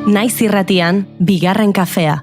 Naiz irratian, bigarren kafea.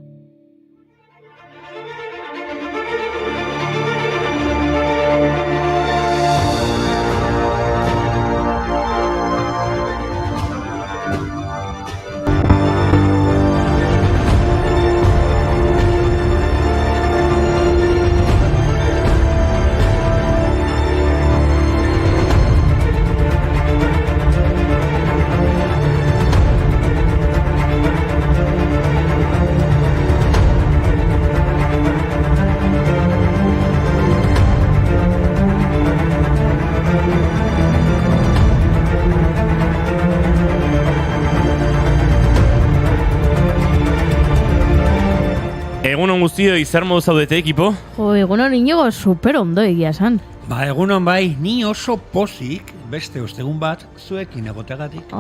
Egunon guztioi, zer modu zaudete ekipo? Egunon Inigo, super ondo egia esan. Egunon bai, ni oso pozik, beste ostegun bat, zuekin egotegatik.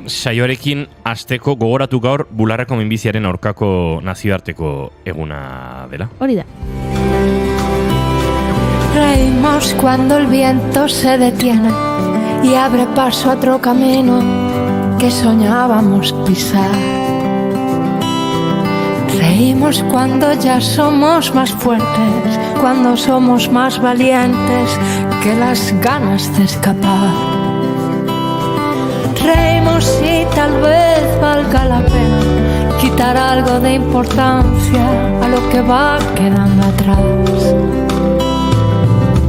Saioarekin hasteko gogoratu gaur bularreko minbiziaren aurkako nazioarteko eguna dela. Hori da. Reímos cuando el viento se detiene y abre paso a otro camino que soñábamos pisar. Reímos cuando ya somos más fuertes, cuando somos más valientes que las ganas de escapar. Reímos y tal vez valga la pena quitar algo de importancia a lo que va quedando atrás.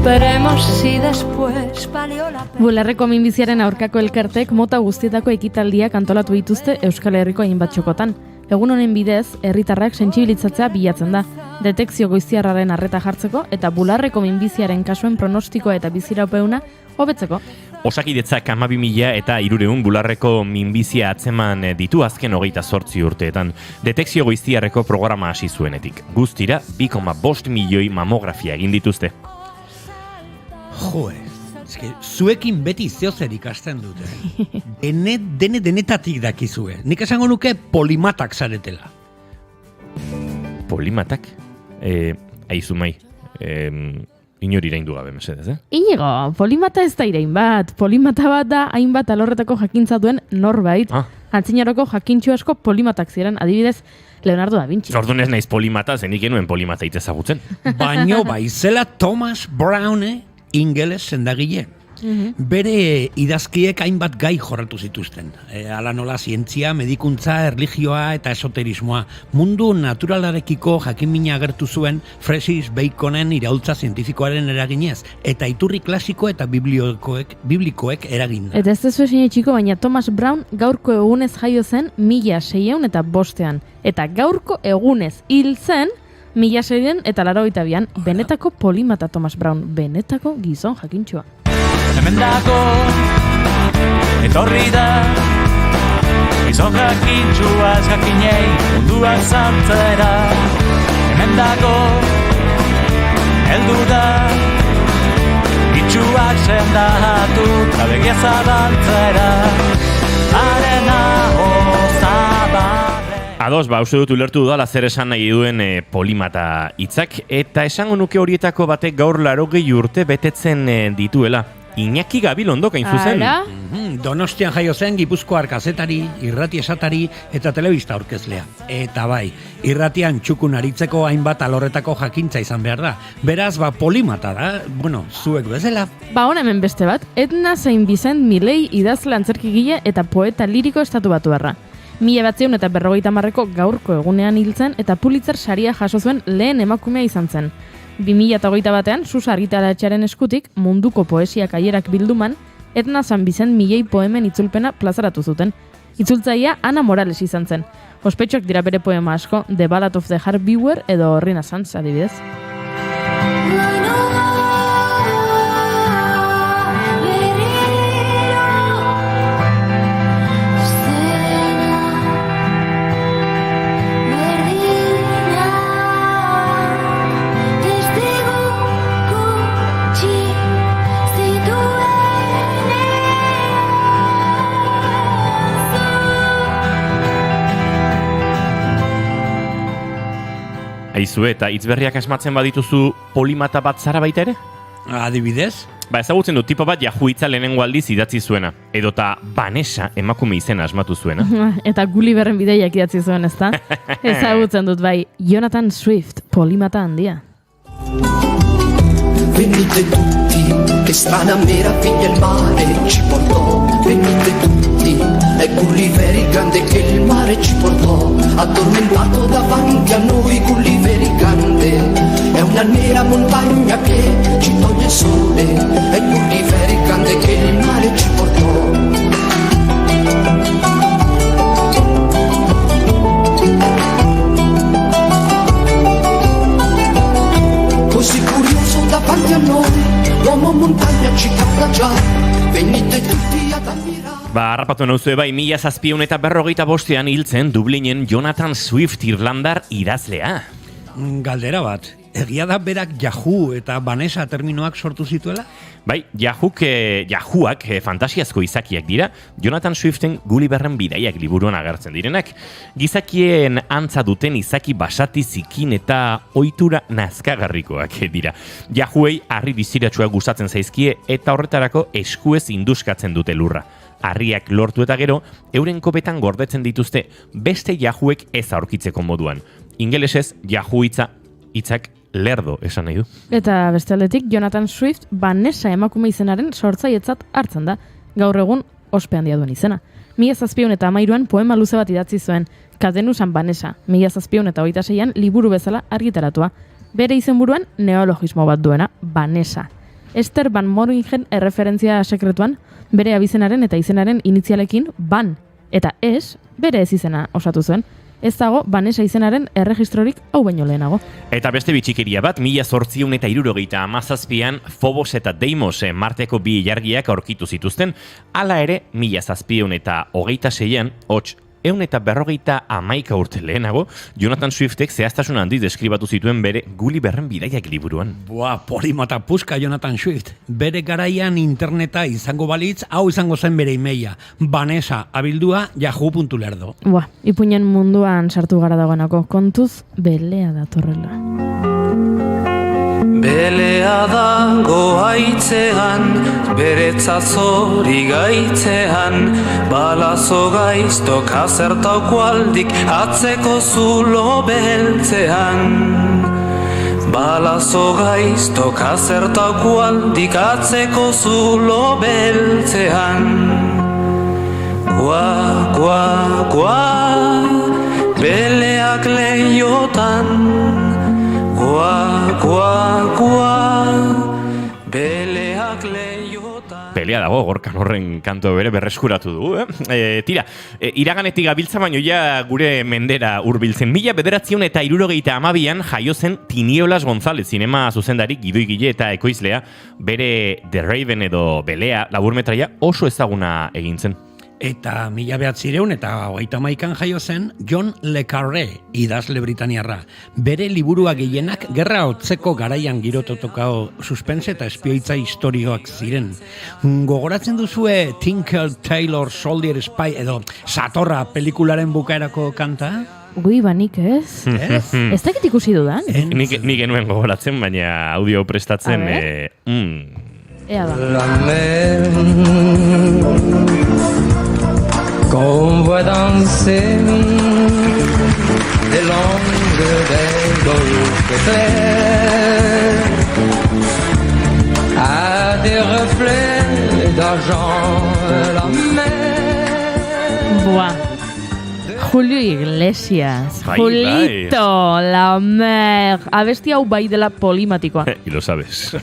Veremos si después valió la pena. Bularreko minbiziaren aurkako elkartek mota guztietako ekitaldiak antolatu dituzte Euskal Herriko hainbat txokotan. Egun honen bidez, herritarrak sentsibilitzatzea bilatzen da, detekzio goiztiarraren arreta jartzeko eta bularreko minbiziaren kasuen pronostikoa eta biziraupeuna hobetzeko. Osakidetzak 12.000 eta 300 bularreko minbizia atzeman ditu azken 28 urteetan. Detekzio goiztiarreko programa hasi zuenetik. Guztira 2,5 milioi mamografia egin dituzte. Zuekin beti zeozer ikasten dute. Denetatik dakizue. Nik esango nuke polimatak zaretela. Polimatak? Aizu mai. Inori iraindu gabe, mesedez, Inigo, polimata ez da irain bat. Polimata bat da hainbat alorretako jakintza duen norbait. Antzinaroko jakintxo asko polimatak ziren, adibidez, Leonardo da Vinci. Ordun ez naiz polimata, zenik enuen polimata ezagutzen. Baino baizela Thomas Brown, ingeles sendagile. Bere idazkiek hainbat gai jorratu zituzten. Hala nola zientzia, medikuntza, erlijioa eta esoterismoa. Mundu naturalarekiko jakinmina agertu zuen Francis Baconen iraultza zientifikoaren eraginez, eta iturri klasiko eta biblikoek eraginda. Eta ez dezu esine txiko, baina Thomas Brown gaurko egunez jaio zen 1605 eta gaurko egunez hil zen 1682 benetako polimata Thomas Brown, benetako gizon jakintxoa. Hemendako etorri da gizon jakintxua ez jakinei munduak zantzera. Hemendako heldu da itxuak sendatu eta begia zabaltzera. Arena ozabarre. Ados, uste dut ulertu dudala zer esan nahi duen polimata hitzak, eta esango nuke horietako batek gaur 80 urte betetzen dituela. Iñaki Gabilondo hain zuzen. Donostian jaio zen Gipuzkoar kazetari, irrati esatari eta telebista aurkezlea. Eta bai, irratian txukun aritzeko hainbat alorretako jakintza izan behar da. Beraz, polimata da, zuek bezala. Hemen beste bat, Edna Saint Vincent Millay idazle antzerkigile eta poeta liriko estatubatuarra. 1950ko gaurko egunean hiltzen eta Pulitzer saria jaso zuen lehen emakumea izan zen. 2021ean Susa argitaratxearen eskutik munduko poesia kaierak bilduman Edna Saint Vincent Millay poemen itzulpena plazaratu zuten. Itzultzailea Ana Morales izan zen. Ospetsuak dira bere poema asko, The Ballad of the Heart Viewer edo Renaissance adibidez. Aizu, eta hitzberriak asmatzen badituzu polimata bat zara baita ere? Adibidez? Ezagutzen dut tipo bat Yahoo hitza lehenengo aldiz idatzi zuena. Edota Vanessa emakume izena asmatu zuena. Eta Gulliverren bideiak idatzi zuen, ezta? Ezagutzen dut bai, Jonathan Swift, polimata handia. Venite tutti, che strana meraviglia il mare ci portò. Venite tutti, è Gulliver grande che il mare ci portò. Addormentato davanti a noi Gulliver grande, è una nera montagna che ci toglie il sole. È Gulliver grande che il mare ci portò. Così curioso davanti a noi, l'uomo montagna ci capta già, venite tutti ad ammirare. Harrapatu nauzue bai, 1745 hiltzen Dublinen Jonathan Swift Irlandar idazlea. Galdera bat, egia da berak Yahoo eta Vanessa terminoak sortu zituela? Bai, Yahooak fantasiazko izakiak dira, Jonathan Swiften Gulliverren bidaiak liburuan agertzen direnak. Gizakien antza duten izaki basati zikin eta ohitura nazkagarrikoak dira. Yahooei harri biziratsua gustatzen zaizkie eta horretarako eskuez induskatzen dute lurra. Harriak lortu eta gero, euren kopetan gordetzen dituzte beste Yahooek ez aurkitzeko moduan. Ingelesez, Yahoo hitzak lerdo esan nahi du. Eta beste aldetik, Jonathan Swift Vanessa emakume izenaren sortzaietzat hartzen da, gaur egun ospe handia duen izena. 1713an poema luze bat idatzi zuen, Kadenusan Vanessa, 1726an liburu bezala argitaratua. Bere izenburuan neologismo bat duena, Vanessa. Esther Van Moringen erreferentzia sekretuan, bere abizenaren eta izenaren inizialekin Van, eta ez, bere ez izena osatu zuen. Ez dago Vanessa izenaren erregistrorik hau baino lehenago. Eta beste bitxikeria bat, 1877an Phobos eta Deimos Marteko bi ilargiak aurkitu zituzten, hala ere 1726an, hots 151 urte lehenago, Jonathan Swiftek zehaztasun handiz deskribatu zituen bere Gulliverren bidaiak liburuan. Polimata puska Jonathan Swift. Bere garaian interneta izango balitz, hau izango zen bere emaila. Vanessa abildua yahoo.lerdo. Ipuinen munduan sartu gara dagoenako, kontuz belea datorrela. Belea dago haitzean, beretzat zori gaitzean, balazo gaiztok azertauko aldik atzeko zulo beltzean. Balazo gaiztok azertauko aldik atzeko zulo beltzean. Gua, gua, gua, beleak lehiotan. Gua, gua, gua, beleak lehiotan. Pelea dago, Gorkan horren kanto bere berreskuratu du, Tira, iraganetik gabiltza baino ja gure mendera hurbiltzen. 1972an jaio zen Tiniolas González, zinema zuzendari gidoigile eta ekoizlea, bere The Raven edo Belea laburmetraia oso ezaguna egin zen. Eta 1931an jaio zen John Le Carré, idazle britaniarra. Bere liburua gehienak gerra hotzeko garaian girototokao suspense eta espioitza historioak ziren. Gogoratzen duzue Tinker Tailor Soldier Spy edo Satorra pelikularen bukaerako kanta? Banik ez? Ez dakit ikusi dudan? Nik genuen gogoratzen, baina audio prestatzen... Ea da. La mer qu'on voit danser des longues des golfes clairs à des reflets d'argent la mer. Julio Iglesias. Julito, la mer. Abesti hau bai dela polimatikoa. Y lo sabes.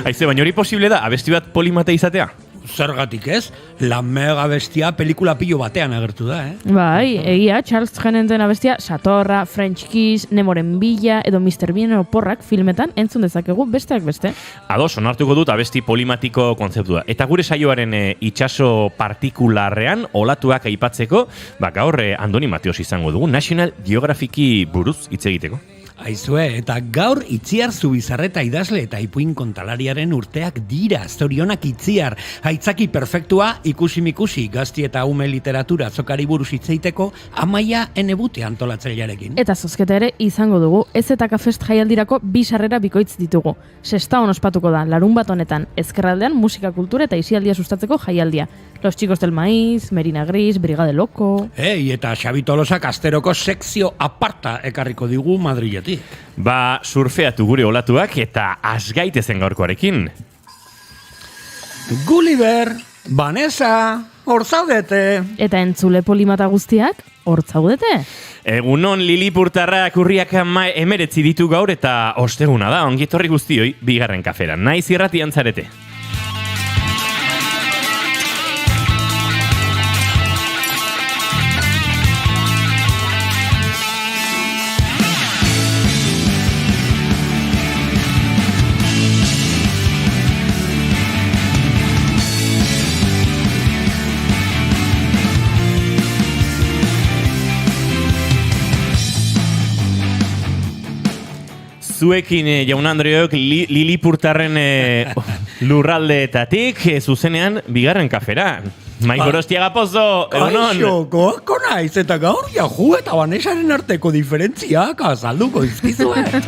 Aize, baina hori posible da, abesti bat polimata izatea? Zergatik ez, La Mer abestia pelikula pilo batean agertu da, Bai, egia, Charles Genenten abestia Satorra, French Kiss, Nemoren Bila edo Mr. Bean oporrak filmetan entzun dezakegu besteak beste. Ados, onartuko dut abesti polimatiko kontzeptua. Eta gure saioaren itxaso partikularrean olatuak aipatzeko, gaur Andoni Mateos izango dugu, National Geographiki buruz hitz egiteko. Aizue, eta gaur Itziar Zubizarreta idazle eta ipuin kontalariaren urteak dira, zorionak Itziar, aitzaki perfektua ikusi-mikusi gazti eta ume literatura zokari buruz hitzeiteko Amaia Enebute antolatzailearekin. Eta zozketa ere izango dugu, ez eta kafest jaialdirako 2 sarrera bikoitz ditugu. Sestaon ospatuko da, larun bat honetan, ezkerraldean musika kultura eta isialdia sustatzeko jaialdia. Los Chicos del Maíz, Merina Gris, Brigade Loco... Eta Xabi Tolosak asteroko sekzio aparta ekarriko digu Madriletik. Ba, surfeatu gure olatuak eta asgaitezen gaurkoarekin. Gulliver, Vanessa, hor zaudete. Eta entzule polimata guztiak, hor zaudete. Egunon Lilipurtarrak urriak 19 ditu gaur eta osteguna da, ongitorri guztioi bigarren kafera. Naiz irratian zarete. Zuekin, jaun Andreok, Lilipurtarren lurraldeetatik, zuzenean, bigarren kafera. Maik Gorostiaga Pozo, egunon! Kaixo, goako naiz, eta gaur Yahoo eta Vanessaren arteko diferentziak azalduko izkizuet.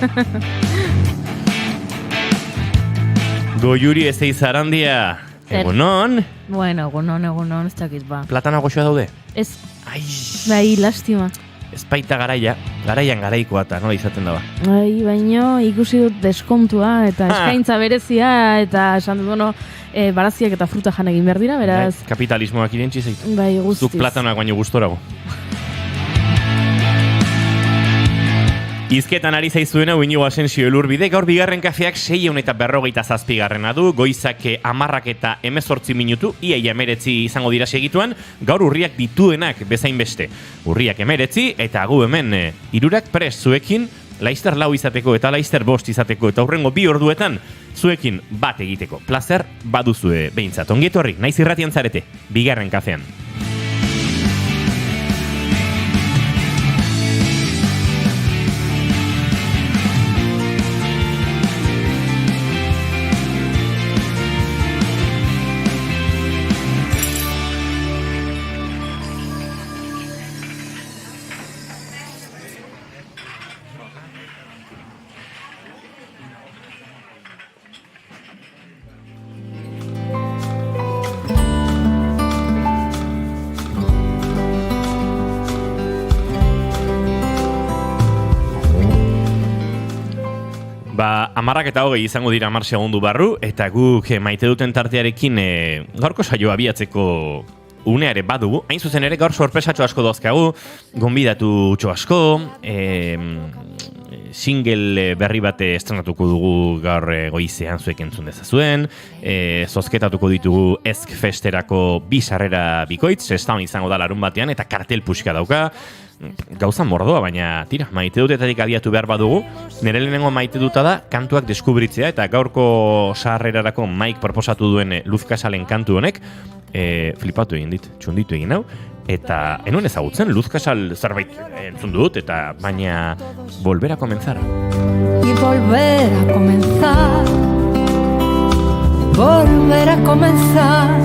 Goiuri ez eizarandia, egunon! Bueno, egunon, ez dakit ba. Platana goxoa daude? Ez, Ai, bai, lastima. ez baita garaian garaikoa eta nola izaten daba. Bai, baino, ikusi dut deskontua eta eskaintza berezia eta esan dut, bueno, baraziak eta fruta jan egin behar dira, beraz... Kapitalismoak irentzi zaitu. Bai, guztiz. Zuk platanoak baino gustorago. Izketan ari zaizuena Uinigo Asensio Elurbide, gaur bigarren kafeak 647 du, goizak 10 eta 18 minutu, ia 19 izango dira segituan, gaur urriak dituenak bezain beste. Urriak 19 eta gu hemen 3 prest zuekin, Laster 4 izateko eta Laster 5 izateko eta hurrengo 2 orduetan zuekin bat egiteko. Plazer baduzue behintzat. Ongietorri, naiz irratian zarete, bigarren kafean. Ba, 10 eta 20 izango dira 10 segundu barru, eta guk maite duten tartearekin gaurko saioa abiatzeko unea ere badugu. Hain zuzen ere gaur sorpresatxo asko dozkagu, gonbidatu txo asko, single berri bat estrenatuko dugu gaur goizean zuek entzun dezazuen, zozketatuko ditugu Ezk Festerako 2 sarrera bikoitz, Sestaon izango da larun batean, eta kartel puxka dauka, gauza mordoa, baina tira, maite dutetatik abiatu behar badugu. Nire lehenengo maite duta da kantuak deskubritzea, eta gaurko sarrerarako Maik proposatu duen Luz Casalen kantu honek, flipatu egin dit, txunditu egin hau, eta enuen ezagutzen Luz Casal zerbait entzun dut, eta baina volver a comenzar. Y volver a comenzar, volver a comenzar.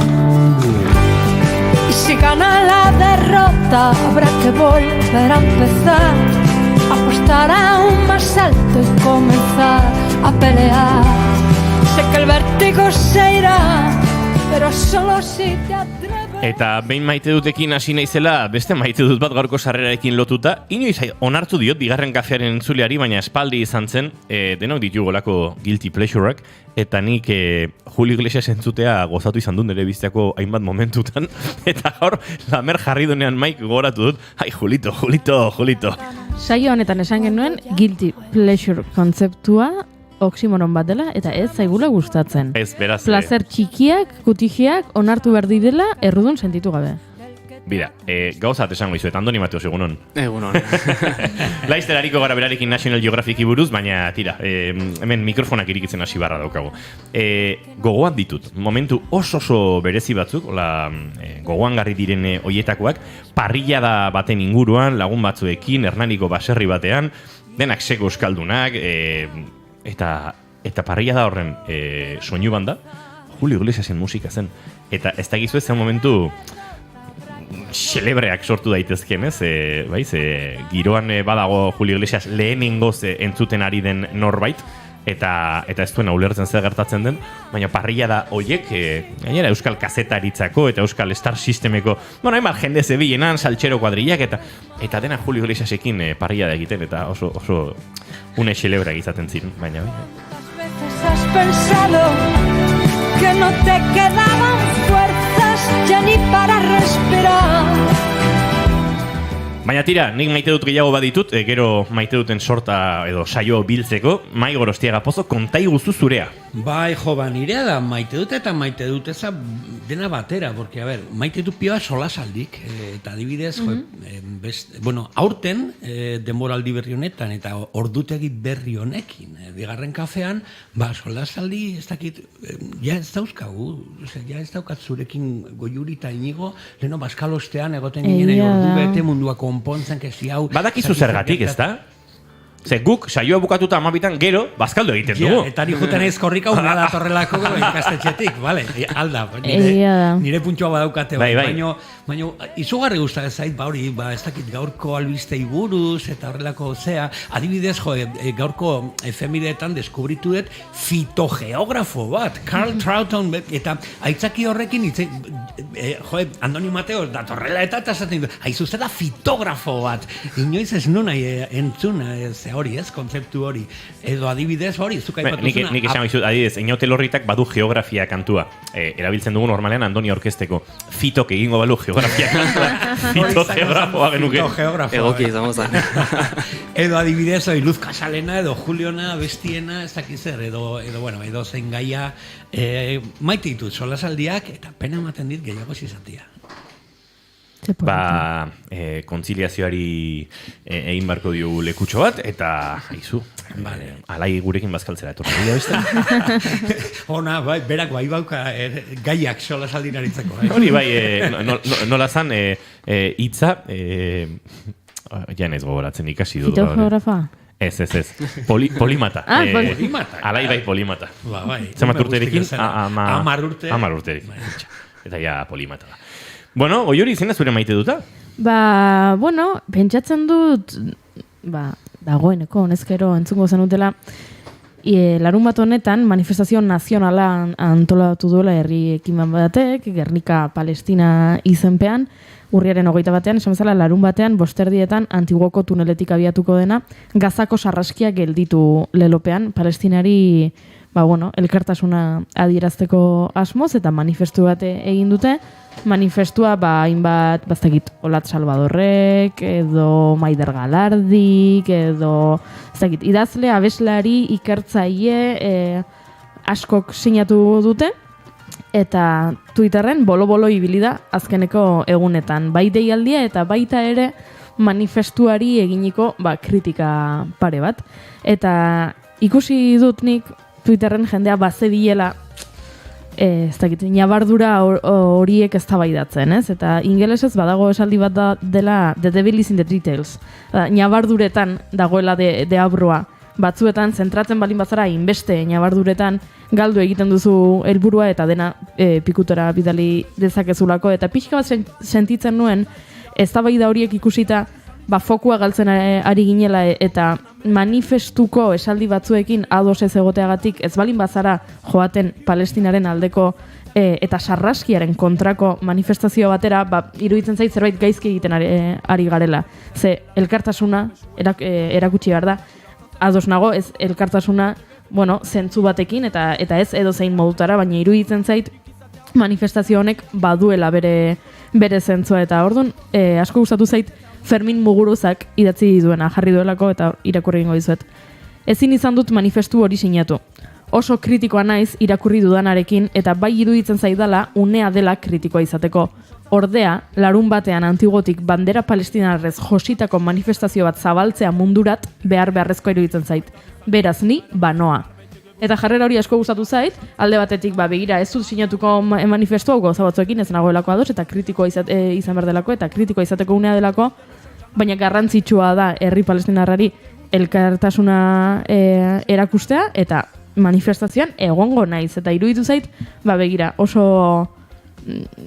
Y si gana la derrota, habrá que volver a empezar, apostar aún más alto y comenzar a pelear. Sé que el vértigo se irá, pero solo si te atreves. Eta behin maite dutekin hasi naizela, beste maite dut bat gaurko sarrerarekin lotuta, inoiz onartu diot bigarren kafearen entzuleari, baina espaldi izan zen, denok ditugolako guilty pleasureak, eta nik Julio Iglesias entzutea gozatu izan dut nire bizteako hainbat momentutan, eta gaur lamer jarri dunean Maik gogoratu dut, ai Julito. Saio honetan esan genuen guilty pleasure kontzeptua oximoron bat dela eta ez zaigula gustatzen. Ez, beraz. Plazer txikiak, kutijiak onartu behar direla errudun sentitu gabe. Bira, gauzat esango izuet, Andoni Mateos, egunon. Egunon. Laizter hariko gara berarekin National Geographic buruz, baina tira, hemen mikrofonak irikitzen hasi barra daukago. Gogoan ditut, momentu oso berezi batzuk, gogoan garri diren hoietakoak, parrillada baten inguruan, lagun batzuekin, Hernaniko baserri batean, denak seko euskaldunak, eta parrilla da horren soinu banda, Julio Iglesiasen musika zen. Eta ez dakizu zen momentu xelebreak sortu daitezken, ez? Giroan badago Julio Iglesias lehenengoz entzuten ari den norbait, eta ez duena ulertzen zer gertatzen den, baina parrilla da hoiek, gainera euskal kazetaritzako eta euskal star sistemeko, hainbat jende zebilenan, saltxero kuadrillak, eta dena Julio Iglesiasekin parrilla da egiten, eta oso une xelebreak izaten ziren, baina Has pensado que no te quedaban fuerzas ya ni para respirar. Baina tira, nik maite dut gehiago baditut, gero maite duten sorta edo saio biltzeko, Mai Gorostiaga Pozo, konta iguzu zurea. Bai, nirea da maite dut eta maite dut eza dena batera, porque, maite dut pioa solasaldik, eta adibidez, aurten, denboraldi berri honetan, eta ordutegi berri honekin, bigarren kafean, solasaldi, ez dakit, ja ez dauzkagu, ja ez daukat zurekin Goiuri eta Inigo, leheno Baskalostean egoten ginen, ordu bete mundua konpontzen, kezi hau... Badakizu zergatik, ez da? Ze guk, saioa bukatuta 12 gero, bazkaldo egiten dugu. Eta ni juten ez korrika una datorrelako ikastetxetik, vale? Alda, nire puntxoa badaukate, baina izugarri gustatzen zait, ez dakit gaurko albistei buruz, eta horrelako zea, adibidez, gaurko efemideetan deskubritu dut fitogeografo bat, Carl Troughton, eta aitzaki horrekin, Andoni Mateo datorrela eta esaten du, haizu zera fitografo bat, inoiz ez nuna entzuna, hori, ez, kontzeptu hori. Edo adibidez hori, zuka ipatuzuna. Nik esan bizut, adibidez, Eñote Lorritak badu geografia kantua. Erabiltzen dugu normalean Andoni orkesteko. Fitok egingo balu geografia kantua. Fitogeografoa genuke. Egoki izango zen. Edo adibidez, Luz Casalena, edo Juliona, Bestiena, ez dakizer, edo zein gaia. Maite ditut, solasaldiak, eta pena ematen dit gehiago zizatia. Kontziliazioari egin barko diogu lekutxo bat, eta haizu, alai gurekin bazkaltzera etorri dira, beste? Ona, berak bauka gaiak solasaldin aritzeko. Hori nola zan hitza, ja naiz gogoratzen ikasi dut. Fitogeografa? Ez. Polimata. Polimata. Alai polimata. Zemat urterekin? 10 urte. 10 urterekin. Eta ja polimata da. Bueno, Goiuri izena zure maite duta? Pentsatzen dut, dagoeneko, honezkero entzungo zenutela, larun bat honetan manifestazio nazionala antolatu duela herri ekimen batek, Gernika Palestina izenpean, urriaren 21, esan bezala larun batean, bosterdietan Antiguoko tuneletik abiatuko dena, Gazako sarraskia gelditu lelopean, Palestinari elkartasuna adierazteko asmoz, eta manifestu bat egin dute. Manifestua, hainbat, baztakit, Olat Salvadorrek, edo Maider Galardik, edo, idazle, abeslari, ikertzaile, askok sinatu dute, eta Twitterren bolo-bolo ibili da azkeneko egunetan. Bai deialdia eta baita ere manifestuari eginiko kritika pare bat. Eta ikusi dut nik Twitterren jendea bazebilela nabardura horiek eztabaidatzen, ez? Eta ingelesez badago esaldi bat dela The Devil is in the Details. Nabarduretan dagoela deabrua. Batzuetan zentratzen balin bazara inbeste nabarduretan galdu egiten duzu helburua eta dena pikutera bidali dezakezulako. Eta pixka bat sentitzen nuen eztabaida horiek ikusita fokua galtzen ari ginela eta manifestuko esaldi batzuekin ados ez egoteagatik ez balin bazara joaten Palestinaren aldeko eta sarraskiaren kontrako manifestazio batera, iruditzen zait zerbait gaizki egiten ari garela. Ze elkartasuna erakutsi behar da, ados nago ez elkartasuna zentzu batekin eta ez edozein modutara, baina iruditzen zait manifestazio honek baduela bere zentzua eta orduan asko gustatu zait Fermin Muguruzak idatzi duena jarri duelako eta irakurri egingo dizuet. Ezin izan dut manifestu hori sinatu. Oso kritikoa naiz irakurri dudanarekin eta bai iruditzen zaidala unea dela kritikoa izateko. Ordea, larun batean Antiguotik bandera palestinarrez jositako manifestazio bat zabaltzea mundurat beharrezkoa iruditzen zait. Beraz ni, noa. Eta jarrera hori asko gustatu zait, alde batetik begira ez dut sinatuko manifestu hau gauza batzuekin ez nagoelako ados eta kritikoa izan behar delako eta kritikoa izateko unea delako, baina garrantzitsua da herri palestinarrari elkartasuna erakustea, eta manifestazioan egongo naiz. Eta iruditu zait, begira, oso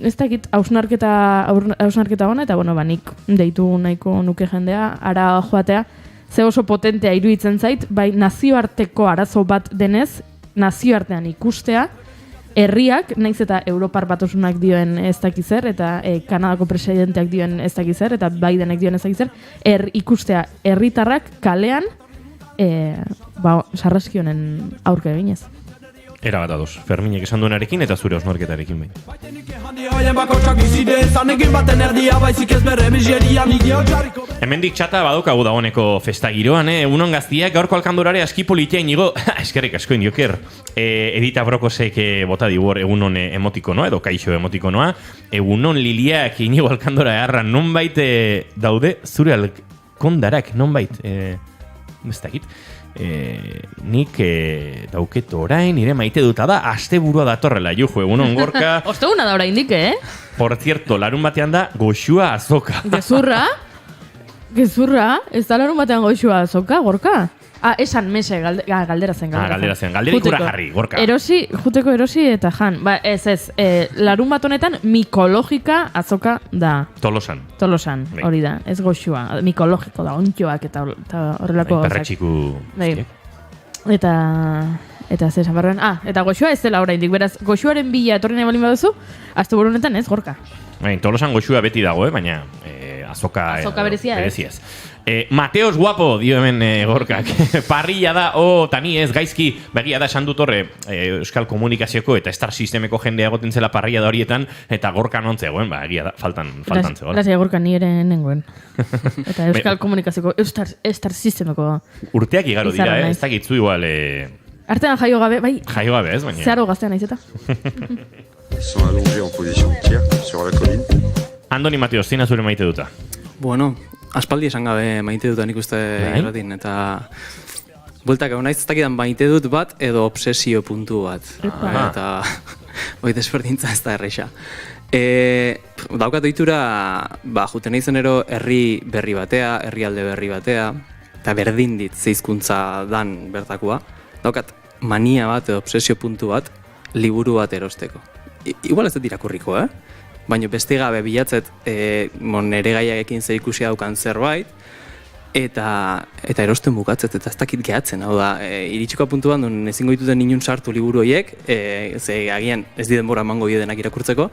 ez dakit hausnarketa ona, eta nik deitu nahiko nuke jendea, ara joatea, ze oso potentea iruditzen zait, bai nazioarteko arazo bat denez, nazioartean ikustea, herriak, naiz eta Europar Batasunak dioen ez dakizer, eta Kanadako presidenteak dioen ez dakizer, eta Bidenek dioen ez dakizer, ikustea herritarrak kalean sarraskionen aurka eginez. Era bat ados, Ferminek esan duenarekin eta zure osnorketarekin bai. Hemendik txata badaukagu dagoeneko festa giroan, egunon gaztiak, gaurko alkandorare aski politia inigo, eskerrik asko indioker, Edita Brokosek bota dibor egunon emotikonoa, edo kaixo emotikonoa, egunon Liliak inigo alkandora erra nonbait daude zure alkondarak, nonbait, ez dakit. Nik dauket orain nire maite duta da asteburua datorrela juju egunon Gorka. Osteguna da oraindik, Por cierto, larun batean da Goxua Azoka. Gezurra? Ez da larun batean Goxua Azoka, Gorka? Esan mese, galdera zen. Galdera ikura jarri, Gorka. Juteko erosi eta jan. Ez, larun bat honetan mikologika Azoka da. Tolosan, hori da, ez Goxua. Mikologiko da, ontioak eta horrelako. Perretxiku. Eta ze esan barruan. Eta Goxua ez dela oraindik, beraz, Goxuaren bila etorri nahi balin baduzu, asteburu honetan ez, Gorka. Tolosan Goxua beti dago, baina Azoka berezia ez. Mateos guapo, dio hemen Gorkak. Parrilla da, tani ez, gaizki, begia da esan dut horre, Euskal Komunikazioko eta Star Sistemeko jendea egoten zela parrilla da horietan, eta Gorka non zegoen, egia da, faltan zegoen. Grazia Gorka ni ere nengoen. Eta Euskal Komunikazioko, Star Sistemeko. Urteak igaro dira, ez dakitzu igual... Artean jaio gabe, bai. Jaio gabe ez, baina. Zeharo gaztean nahiz eta. Sont allongés en position de tir sur la colline. Andoni Mateos, zina zure maite duta? Bueno, aspaldi esan gabe maite dutan ikuste irratin, eta bueltak egon naiz, ez dakidan maite dut bat edo obsesio puntu bat. Eta hoi desberdintza ez da erreixa. Daukat ohitura, juten naizen ero herri berri batea, herrialde berri batea, eta berdin dit zeizkuntza dan bertakoa. Daukat mania bat edo obsesio puntu bat, liburu bat erosteko. Igual ez dut irakurriko, baina beste gabe bilatzet nere gaiarekin zer ikusi daukan zerbait, eta erosten bukatzet, eta ez dakit gehatzen, hau da, iritsiko puntuan duen ezingo dituten inun sartu liburu horiek, ze agian ez di denbora emango denak irakurtzeko,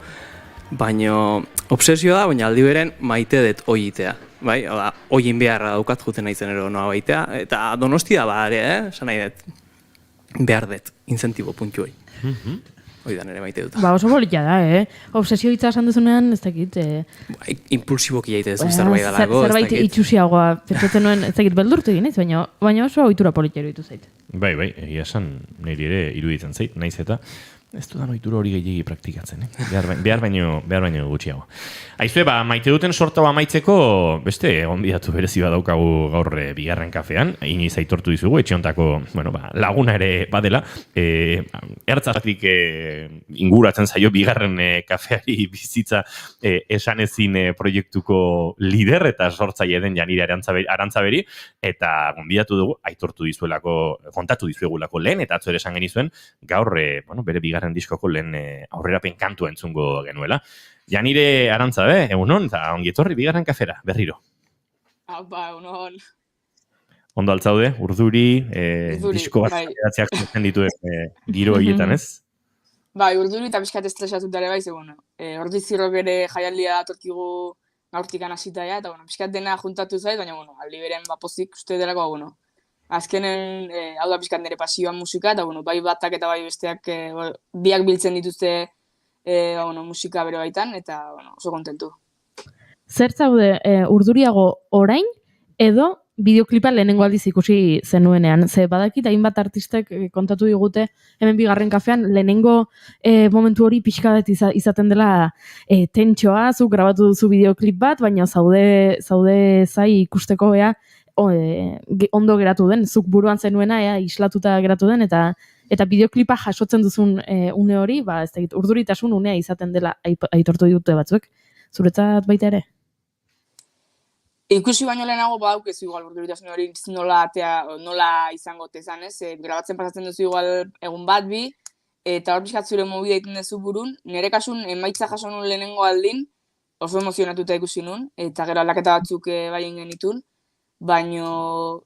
baina obsesio da, baina aldi beren maite dut oitea. Bai, oien beharra daukat juten naizen ero noa baitea, eta Donostia bade, esan nahi dut, behar dut, incentibo puntu hoi. Hoi da nire maite dut. Oso politia da, obsesio hitza esan duzunean, ez dakit... Impulsiboki jaite duzu zerbait dalago, ez dakit. Zerbait itxusiagoa, pentsatzen nuen, ez dakit beldurtu egin, baina oso ohitura politia iruditu zait. Bai, egia esan niri ere iruditzen zait, naiz eta ez dudan ohitura hori gehiagi praktikatzen, behar baino gutxiago. Aizue, maite duten sorta amaitzeko, beste gonbidatu berezi badaukagu gaur bigarren kafean, iniz aitortu dizugu, etxeontako, laguna ere badela, ertzatik inguratzen zaio bigarren kafeari bizitza esanezin proiektuko lider eta sortzaile den Janire Arantzaberi, eta gonbidatu dugu, aitortu dizuelako, kontatu dizuegulako lehen, eta atzo ere esan genizuen, gaur, bere bigarren diskoko lehen aurrerapen kantua entzungo genuela. Janire Arantzabe, egunon, eta ongi etorri bigarren kafera, berriro. Egunon. Ondo altzaude, urduri, disko bat zeratzeak zuten dituen giro horietan, ez? Urduri eta pixkat estresatut dara bai, ordizirrok ere jaialdia atorkigu gaurtikan hasita ja, eta pixkat dena juntatu zait, baina aldi beren pozik uste delako, azkenen, hau da pixkat nire pasioan musika, eta bai batak eta bai besteak biak biltzen dituzte musika bere baitan, eta oso kontentu. Zer zaude urduriago orain, edo bideoklipa lehenengo aldiz ikusi zenuenean? Ze badakit hainbat artistek kontatu digute hemen bigarren kafean lehenengo momentu hori pixkadet izaten dela tentsoa, zuk grabatu duzu bideoklip bat, baina zaude zai ikusteko ondo geratu den, zuk buruan zenuena islatuta geratu den, eta bideoklipa jasotzen duzun une hori, ez da, urduritasun unea izaten dela aitortu ditute batzuek. Zuretzat baita ere? Ikusi baino lehenago badaukezu igual urduritasun hori nola izango tezan, ez? Grabatzen pasatzen duzu igual egun bat, bi, eta hor pixkat zure mobila egiten duzu burun. Nire kasun emaitza jaso nun lehenengo aldin, oso emozionatuta ikusi nun, eta gero aldaketa batzuk bai genitun, baino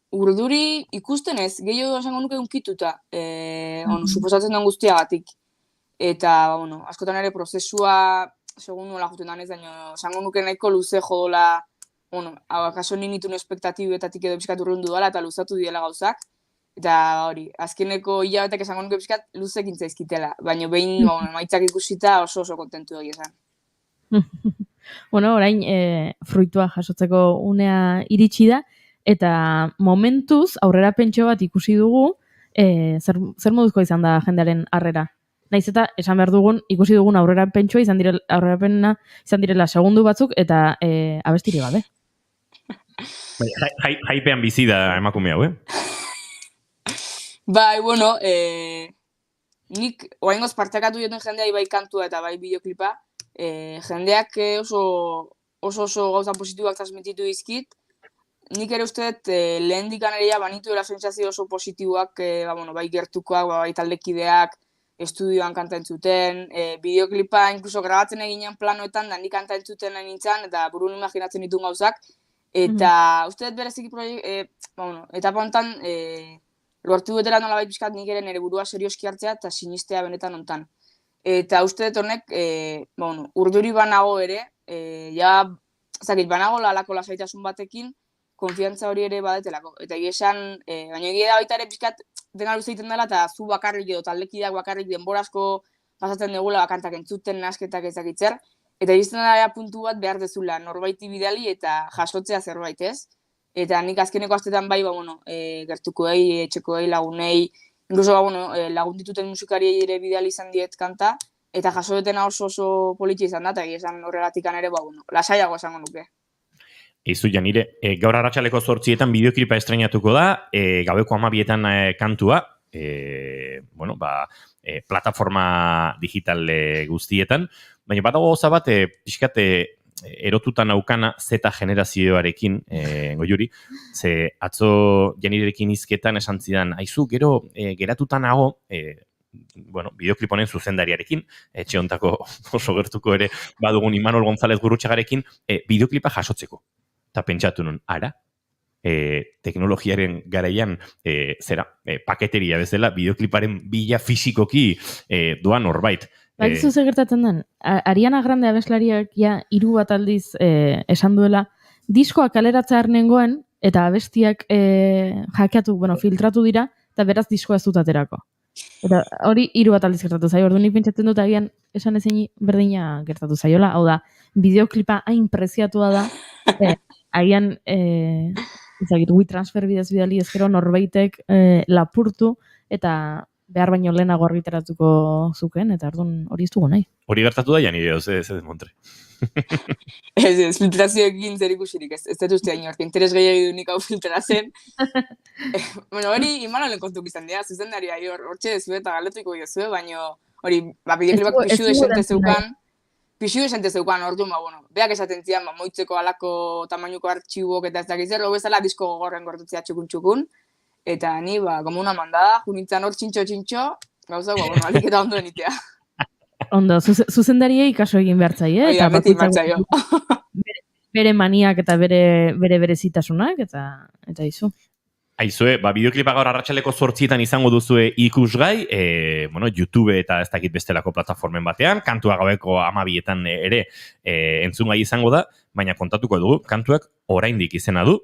urduri ikusten ez, gehiago esango nuke unkituta, suposatzen den guztiagatik. Eta, bueno, askotan ere prozesua, segun nola juten danez, baina esango nuke nahiko luze jodola, bueno, akaso ninitun espektatibetatik edo pixkat urrundu dala eta luzatu diela gauzak. Eta hori, azkeneko hilabetek esango nuke pixkat luzek intzaizkitela. Baina behin maitzak ikusita oso kontentu dugu esan. Bueno, orain fruitua jasotzeko unea iritsi da, eta momentuz aurrera pentso bat ikusi dugu, zer moduzko izan da jendearen harrera? Naiz eta esan behar dugun, ikusi dugun aurrera pentsua izan direla segundu batzuk eta abestiri gabe. Jaipean bizi da emakume hau, Bai, bueno, nik oraingoz partekatu joten jendeai bai kantua eta bai bideoklipa, jendeak oso gauza positiboak transmititu dizkit. Nik ere usteet lehendik aneria banitu dela sentsazio oso positiboak, bai gertukoak, bai taldekideak, estudioan kanta entzuten, bideoklipa inkluso grabatzen eginean planoetan da nik kanta entzuten nahi nintzen, eta burun imaginatzen ditun gauzak, eta usteet bereziki etapa honetan lortu dutela nolabait pixkat nik ere nire burua serioski hartzea eta sinistea benetan hontan. Eta usteet honek, urduri banago ere, banago lalako lasaitasun batekin, konfiantza hori ere badetelako. Eta esan, baina egia da baita ere pixkat dena luze egiten dela, eta zu bakarrik edo taldekideak bakarrik denborazko pasatzen dugula bakantak entzuten, nasketak ezakitzer, eta izten da puntu bat behar dezula norbaiti bidali eta jasotzea zerbait ez. Eta nik azkeneko astetan bai, gertukoei, etxekoei, lagunei, incluso lagun dituten musikariei ere bidali izan diet kanta, eta jaso dutena oso politxe izan da, eta esan horregatik ere, lasaiago esango nuke. Izu, Janire, gaur arratsaleko 8etan bideoklipa estrenatuko da, gaueko 12etan kantua, plataforma digital guztietan, baina badago goza bat, pixkat erotuta naukana Z generazioarekin, goiuri, ze atzo Janirekin hizketan esan zidan, aizu, gero geratuta nago, bideoklip honen zuzendariarekin, etxe hontako oso gertuko ere badugun Imanol González Gurrutxagarekin, bideoklipa jasotzeko. Eta pentsatu nun, ara, teknologiaren garaian paketeria bezala, bideokliparen bila fisikoki doan horbait. Bakizu ze gertatzen den, Ariana Grande abeslariak 3 bat aldiz esan duela, diskoa kaleratzea nengoen, eta abestiak hackeatu, filtratu dira, eta beraz diskoa ez dut aterako. Eta hori 3 bat aldiz gertatu zaio, orduan nik pentsatzen dut agian esan ezin berdina gertatu zaiola, hau da, bideoklipa hain preziatua da, agian WeTransfer bidez bidali ezkero norbaitek lapurtu eta behar baino lehenago argitaratuko zuken, eta orduan hori ez dugu nahi. Hori gertatu da, Janire, ez demontre. Ez, filtrazioekin zer ikusirik, ez dut uste hain interes gehiagi du nik hau filtrazen. Hori Imanolen kontuk izan dira, zuzendaria, hortxe dezu eta galetuiko dira, baina hori, bideoklipak pixu desente zeukan, orduan, beak esaten zian, moitzeko alako tamainuko artxibok eta ez dakiz zer, bezala disko gogorren gortutzea txukun, eta ni, como una mandada, junintzan hor txintxo, gauza, alik eta ondo enitea. Ondo, zuzendariei kaso egin behar zaie, eta bakoitzago bere maniak eta bere zitasunak, eta izu. Aizue, bideoklipa gaur arratsaleko 8etan izango duzue ikusgai, YouTube eta ez dakit bestelako plataformen batean, kantua gaueko 12etan ere entzungai izango da, baina kontatuko dugu, kantuak oraindik izena du,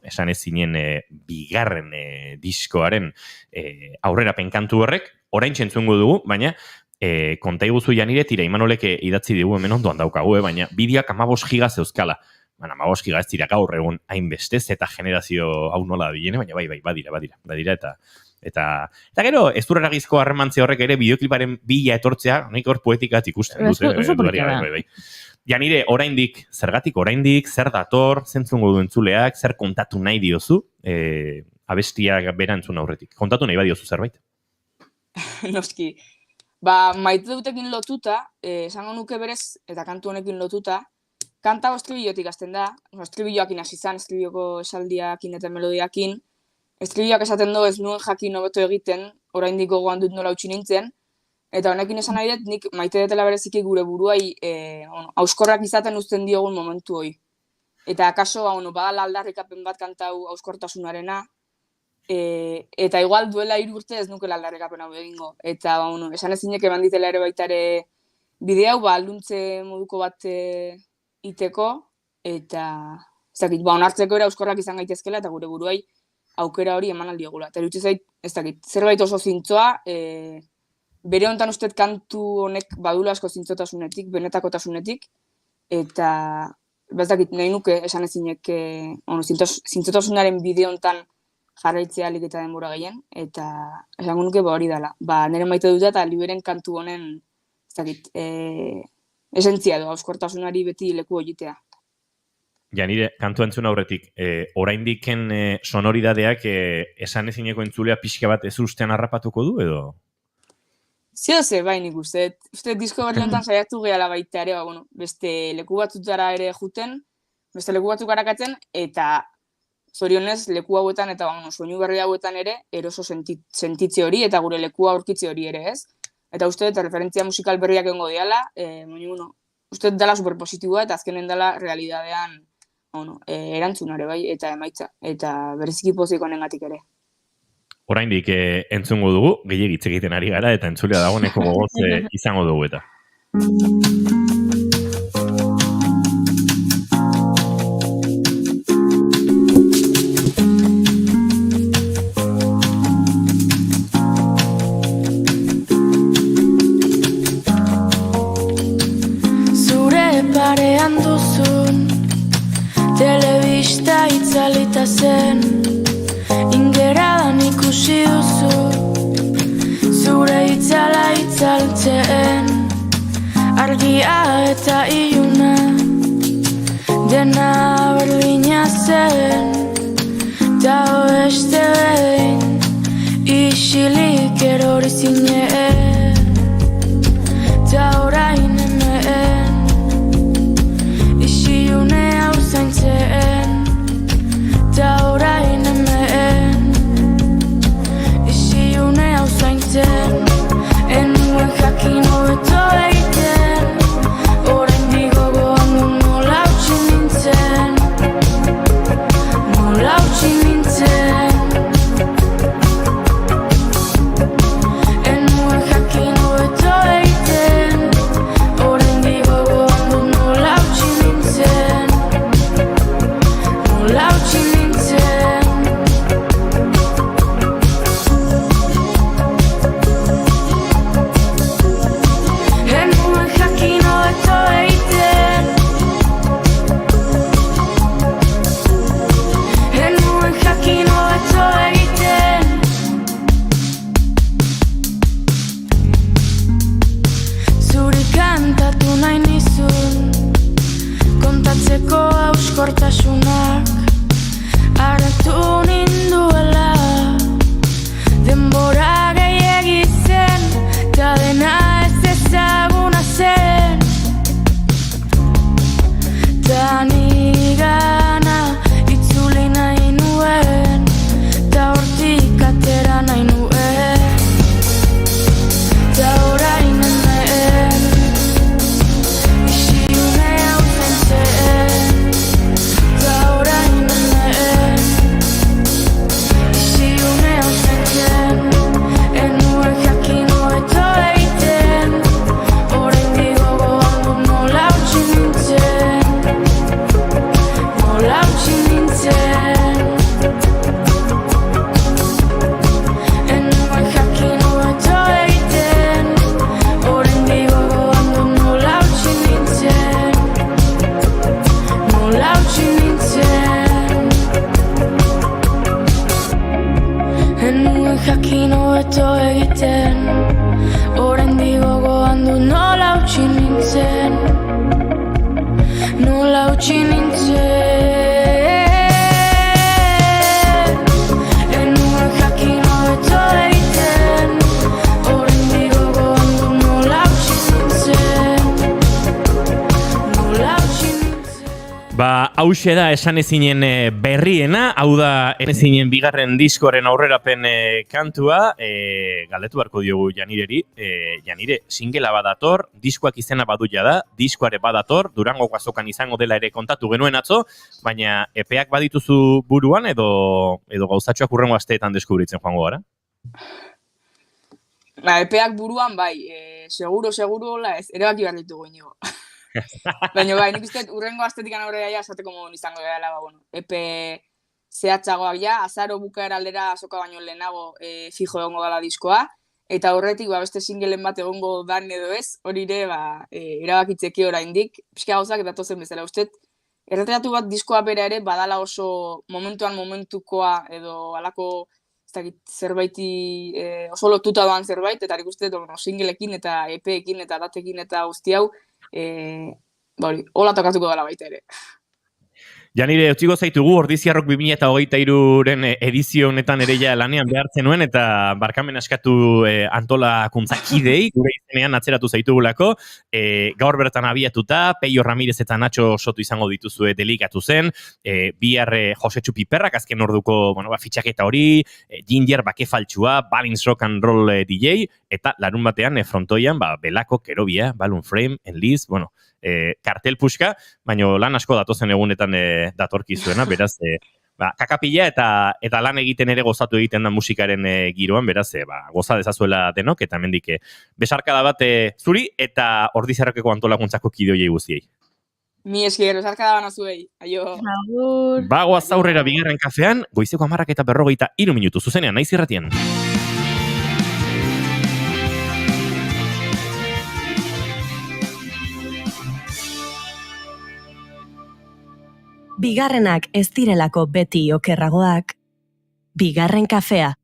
esan ez zinen bigarren diskoaren aurrerapen kantu horrek, orain txentzungo dugu, baina konta iguzu Janire, tira Imanolek idatzi digu hemen ondoan daukagu, baina bideak 15 giga zeuzkala. 15 giga ez dira gaur egun hainbeste, eta generazio hau nola bilene, baina bai, badira, eta gero, ez duraragizko harremantze horrek ere bideokliparen bila etortzea, nahi hor poetikat ikusten dute. Bai. Janire, oraindik, zergatik oraindik, zer dator, zentzungo du entzuleak, zer kontatu nahi diozu, abestiak bera entzun aurretik. Kontatu nahi badiozu zerbait? Noski, maite dutekin lotuta, esango nuke berez, eta kantu honekin lotuta, kanta estribillotik hasten da, estribilloakin hasi zan, estribilloko esaldiakin eta melodiakin. Estribilloak esaten du ez nuen jakin hobeto egiten, oraindik gogoan dut nola utzi nintzen, eta honekin esan nahi dut, nik maite detela bereziki gure buruai hauskorrak izaten uzten diogun momentu hoi. Eta akaso, badala aldarrikapen bat kantau hauskortasunarena, eta igual duela 3 urte ez nukela aldarrikapen hau egingo. Eta esan ezinek eman ditela ere baita ere bide hau, alduntze moduko bat iteko, eta ez dakit, onartzeko ere hauskorrak izan gaitezkela, eta gure buruai aukera hori eman aldiogula. Eta erutxe zait, ez dakit, zerbait oso zintzoa, bere honetan ustez kantu honek badula asko zintzotasunetik, benetakotasunetik, eta ez dakit, nahi nuke esan ezinek zintzotasunaren bide honetan jarraitzea alik eta denbora gehien, eta esango nuke hori dela. Nire maite dut eta liberen kantu honen, ez dakit, esentzia edo, hauskortasunari beti leku egitea. Ja, nire kantu entzun aurretik, oraindiken sonoridadeak esan ezineko entzulea pixka bat ez ustean harrapatuko du, edo? Zio ze, bai nik uste. Uste, disko bat honetan saiatu gehala baita ere, beste leku batzutara ere juten, beste leku batzuk arakatzen, eta zorionez leku hauetan eta soinu berri hauetan ere eroso sentitze hori eta gure lekua aurkitze hori ere, ez? Eta uste, eta referentzia musikal berriak egongo diala, uste dela superpositiboa eta azkenen dela realidadean erantzunare bai, eta emaitza, eta bereziki pozik honengatik ere. Oraindik entzungo dugu, gehiagitz egiten ari gara, eta entzulea dagoeneko gogoz izango dugu eta. Zure parean duzun telebista itzalita zen, ingeradan ikusi duzu, zure itzala itzaltzen, argia eta iluna, dena berdina zen, ta beste behin, isilik erori zinen, ta orain hemen, isilune hau zaintzen, ta orain hemen, isilune hau zaintzen, enuen jakin hobeto egiten, oraindik gogoan du nola utzi nintzen, nola utzi nintzen, enuen jakin hobeto egiten, oraindik gogoan du nola utzi nintzen, nola utzi nintzen. Enuen jakin hobeto egiten, enuen jakin hobeto egiten, zuri kantatu nahi nizun, kontatzeko hauskortasunak, hartu ninduela, denbora gehiegi zen, ta dena ez ezaguna zen, ta nigana itzuli nahi nuen, ta hortik atera nahi nuen, ta orain hemen, isilune hau zaintzen, ta orain hemen, isilune hau zaintzen, enuen jakin hobeto egiten, oraindik gogoan du nola utzi nintzen, nola utzi nintzen, enuen jakin hobeto egiten, oraindik gogoan du nola utzi nintzen, nola utzi nintzen, enuen jakin hobeto egiten, oraindik gogoan du nola utzi nintzen, nola utzi nintzen, enuen jakin hobeto egiten, oraindik gogoan du nola utzi nintzen, nola utzi nintzen. hause da esan ezinen berriena, hau da ezinen bigarren diskoaren aurrerapen kantua, galdetu beharko diogu Janireri, Janire, singela badator, diskoak izena baduia da, diskoare badator, Durango azokan izango dela ere kontatu genuen atzo, baina epeak badituzu buruan edo gauzatxoak hurrengo asteetan deskubritzen joango gara? Epeak buruan bai, seguro, ez, erabaki behar ditugu inigo. Baina bai, nik uste urrengo astetik aurrera ja esateko modun izango dela, epe zehatzagoak ja, azaro bukaera aldera azoka baino lehenago fijo egongo dela diskoa, eta horretik beste singelen bat egongo dan edo ez, hori ere erabakitzeki oraindik, pixka gauzak datozen bezala uste, erretreatu bat diskoa bera ere badala oso momentukoa edo alako zerbaiti oso lotuta doan zerbait, eta nik uste singelekin eta epeekin eta datekin eta guzti hau, hola tokatuko dela baita ere. Janire, utziko zaitugu, Ordiziarrok 2023-ren edizio honetan ere ja lanean behartzen nuen, eta barkamen askatu antolakuntza kidei, gure izenean atzeratu zaitugulako, gaur bertan abiatuta, Peio Ramirez eta Nacho Soto izango dituzue delikatu zen, bihar Josetxu Piperrak, azken orduko fitxaketa hori, Ginger, Bake Faltsua, Balins Rock and Roll DJ, eta larun batean frontoian, Belako, Kerobia, Balloon Frame, Enliz, kartel puxka, baina lan asko datozen egunetan datorkizuena, beraz, kakapila eta lan egiten ere gozatu egiten da musikaren giroan, beraz, goza dezazuela denok, eta hemendik besarkada bat zuri eta Ordiziarrokeko antolakuntzako kideoiei guztiei. Mi esker, besarkada bana zuei, aio. Agur. Goaz aurrera bigarren kafean, goizeko 10:43 minutu, zuzenean, naiz irratien. Bigarrenak ez direlako beti okerragoak, bigarren kafea.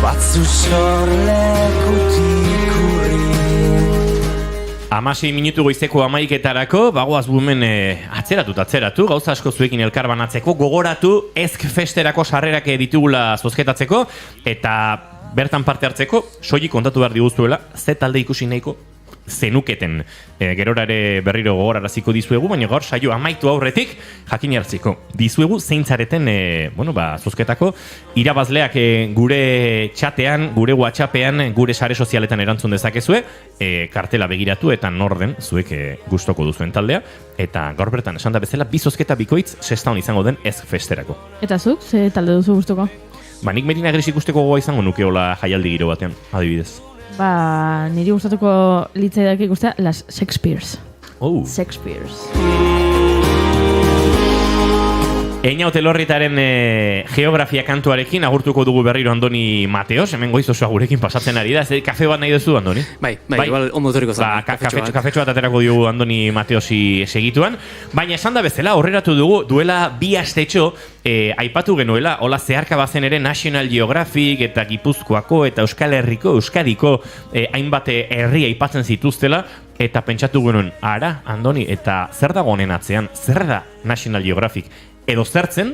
Batzu sorlekutik urri 16 minutu goizeko 11:00 bagoaz bumen atzeratu, gauza asko zuekin elkar banatzeko, gogoratu ezk festerako sarrerak ditugula zozketatzeko, eta bertan parte hartzeko, soilik kontatu behar diguztuela, ze talde ikusi nahiko zenuketen. Gerora ere berriro gogoraraziko dizuegu, baina gaur saio amaitu aurretik jakin hartziko dizuegu zeintzareten zozketako irabazleak gure txatean, gure WhatsAppean, gure sare sozialetan erantzun dezakezue, kartela begiratu eta norden zuek gustoko duzuen taldea, eta gaur bertan esan da bezala bi zozketa bikoitz sextaun izango den ez festerako. Eta zuk, ze talde duzu gustoko? Nik Medina Gris ikusteko gogoa izango nukeola jaialdi giro batean, adibidez. Niri gustatuko litzaidak ikustea Las Shakespeares. Shakespeares. Eina Otelorritaren geografia kantuarekin agurtuko dugu berriro Andoni Mateos, hemen goiz osoa gurekin pasatzen ari da, kafe bat nahi duzu, Andoni? Bai, igual ondo etorriko zen. Kafetxo bat aterako dugu Andoni Mateosi segituan, baina esan da bezala, horreratu dugu, duela bi astetxo, aipatu genuela, hola zeharka bazen ere National Geographic eta Gipuzkoako eta Euskal Herriko, Euskadiko hainbat herri aipatzen zituztela, eta pentsatu genuen, ara, Andoni, eta zer dago honen atzean, zer da National Geographic? Edo zertzen,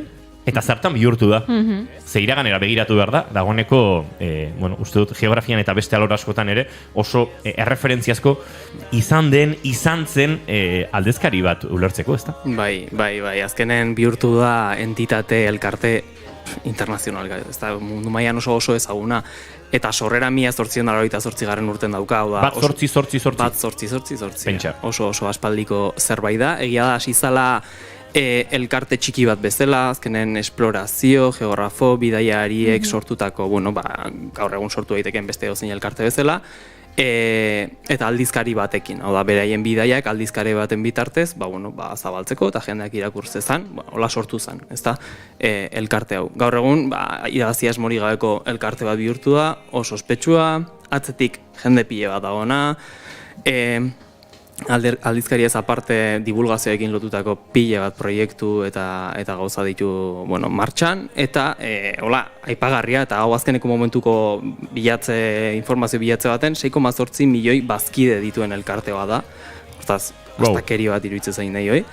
eta zertan bihurtu da. Ze iraganera begiratu behar da, dagoeneko, uste dut, geografian eta beste alor askotan ere, oso erreferentziazko izan zen aldezkari bat ulertzeko, ezta? Bai, azkenen bihurtu da entitate, elkarte internazional, ezta, mundu mailan oso ezaguna. Eta sorrera 1888 urten dauka, hau da. Bat sortzi. Bat sortzi. Pentsa. Oso aspaldiko zerbait da. Egia da, asizala elkarte txiki bat bezala, azkenen esplorazio, geografo, bidaiariek sortutako, gaur egun sortu daiteken beste dozein elkarte bezala, eta aldizkari batekin, hau da, beraien bidaiak aldizkari baten bitartez, zabaltzeko eta jendeak irakurtzezan, hola sortu zen, ezta, elkarte hau. Gaur egun, iragazia esmori gabeko elkarte bat bihurtu da, oso ospetsua, atzetik jende pile bat dagoena, aldizkari ez aparte divulgazioekin lotutako pile bat proiektu eta gauza ditu martxan, eta aipagarria eta hau azkeneko momentuko informazio bilatze baten 6,8 milioi bazkide dituen elkarte bat da. Hortaz, astakeri bat iruditzen zain nahi hoi.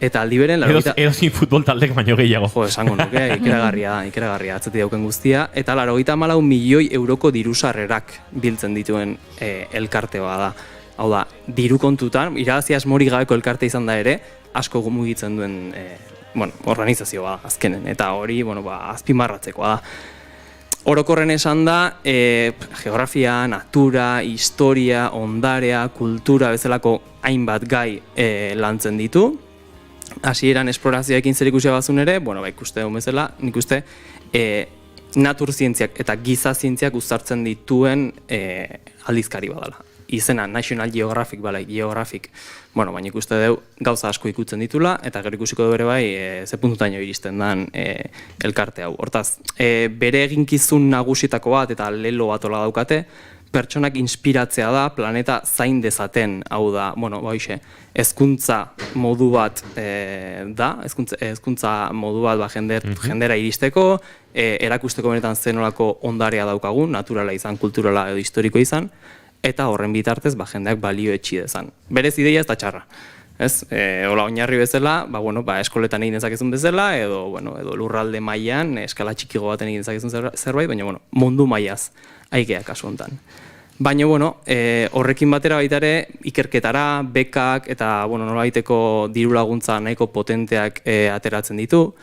Eta aldi beren, edo zin futbol taldek baino gehiago. Jo, esango nuke, ikeragarria, atzeti dauken guztia. Eta 94 milioi euroko dirusarrerak biltzen dituen elkartea da. Hau da, diru kontutan, irabazi asmorik gabeko elkarte izan da ere, asko mugitzen duen organizazioa da, azkenen. Eta hori, azpimarratzekoa da. Orokorren esan da, geografia, natura, historia, ondarea, kultura bezalako hainbat gai lantzen ditu. Hasieran esplorazioekin zer ikusia bazun ere, ikuste duen bezala, nik uste naturzientziak eta giza zientziak uztartzen dituen aldizkari badala. Izena National Geographic, Geographic, baina ikuste deu gauza asko ikutzen ditula, eta gero ikusiko du ere bai, ze puntutaino iristen den elkarte hau. Hortaz, bere eginkizun nagusitako bat eta lelo bat ola daukate, pertsonak inspiratzea da, planeta zain dezaten, hau da, hezkuntza modu bat da, hezkuntza modu bat jendera iristeko, erakusteko benetan zenolako ondarea daukagun, naturala izan, kulturala edo historiko izan, eta horren bitartez jendeak balio etxi dezan. Berez ideia ez da txarra. Hola oinarri bezala, eskoletan egin dezakezun bezala, edo lurralde mailan, eskala txikigo baten egin dezakezun zerbait, baina mundu mailaz aigea kasu honetan. Baina, horrekin batera baita ere, ikerketara, bekak eta nolabaiteko diru laguntza nahiko potenteak ateratzen ditu.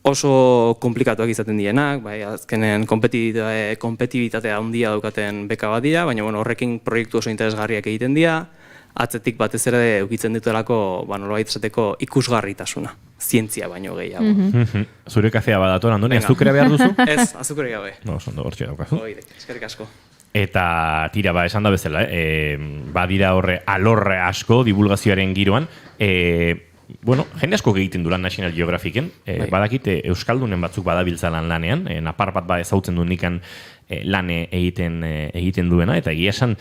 Oso komplikatuak izaten dienak, azkenen kompetibitatea handia daukaten beka bat dira, baina horrekin proiektu oso interesgarriak egiten dira, atzetik batez ere eukitzen dituelako nolabait esateko ikusgarritasuna, zientzia baino gehiago. Zure kafea badator, Andoni, azukrea behar duzu? Ez, azukere gabe. Ondo gortxe daukazu. Eskerrik asko. Eta tira, esan da bezala, badira horre alorre asko divulgazioaren giroan, jende asko egiten duran National Geographicen, badakit Euskaldunen batzuk badabiltzalan lanean, napar bat ezautzen du nikan lane egiten duena, eta egia esan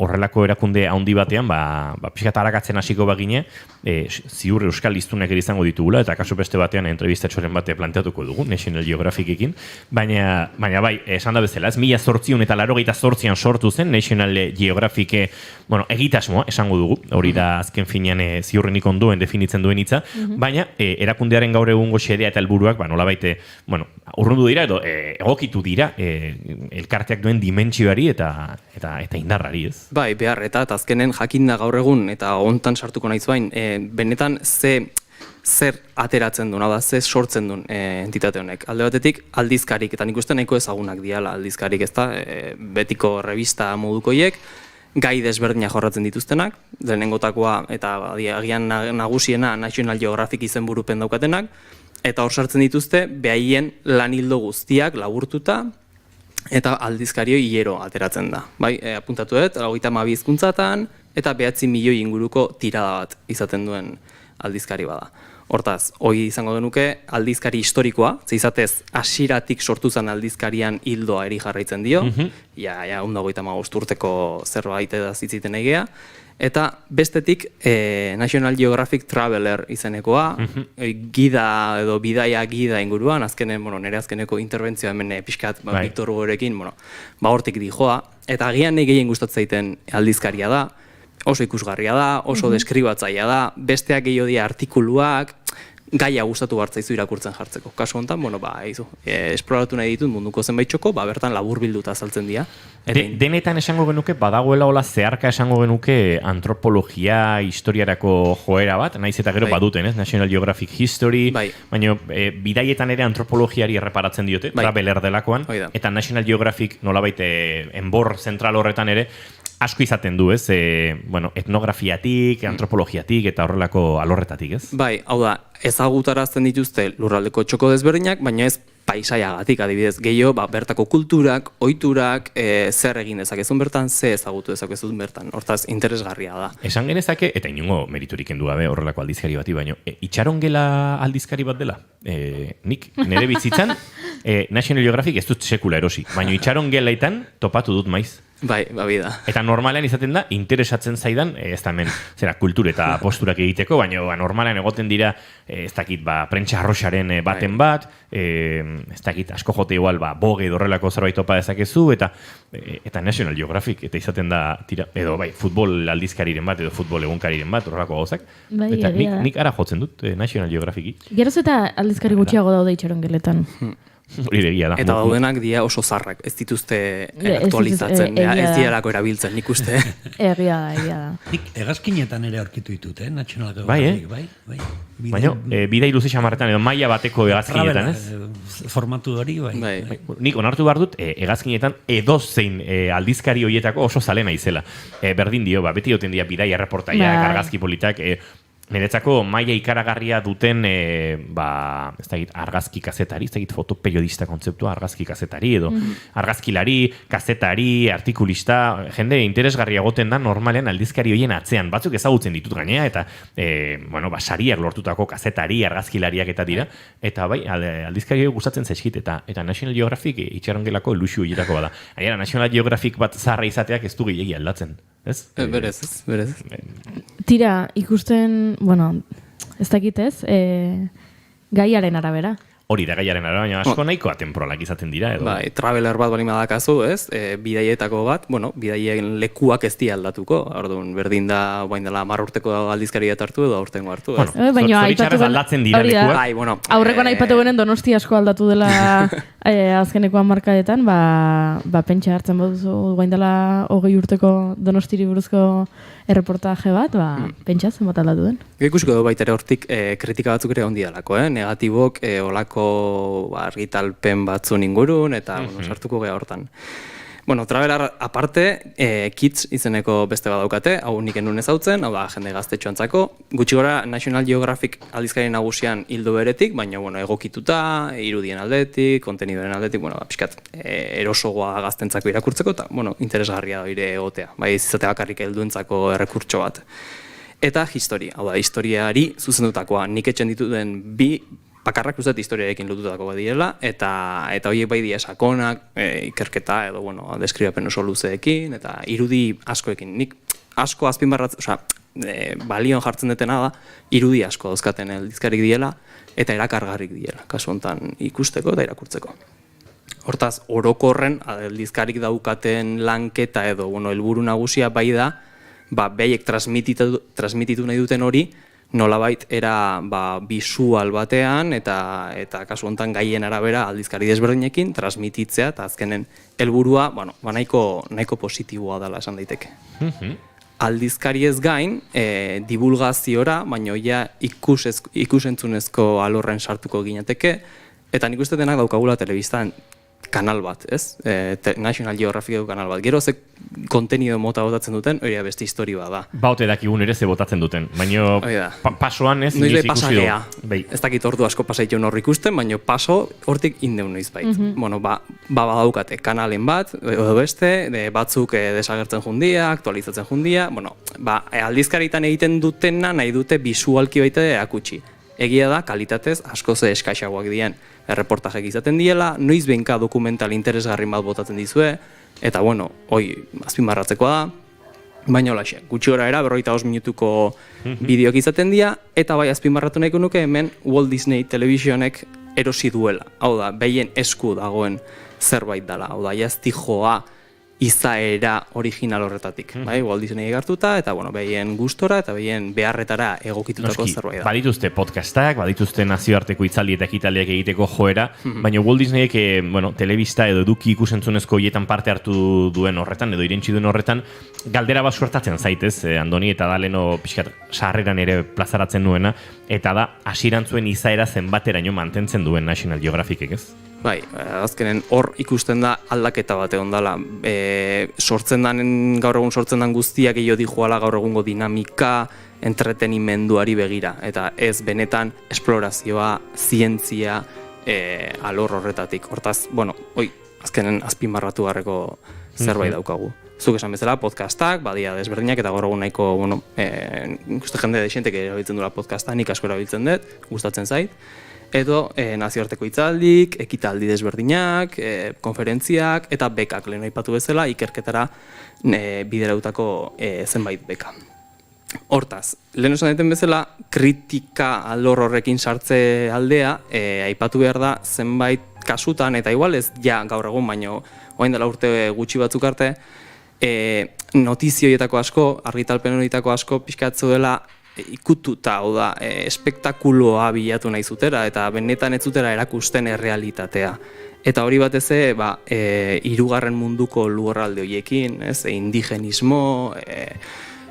horrelako erakunde handi batean, pixkat harakatzen hasiko bagine, ziur Euskal hiztunek ere izango ditugula, eta kasu beste batean entrevistatxoren bate planteatuko dugu, National Geographicekin, baina bai, esan da bezala, 1888an sortu zen National Geographic, egitasmoa esango dugu, hori da azken finean ziurrenik onduen definitzen duen hitza, baina erakundearen gaur egungo xedea eta helburuak, nolabait, urrundu dira edo egokitu dira elkarteak duen dimentsioari eta indarrari, ez? Bai, behar, eta azkenen jakinda gaur egun, eta hontan sartuko nahi zuain, benetan zer ateratzen duen, zer sortzen duen entitate honek. Alde batetik, aldizkarik, eta nik uste nahiko ezagunak diala aldizkarik, ez da, betiko revista modukoiek, gai desberdinak jorratzen dituztenak, lehenengotakoa eta agian nagusiena National Geographic izenburupen daukatenak, eta hor sartzen dituzte, behaien lan hildo guztiak laburtuta, eta aldizkario hilero ateratzen da. Bai, apuntatu dut, 32 hizkuntzatan, eta 9 milioi inguruko tirada bat izaten duen aldizkari bada. Hortaz, hori izango genuke aldizkari historikoa, zeizatez hasieratik sortu zen aldizkarian hildoa eri jarraitzen dio, ja 150 urteko zerbait edaz hitziten egea, eta bestetik National Geographic Traveler izenekoa, gida edo bidaia gida inguruan, azkenen, nire azkeneko interbentzioa hemen pixkat Victor Hugorekin, hortik dijoa, eta agian nahi gehien gustatzaiten aldizkaria da, oso ikusgarria da, oso deskribatzaia da, besteak gehiago dira artikuluak, gaia gustatu hartzaizu irakurtzen jartzeko. Kasu honetan, esploratu nahi ditut munduko zenbait txoko, bertan labur bilduta azaltzen dira. Denetan esango genuke, badagoela hola zeharka esango genuke antropologia, historiarako joera bat, naiz eta gero baduten, ez? National Geographic History, baina bidaietan ere antropologiari erreparatzen diote, traveler delakoan, eta National Geographic nolabait enbor zentral horretan ere, asko izaten du, ez? Etnografiatik, antropologiatik eta horrelako alorretatik, ez? Bai, hau da, ezagutarazten dituzte lurraldeko txoko desberdinak, baina ez paisaiagatik adibidez gehiago, bertako kulturak, ohiturak, zer egin dezakezun bertan, ze ezagutu dezakezun bertan. Hortaz, interesgarria da. Esan genezake, eta inungo meriturik endu gabe horrelako aldizkari bati, baina itxarongela aldizkari bat dela? Nik, nire bizitzan, National Geographic ez dut sekula erosi, baina itxaron gelaitan topatu dut maiz. Bai, da. Eta normalean izaten da, interesatzen zaidan, ez da hemen, kultur eta posturak egiteko, baina normalean egoten dira, ez dakit, prentsa arroxaren baten bat, ez dakit, asko jote igual, boge dorrelako zerbait topa dezakezu, eta National Geographic, eta izaten da, tira, edo futbol aldizkariren bat, edo futbol egunkariren bat, horrelako gauzak. Eta nik ara jotzen dut, National Geographici. Geroz eta aldizkari gutxiago daude itxaron geletan. Hori degia da. Eta daudenak dia oso zarrak, ez dituzte aktualizatzen, ez diarako erabiltzen, nik uste. Egia da. Nik hegazkinetan ere aurkitu ditut, National Geographic. Bai. Baina, bidai luze xamarretan edo maila bateko hegazkinetan, ez? Formatu hori, bai. Nik onartu behar dut, hegazkinetan edozein aldizkari horietako oso zalena izela. Berdin dio, beti duten dia bidai erreportaiak, argazki politak, niretzako maila ikaragarria duten ez dakit, argazki kazetari, ez dakit fotoperiodista kontzeptua, argazki kazetari edo argazkilari, kazetari, artikulista, jende interesgarria goten da normalean aldizkari horien atzean, batzuk ezagutzen ditut gainea, eta sariak lortutako kazetari, argazkilariak eta dira, eta bai, aldizkari hori gustatzen zaizkit, eta National Geographic itxarongelako ilusio horietako bada. Aiera, National Geographic bat zarra izateak ez du gehiagi aldatzen. Berez. Tira, ikusten, ez dakit ez, gaiaren arabera. Hori da gaiaren arabera, baina asko nahikoa temporalak izaten dira, edo? Bai, traveler bat bali madakazu, ez? Bidaietako bat, bidaien lekuak ez di aldatuko, orduan, berdin da, bain dela 10 urteko aldizkaria hartu edo aurtengo hartu, ez? Zoritxarrez aldatzen dira lekuak. Aurrekoan aipatu genen Donosti asko aldatu dela azkenekoan markadetan, pentsa hartzen baduzu bain dela 20 urteko Donostiri buruzko erreportaje bat, pentsa zenbat aldatu den. Ikusiko du baita ere hortik kritika batzuk ere ondi dalako, negatibok, olako argitalpen batzun ingurun, eta sartuko geha hortan. Traveler aparte, Kids izeneko beste badaukate, hau nik enun ezautzen, hau da jende gaztetxoantzako. Gutxi gora National Geographic aldizkari nagusian hildo beretik, baina egokituta, irudien aldetik, kontenidoren aldetik, pixkat erosogoa gaztentzako irakurtzeko, eta interesgarria da ire egotea, bai ez izate bakarrik helduentzako errekurtso bat. Eta historia, hau da, historiari zuzendutakoa, nik etxen dituten bakarrak uzat historiarekin lotutako badiela, eta horiek bai dia sakonak, ikerketa edo, deskribapen oso luzeekin, eta irudi askoekin. Nik asko balion jartzen detena da, irudi asko dauzkaten aldizkarik diela, eta erakargarrik diela, kasu honetan ikusteko eta irakurtzeko. Hortaz, orokorren aldizkarik daukaten lanketa edo, helburu nagusia bai da, behiek transmititu nahi duten hori, nolabait era visual batean eta kasu honetan gaien arabera aldizkari desberdinekin transmititzea eta azkenen helburua, nahiko positiboa dela esan daiteke. Aldizkari ez gain, divulgaziora, baina ja ikusentzunezko alorren sartuko ginateke, eta nik uste denak daukagula telebistan kanal bat, ez? National Geographic kanal bat. Gero ze kontenido mota botatzen duten, hori beste historia da. Baute dakigun ere ze botatzen duten, baina pasoan ez noiz pasagea. Ez dakit ordu asko pasaitu hor ikusten, baina paso hortik indeun noiz bait. Badaukate kanalen bat, edo beste, batzuk desagertzen jundia, aktualizatzen jundia, aldizkaritan egiten dutena nahi dute bisualki baita erakutsi. Egia da, kalitatez, asko ze eskaixagoak dian erreportajek izaten diela, noiz behinka dokumental interesgarri bat botatzen dizue, eta azpimarratzekoa da, baina holaxe, gutxi gora era, 45 minutuko bideoak izaten dira, eta bai azpimarratu nahiko nuke hemen Walt Disney Televisionek erosi duela, hau da, behien esku dagoen zerbait dela, hau da, jazti joa izaera original horretatik, Walt Disney hartuta, eta behien gustora, eta behien beharretara egokitutako zerbait da. Badituzte podcastak, badituzte nazioarteko itzaldi eta ekitaldiak egiteko joera, baina Walt Disneyek telebista edo eduki ikusentzunezko hietan parte hartu duen horretan, edo irentsi duen horretan, galdera bat suertatzen zaitez, Andoni, eta da leno pixkat sarreran ere plazaratzen nuena, eta da hasirantzuen izaera zenbateraino mantentzen duen National Geographicek, ez? Bai, azkenen hor ikusten da aldaketa bat egon dela. Gaur egun sortzen den guztiak gehiago dijoala gaur egungo dinamika, entretenimenduari begira. Eta ez benetan esplorazioa, zientzia, alor horretatik. Hortaz, azkenen azpimarratu garreko zerbait daukagu. Zuk esan bezala, podcastak, badia desberdinak, eta gaur egun nahiko, ikuste jende desientek erabiltzen duela podcasta, nik asko erabiltzen dut, gustatzen zait. edo nazioarteko hitzaldik, ekitaldi desberdinak, konferentziak eta bekak, lehen aipatu bezala, ikerketara biderautako zenbait beka. Hortaz, lehen esan daiten bezala, kritika alor horrekin sartze aldea, aipatu behar da zenbait kasutan, eta igual ez gaur egun, baino orain dela urte gutxi batzuk arte, notizioietako asko, argitalpen horietako asko, pixkatzu dela ikututa, hau da, espektakuloa bilatu nahi zutera, eta benetan ez zutera erakusten errealitatea. Eta hori batez hirugarren munduko lurralde horiekin, indigenismo,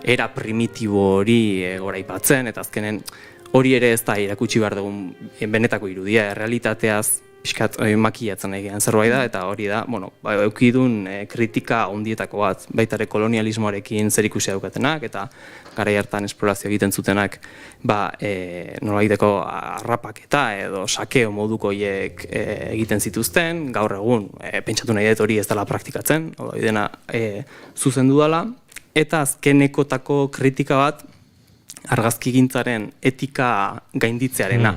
era primitibo hori goraipatzen, eta azkenen hori ere ez da irakutsi behar dugun benetako irudia, errealitateaz pixkat makiatzen egean zerbait da, eta hori da, eukidun kritika ondietako bat, baitare kolonialismoarekin zerikusia daukatenak, eta garai hartan esplorazio egiten zutenak, nolaiteko harrapaketa edo sakeo moduko hiek egiten zituzten, gaur egun, pentsatu nahi dut hori ez dela praktikatzen, hori dena zuzendu dela, eta azkenekotako kritika bat, argazkigintzaren etika gainditzearena.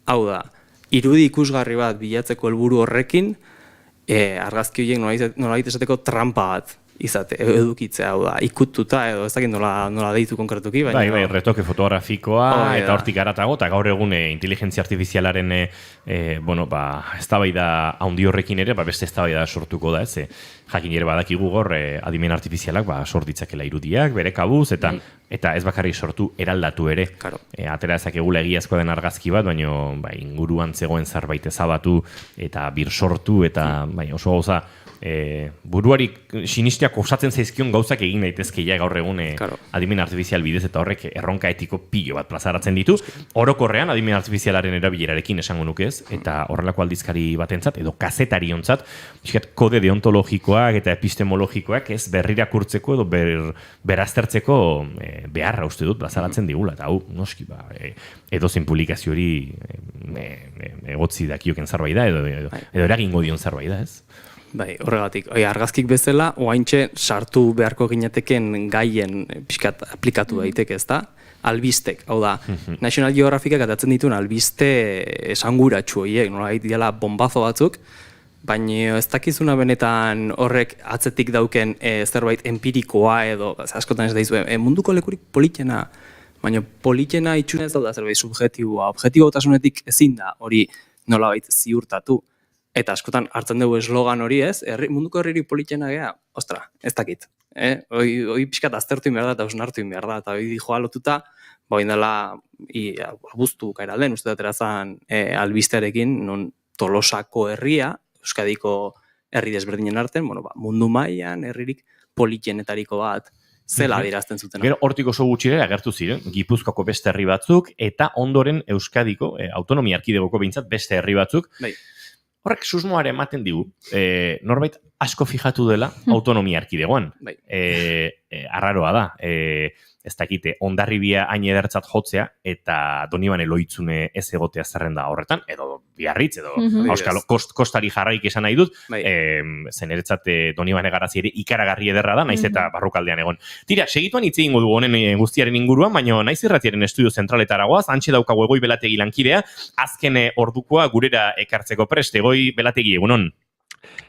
Hau da, irudi ikusgarri bat bilatzeko helburu horrekin, argazki horiek nolabait esateko trampa bat edukitzea, hau da, ikututa edo ez dakit nola deitu konkretuki. Bai, retoke fotografikoa eta hortik garatago, eta gaur egun inteligentzia artifizialaren eztabaida handi horrekin ere, beste eztabaida sortuko da, jakin ere badakigu gaur adimen artifizialak sort ditzakela irudiak, bere kabuz, eta ez bakarrik sortu eraldatu ere. Atera ezakegula egiazkoa den argazki bat, baina inguruan zegoen zerbait ezabatu eta bir sortu, eta oso gauza buruari sinisteak osatzen zaizkion gauzak egin daitezke gaur egun adimen artifizial bidez, eta horrek erronka etiko pilo bat plazaratzen ditu. Orokorrean adimen artifizialaren erabilerarekin esango nuke ez, eta horrelako aldizkari batentzat edo kazetariontzat, kode deontologikoak eta epistemologikoak ez berrirakurtzeko edo beraztertzeko beharra uste dut plazaratzen digula, eta hau noski edozein publikazio hori egotzi dakioken zerbait da edo eragingo dion zerbait da ez. Bai, horregatik, argazkik bezala, oaintxe sartu beharko ginateken gaien pixkat aplikatu daiteke, ez da? Albistek, hau da, National Geographicak atatzen dituen albiste esanguratsu horiek, nolabait diala bombazo batzuk, baina ez dakizuna benetan horrek atzetik dauken zerbait empirikoa edo, askotan ez daizu, munduko lekurik politena, baina politena itxuna ez dauda zerbait subjetiboa, objetibotasunetik ezin da hori nolabait ziurtatu. Eta askotan hartzen dugu eslogan hori ez, munduko herririk politena gea, ostra, ez dakit. Hoi pixkat aztertu behar da eta osnartu behar da, eta hoi joa lotuta, baina dela abuztu kairalden, uste datera zan albistearekin, non Tolosako herria, Euskadiko herri desberdinen artean, mundu mailan herririk politenetariko bat, zela adierazten zuten. Gero hortik oso gutxire agertu ziren, Gipuzkoako beste herri batzuk, eta ondoren Euskadiko, autonomia erkidegoko behintzat beste herri batzuk, horrek susmoare ematen digu, norbait asko fijatu dela autonomia erkidegoan. Arraroa da, ez dakite, Hondarribia hain edertzat jotzea, eta Donibane Lohitzune ez egotea zerrenda horretan, edo Biarritz, edo kostari jarraik esan nahi dut, zeneretzat Donibane Garazi ere ikaragarri ederra da, naiz eta barrukaldean egon. Tira, segituan hitz egingo du honen guztiaren inguruan, baina naiz irratiaren estudio zentraletara goaz, antxe daukagu Egoi Belategi lankidea, azken ordukoa gurera ekartzeko prest, Egoi Belategi, egunon?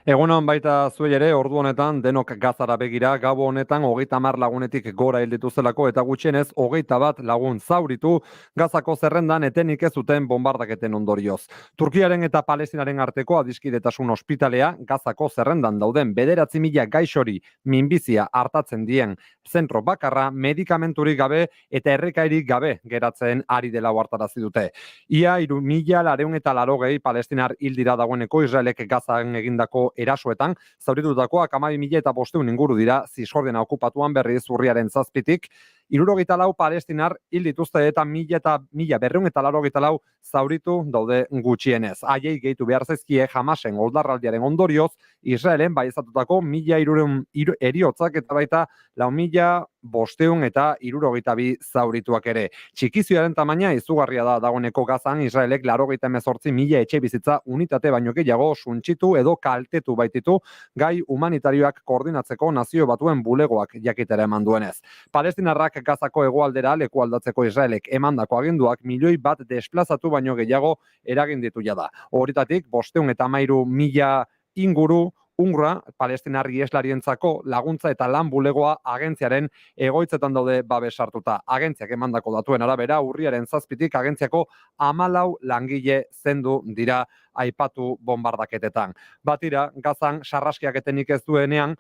Egunon baita zuei ere, ordu honetan denok Gazara begira, gabo honetan 30 lagunetik gora hil dituztelako eta gutxienez 21 lagun zauritu Gazako zerrendan etenik ez zuten bombardaketen ondorioz. Turkiaren eta Palestinaren arteko adiskidetasun ospitalea Gazako zerrendan dauden 9.000 gaixori minbizia hartatzen dien zentro bakarra medikamenturik gabe eta errekairik gabe geratzen ari dela ohartarazi dute. Ia 3.980 palestinar hil dira dagoeneko Israelek Gazan egindako erasoetan, zauritutakoak 12.500 inguru dira Zisjordania okupatuan berriz urriaren 7tik, 74 palestinar hil dituzte eta 1.284 zauritu daude gutxienez. Haiei gehitu behar zaizkie Hamasen oldarraldiaren ondorioz, Israelen baieztatutako 1.300 heriotzak eta baita 4.500 eta 72 zaurituak ere. Txikizioaren tamaina izugarria da dagoeneko Gazan, Israelek 98.000 etxe bizitza unitate baino gehiago suntsitu edo kaltetu baititu gai humanitarioak koordinatzeko Nazio Batuen bulegoak jakitera eman duenez. Palestinarrak Gazako hegoaldera lekualdatzeko Israelek emandako aginduak 1 milioi desplazatu baino gehiago eragin ditu jada. Horitatik 513.000 inguru UNRWA, palestinar iheslarientzako laguntza eta lan bulegoa agentziaren egoitzetan daude babes hartuta. Agentziak emandako datuen arabera, urriaren 7tik agentziako 14 langile zendu dira aipatu bombardaketetan. Batira, Gazan sarraskiak etenik ez duenean,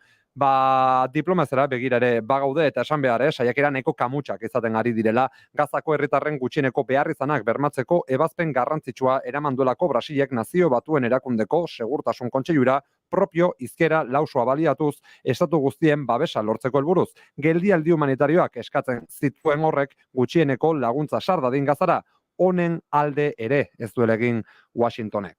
diplomazera begira ere bagaude eta esan behar, saiakera nahiko kamutsak izaten ari direla Gazako herritarren gutxieneko beharrizanak bermatzeko ebazpen garrantzitsua eraman duelako Brasilek Nazio Batuen Erakundeko Segurtasun Kontseilura propio hizkera lausua baliatuz estatu guztien babesa lortzeko helburuz. Geldialdi humanitarioak eskatzen zituen horrek gutxieneko laguntza sar dadin Gazara, honen alde ere ez duela egin Washingtonek.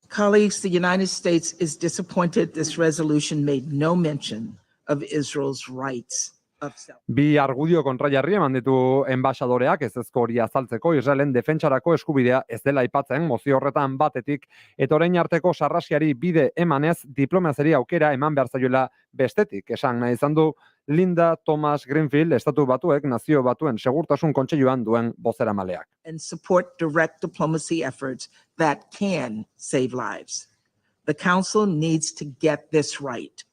Colleagues, the United States is disappointed this resolution made no mention of Israel's rights of self. Bi argudio kontrajarri eman ditu enbaxadoreak ezezko hori azaltzeko Israelen defentsarako eskubidea ez dela aipatzen mozio horretan batetik, eta orain arteko sarrasiari bide emanez diplomazeri aukera eman behar zaiola bestetik. Esan nahi izan du Linda Thomas Greenfield, Estatu Batuek Nazio Batuen Segurtasun Kontseiluan duen bozeramaleak. And support direct diplomacy efforts that can save lives. The Council needs to get this right.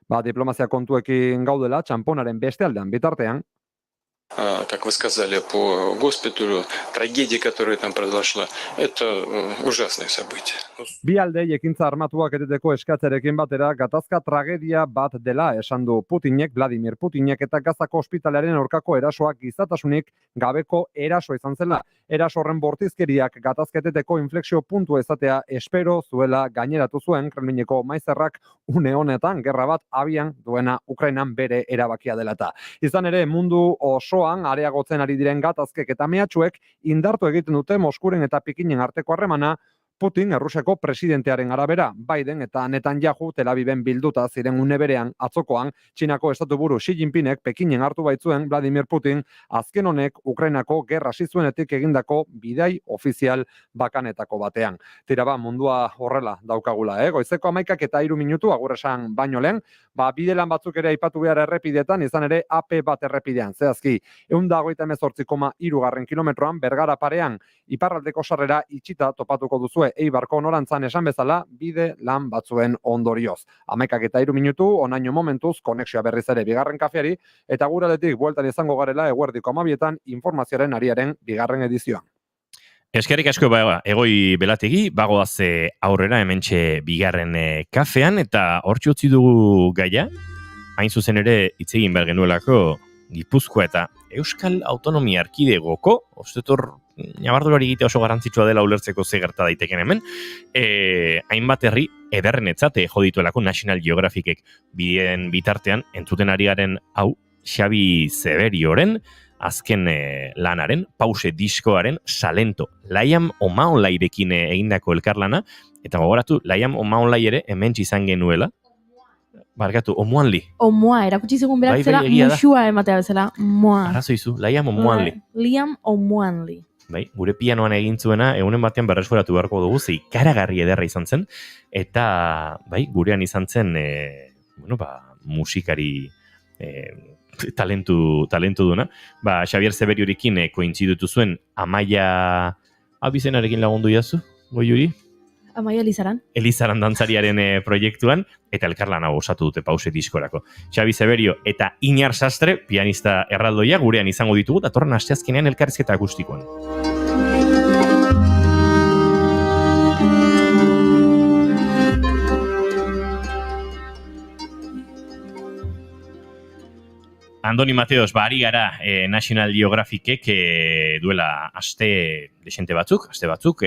Diplomazia kontuekin gaudela, txamponaren beste aldean bitartean. Как вы сказали, по госпиталю, трагедия, которая там произошла, это ужасное событие. Bi aldei ekintza armatuak eteteko eskatzerekin batera, gatazka tragedia bat dela esan du Putinek, Vladimir Putinek, eta Gazako ospitalearen aurkako erasoak gizatasunik gabeko eraso izan zela. Eraso horren bortizkeriak gatazketeteko inflexio puntu ezatea espero zuela gaineratu zuen Kremlineko maizerrak une honetan gerra bat abian duena Ukrainan bere erabakia dela eta. Izan ere mundu osoan areagotzen ari diren gatazkek eta mehatxuek indartu egiten dute Moskuren eta Pekinen arteko harremana. Putin, Errusiako presidentearen arabera, Biden eta Netanyahu Tel Aviven bilduta ziren une berean atzokoan, Txinako estatuburu Xi Jinpingek Pekinen hartu baitzuen Vladimir Putin, azken honek Ukrainako gerra hasi zuenetik egindako bidai ofizial bakanetako batean. Tira mundua horrela daukagula, Goizeko 11:03 minutu agur esan baino lehen, bidelan batzuk ere aipatu behar errepidetan, izan ere AP bat errepidean, zehazki, 158,3 kilometroan Bergara parean, iparraldeko sarrera itxita topatuko duzue Eibarko norantzan esan bezala bide lan batzuen ondorioz. 11:03 minutu, onaino momentuz, konexioa berriz ere bigarren kafeari, eta guraletik bueltan izango garela eguerdiko 12etan informazioaren ariaren bigarren edizioan. Eskerrik asko egoi belategi, bagoaz aurrera hementxe bigarren kafean, eta hortxe utzi dugu gaia, hain zuzen ere hitz egin behar genuelako Gipuzkoa eta Euskal Autonomia Erkidegoko, ostetor nabardurari egite oso garrantzitsua dela ulertzeko ze gerta daiteken hemen, hainbat herri ederrenetzat jo dituelako National Geographicek bideen bitartean, entzuten ari garen hau Xabi Zeberioren azken lanaren, pause diskoaren Salento, Laiam Omaonlairekin egindako elkarlana, eta gogoratu, Laiam Omaonlai ere hementsi izan genuela, barkatu, Omoanli. Omoa, erakutsi zigun berak zela musua ematea bezala, moa. Arrazoizu, Laiam Omoanli. Liam Omoanli. Gure pianoan egin zuena, egunen batean berresforatu beharko dugu, ze ikaragarri ederra izan zen, eta gurean izan zen, musikari talentu duna. Xavier Zeberiorikin kointzidutu zuen, Amaia abizenarekin lagundu jazu, Goiuri? Amaia Elizaran. Elizaran dantzariaren proiektuan, eta elkarlan hau osatu dute pause diskorako. Xabi Zeberio eta Iñar Sastre, pianista erraldoia, gurean izango ditugu, datorren asteazkenean elkarrizketa akustikoan. Andoni Mateos, ari gara National Geographicek duela aste batzuk,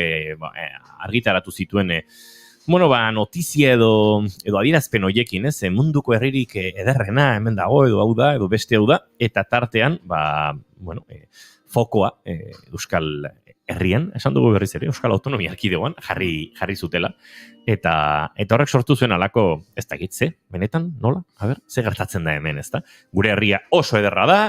argitaratu zituen notizia edo adierazpen hoiekin, munduko herririk ederrena hemen dago, edo hau da, edo beste hau da, eta tartean, fokoa Euskal Herrian, esan dugu berriz ere, Euskal Autonomia Erkidegoan jarri zutela, eta horrek sortu zuen alako, ez da gitze, benetan, nola? Ze gertatzen da hemen, ez da? Gure herria oso ederra da,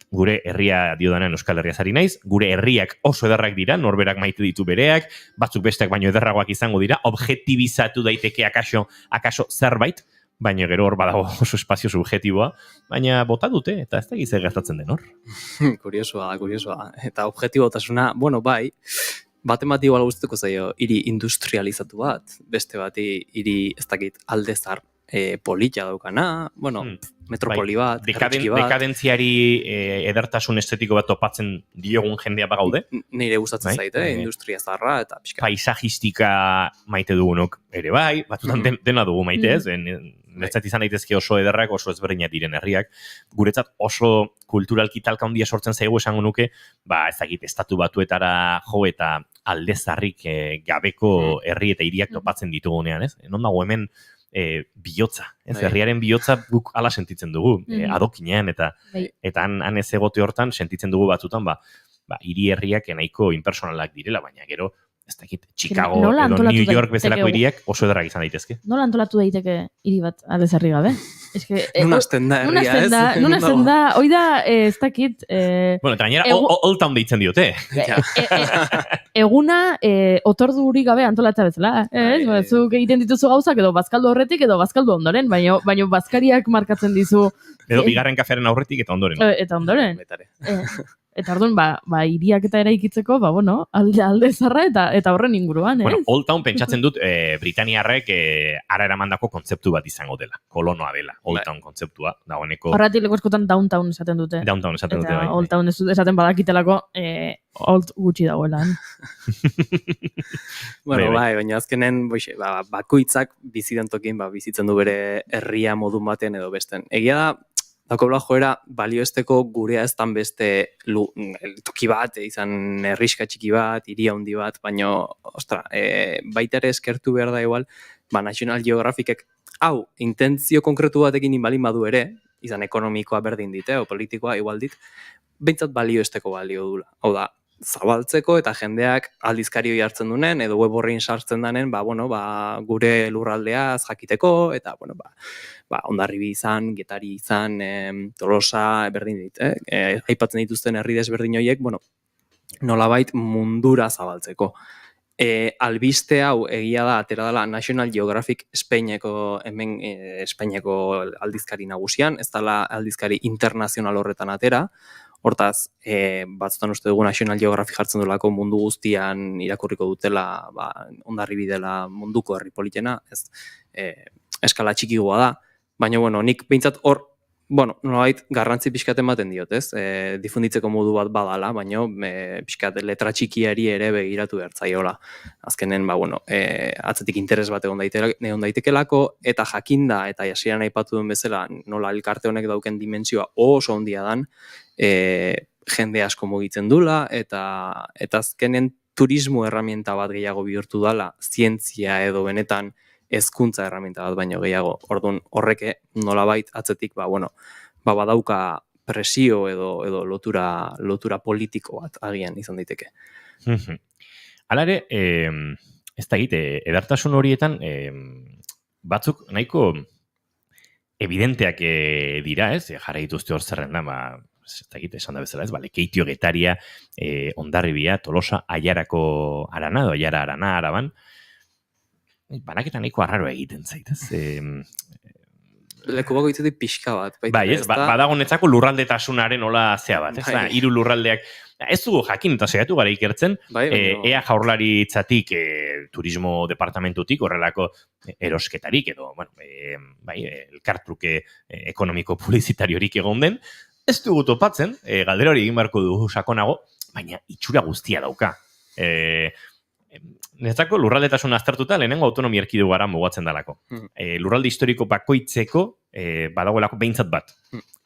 gure herria diodanean Euskal Herria zari naiz, gure herriak oso ederrak dira, norberak maite ditu bereak, batzuk besteak baino ederragoak izango dira, objektibizatu daiteke akaso zerbait, baina gero hor badago oso espazio subjetiboa, baina bota dute, eta ez da gizte gertatzen den hor. Kuriosoa. Eta objektibotasuna, bueno, bai, bat igual guztuko zaio, hiri industrializatu bat, beste bati hiri ez dakit aldezar polita daukana, bueno, metropoli bat, herritxiki bat. Dekadentziari edertasun estetiko bat topatzen diogun jendea bagaude. Nire gustatzen zaite, industria zarra eta pixka. Paisajistika maite dugunok ere bai, batzutan dena dugu maite ez, netzat izan daitezke oso ederrak, oso ezberdinak diren herriak, guretzat oso kulturalki talka handia sortzen zaigu esango nuke, ez dakit estatu batuetara jo eta aldezarrik gabeko herri eta hiriak topatzen ditugunean, ez? Non dago hemen bihotza, ez? Herriaren bihotza guk ala sentitzen dugu, adokinean eta han ez egote hortan sentitzen dugu batzutan, hiri herriak nahiko impersonalak direla, baina gero ez dakit, Chicago edo New York bezalako hiriak oso ederrak izan daitezke. Nola antolatu daiteke hiri bat aldezarri gabe? Nun hasten da herria, ez? Nun hasten da, hoi da, ez dakit... Bueno, eta gainera, Old Town deitzen diote. Eguna otordu huri gabe antolatza bezala, ez? Zuk egiten dituzu gauzak edo bazkaldu horretik edo bazkaldu ondoren, baina bazkariak markatzen dizu... Edo bigarren kafearen aurretik eta ondoren. Eta ondoren. Eta orduan, hiriak eta eraikitzeko, alde zarra eta horren inguruan, Bueno, Old Town pentsatzen dut Britaniarrek ara eramandako kontzeptu bat izango dela, kolonoa dela, Old Town kontzeptua, dagoeneko... Horretik leko eskotan downtown esaten dute. Downtown esaten dute, bai. Eta Old Town esaten badakitelako old gutxi dagoela. Bueno, baina azkenen, bakoitzak bizitzen tokin, bizitzen du bere herria modun baten edo besten. Egia da, daukabla joera balioesteko gurea ez dan beste toki bat, izan herriska txiki bat, hiria handi bat, baina, baita ere eskertu behar da igual, National Geographicek, intentzio konkretu batekin inbalin badu ere, izan ekonomikoa berdin dite, o politikoa igual dit, behintzat balioesteko balio dula. Hau da, zabaltzeko eta jendeak aldizkari hori hartzen dunen, edo web horrein sartzen danen, gure lurraldeaz jakiteko, eta, Hondarribi izan, Getari izan, Tolosa, berdin dit, aipatzen dituzten herri desberdin horiek, nolabait mundura zabaltzeko. Albiste hau egia da, atera dela National Geographic Espainiako aldizkari nagusian, ez dela aldizkari internazional horretan atera, hortaz, batzutan uste dugu National Geographic jartzen duelako mundu guztian irakurriko dutela, Hondarribi dela munduko herri politena, ez eskala txikigoa da, baina, nik behintzat hor, nolabait garrantzi pixkat ematen diot, ez? Difunditzeko modu bat badala, baina pixkat letra txikiari ere begiratu bertzaiola. Azkenen, atzetik interes bat egon daitekelako, eta jakinda, eta jasiran aipatu duen bezala, nola elkarte honek dauken dimentsioa oso handia dan, jende asko mugitzen dula, eta azkenen turismo herramienta bat gehiago bihurtu dala, zientzia edo benetan hezkuntza herramienta bat baino gehiago. Orduan horreke nolabait atzetik badauka presio edo lotura politiko bat agian izan daiteke. Hala ere, ez da egite, edertasun horietan batzuk nahiko evidenteak dira, ez? Jarra dituzte hor zerrenda, ez da egite, esan da bezala, ez? Lekeitio, Getaria, Hondarribia, Tolosa, Aiarako Arana, edo Aiara Arana, Araban, banaketan nahiko arraro egiten zaitez. Leku bako itzetik pixka bat. Badago netzako lurraldetasunaren hola zea bat. Hiru lurraldeak, ez dugu jakin eta saiatu gara ikertzen, ea jaurlaritzatik, turismo departamentutik, horrelako erosketarik, edo, elkartruke ekonomiko publizitariorik egon den, ez dugu topatzen, galdera hori egin beharko dugu sakonago, baina itxura guztia dauka. Netzako lurraldetasun aztertuta lehenengo autonomia erkidegoa gara mugatzen dalako. Lurralde historiko bakoitzeko badagoelako behintzat bat.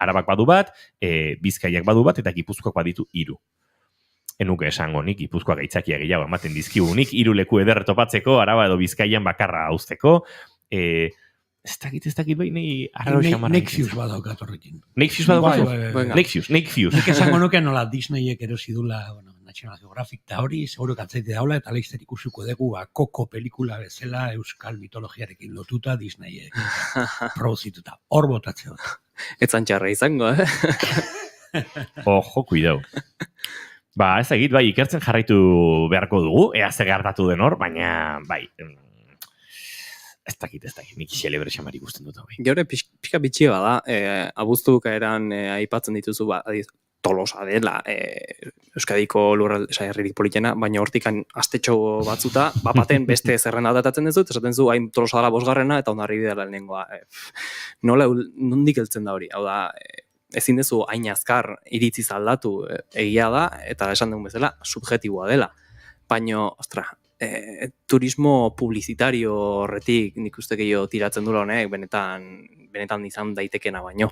Arabak badu bat, Bizkaiak badu bat, eta Gipuzkoak baditu 3. Enuke esango nik Gipuzkoak gaitzakia gehiago ematen dizkigu. Nik 3 leku eder topatzeko, Araba edo Bizkaian bakarra hauzteko. Ez dakit behin arraro xamarra. Nexius badaukat horrekin. Nexius badaukat? Nexius. Nik esango nuke nola Disneyek erosidula, National Geographic eta hori, seguro katzaite daula, eta leizter ikusiko dugu, Koko pelikula bezala euskal mitologiarekin lotuta Disneyek produzituta. Hor botatzea. Etzan txarra izango, Ojo, kuidau. Ez egit, ikertzen jarraitu beharko dugu, ea ze gertatu den hor, baina, Ez dakit, nik xelebre xamari guztien dut. Gaur pixka bitxia bada, abuztu bukaeran aipatzen dituzu, Tolosa dela, Euskadiko lurralde herririk politena, baina hortikan astetxo batzuta, baten beste zerrenda datatzen dut, esaten zu, hain Tolosa dela 5. eta Hondarribia dela lehenengoa. Nola, nondik heltzen da hori? Hau da, ezin dezu hain azkar iritziz aldatu egia da, eta esan dugun bezala, subjetiboa dela. Baina, ostra, turismo publizitario horretik nik uste gehiago tiratzen dula honek, benetan izan daitekena baino.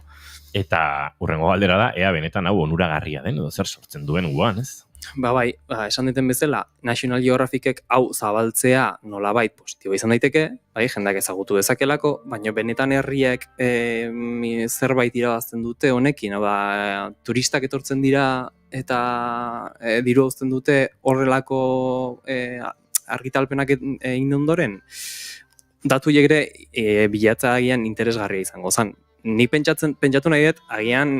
Eta urrengo galdera da, ea benetan hau onuragarria den, edo zer sortzen duen guan, ez? Bai, esan duten bezala, National Geographicek hau zabaltzea nolabait positibo izan daiteke, bai, jendak ezagutu dezakelako, baina benetan herriek zerbait irabazten dute honekin, turistak etortzen dira eta diru uzten dute horrelako argitalpenak egin ondoren, datu ere bilatza agian interesgarria izango zen. Ni pentsatu nahi dut, agian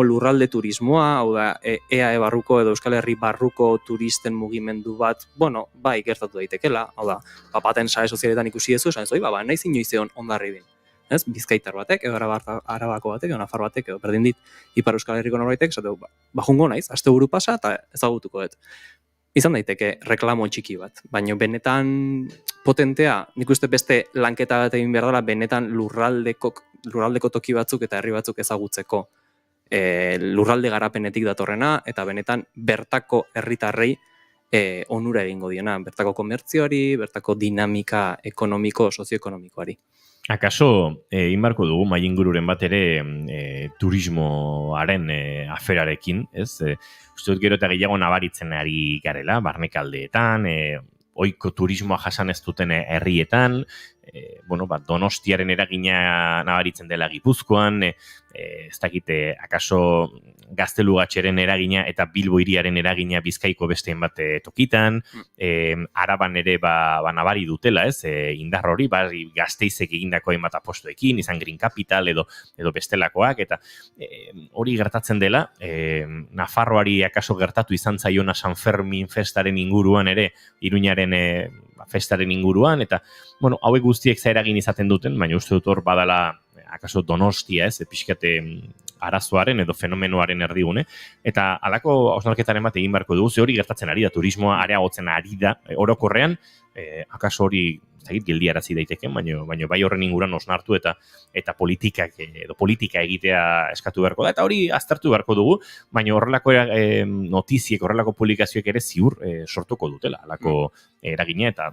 lurralde turismoa, hau da, EAE barruko edo Euskal Herri barruko turisten mugimendu bat, bai, gertatu daitekela, hau da, baten sare sozialetan ikusi dezu, esan zoi, nahi inoizeon Hondarribin. Ez? Bizkaitar batek, edo Arabako batek, edo Nafar batek, edo berdin dit, Ipar Euskal Herriko norbaitek, esateu, jungo naiz, aste buru pasa eta ezagutuko dut. Izan daiteke reklamo txiki bat, baina benetan potentea, nik uste beste lanketa bat egin behar dela, benetan lurraldeko toki batzuk eta herri batzuk ezagutzeko lurralde garapenetik datorrena, eta benetan bertako herritarrei onura egingo diena, bertako komertzioari, bertako dinamika ekonomiko, sozioekonomikoari. Akaso, inbarko dugu, maingururen bat ere turismoaren aferarekin, ez? Uste dut gero eta gehiago nabaritzen ari garela, barnekaldeetan, ohiko turismoa jasan ez duten herrietan, Donostiaren eragina nabaritzen dela Gipuzkoan, ez dakite, akaso Gaztelugatxeren eragina eta Bilbo hiriaren eragina Bizkaiko besteen bat tokitan, Araban ere nabari dutela, ez, indar hori, Gazteizek egindako hainbat apostoekin, izan Green Capital edo bestelakoak, eta hori gertatzen dela, Nafarroari akaso gertatu izan zaiona San Fermin festaren inguruan ere, Iruñaren festaren inguruan, eta, hauek guztiek zaeragin izaten duten, baina uste dut hor badala akaso Donostia, ez, pixkate arazoaren edo fenomenoaren erdigune, eta halako hausnarketaren bat egin beharko dugu, ze hori gertatzen ari da, turismoa areagotzen ari da, orokorrean, akaso hori geldiarazi daiteken, baina bai horren inguruan osnartu eta politika egitea eskatu beharko da, eta hori aztertu beharko dugu, baina horrelako notiziek, horrelako publikazioek ere ziur sortuko dutela, halako eragina, eta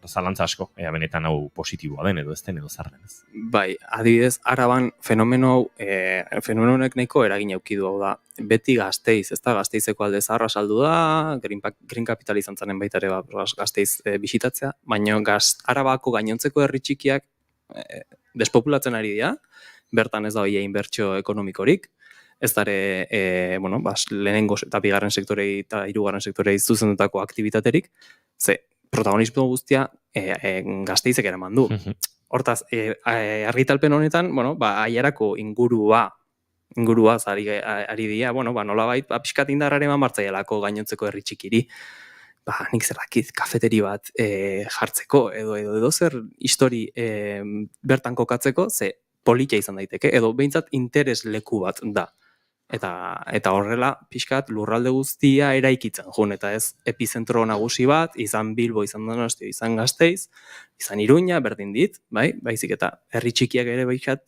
zalantza asko, benetan hau positiboa den edo ez den edo zarren ez. Bai, adibidez, Araban fenomenonek nahiko eragin aukidu, hau da, beti Gasteiz, ez da, Gasteizeko alde zaharra saldu da, Green Capital izan zanen baita ere Gasteiz bisitatzea, baina Arabako gainontzeko herri txikiak despopulatzen ari dira, bertan ez da hori inbertsio ekonomikorik, ez dare, lehenengo eta bigarren sektorei eta hirugarren sektorei zuzendutako aktivitaterik, ze protagonismo guztia Gasteizek eraman du. Hortaz, argitalpen honetan, aiarako inguruaz ari dira, nolabait, pixkat indarraren martzaialako gainontzeko herri txikiri, nik zerrakit kafeteri bat jartzeko, edo zer histori bertan kokatzeko, ze politia izan daiteke, edo behintzat interes leku bat da. Eta horrela, pixkat, lurralde guztia eraikitzen jun, eta ez epizentro nagusi bat, izan Bilbo, izan Donostia, izan Gasteiz, izan Iruña, berdin dit, baizik eta herri txikiak ere pixkat,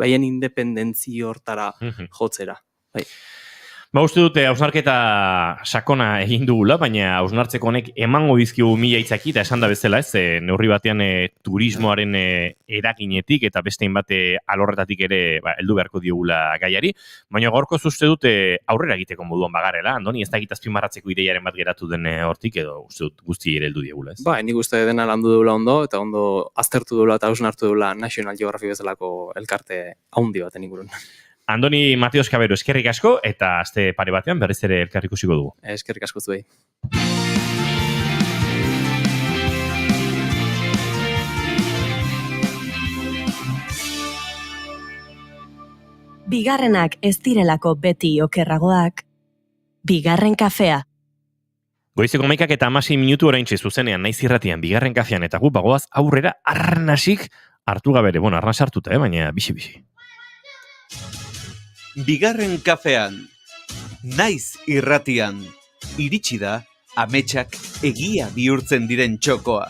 baien independentzio hortara jotzera. Uste dute hausnarketa sakona egin dugula, baina hausnartzeko honek emango dizkigu mila itzaki, eta esan da bezala ez, neurri batean turismoaren eraginetik eta bestein bate alorretatik ere heldu beharko diogula gaiari, baina gaurko uste dute aurrera egiteko moduan bagarela, Andoni, ez da egitazpimarratzeko ideiaren bat geratu den hortik, edo uste dut guzti ere heldu diogula ez? Nik uste dena landu dugula ondo, eta ondo aztertu dugula eta hausnartu dugula National Geographic bezalako elkarte haundi baten ingurun. Andoni Mateos Cabero, eskerrik asko, eta aste pare batean berriz ere elkar ikusiko dugu. Eskerrik asko zuei. Bigarrenak ez direlako beti okerragoak, bigarren kafea. Goizeko 11 eta 16 minutu oraintxe zuzenean naiz irratian bigarren kafean eta gu bagoaz aurrera arnasik hartu gabere. Bueno, arnas hartuta, baina bixi. Bigarren kafean, naiz irratian, iritsi da ametsak egia bihurtzen diren txokoa.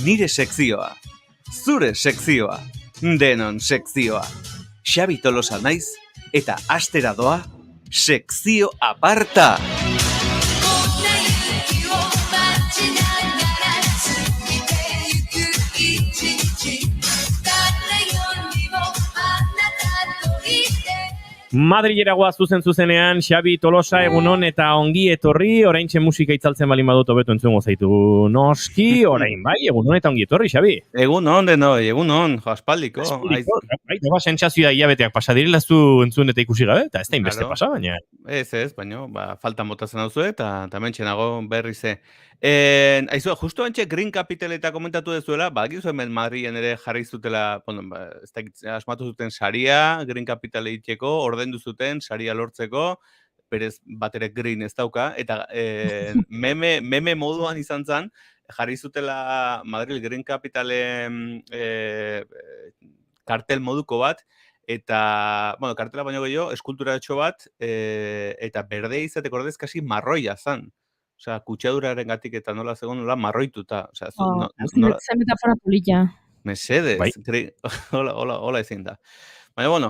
Nire sekzioa, zure sekzioa, denon sekzioa. Xabi Tolosa naiz eta astera doa sekzio aparta. Madrilera goaz zuzenean, Xabi Tolosa egunon eta ongi etorri, oraintxe musika itzaltzen balin badut hobeto entzungo zaitu noski, orain bai, egunon eta ongi etorri, Xabi. Egunon denoi, egunon, aspaldiko. Bai, sentsazioa hilabeteak pasa direla zu entzun eta ikusi gabe, eta ez da inbeste pasa, baina. Ez, baina, faltan botatzen hau zuen, eta mentxenago berri ze. Aizua, justo antxe Green Capital eta komentatu dezuela, bakizu hemen Madrilen ere jarri zutela, ez da asmatu zuten saria, Green Capital egiteko, ordendu zuten saria lortzeko, berez bat ere green ez dauka, eta meme moduan izan zen, jarri zutela Madrid Green Capitalen kartel moduko bat, eta, kartela baino gehiago, eskulturatxo bat, eta berde izateko ordez kasi marroia zen. Osea, kutsaduraren gatik eta nola zegoen, nola marroituta. Osea, zen metafora polita. Mesedez, hola ezin da. Baina,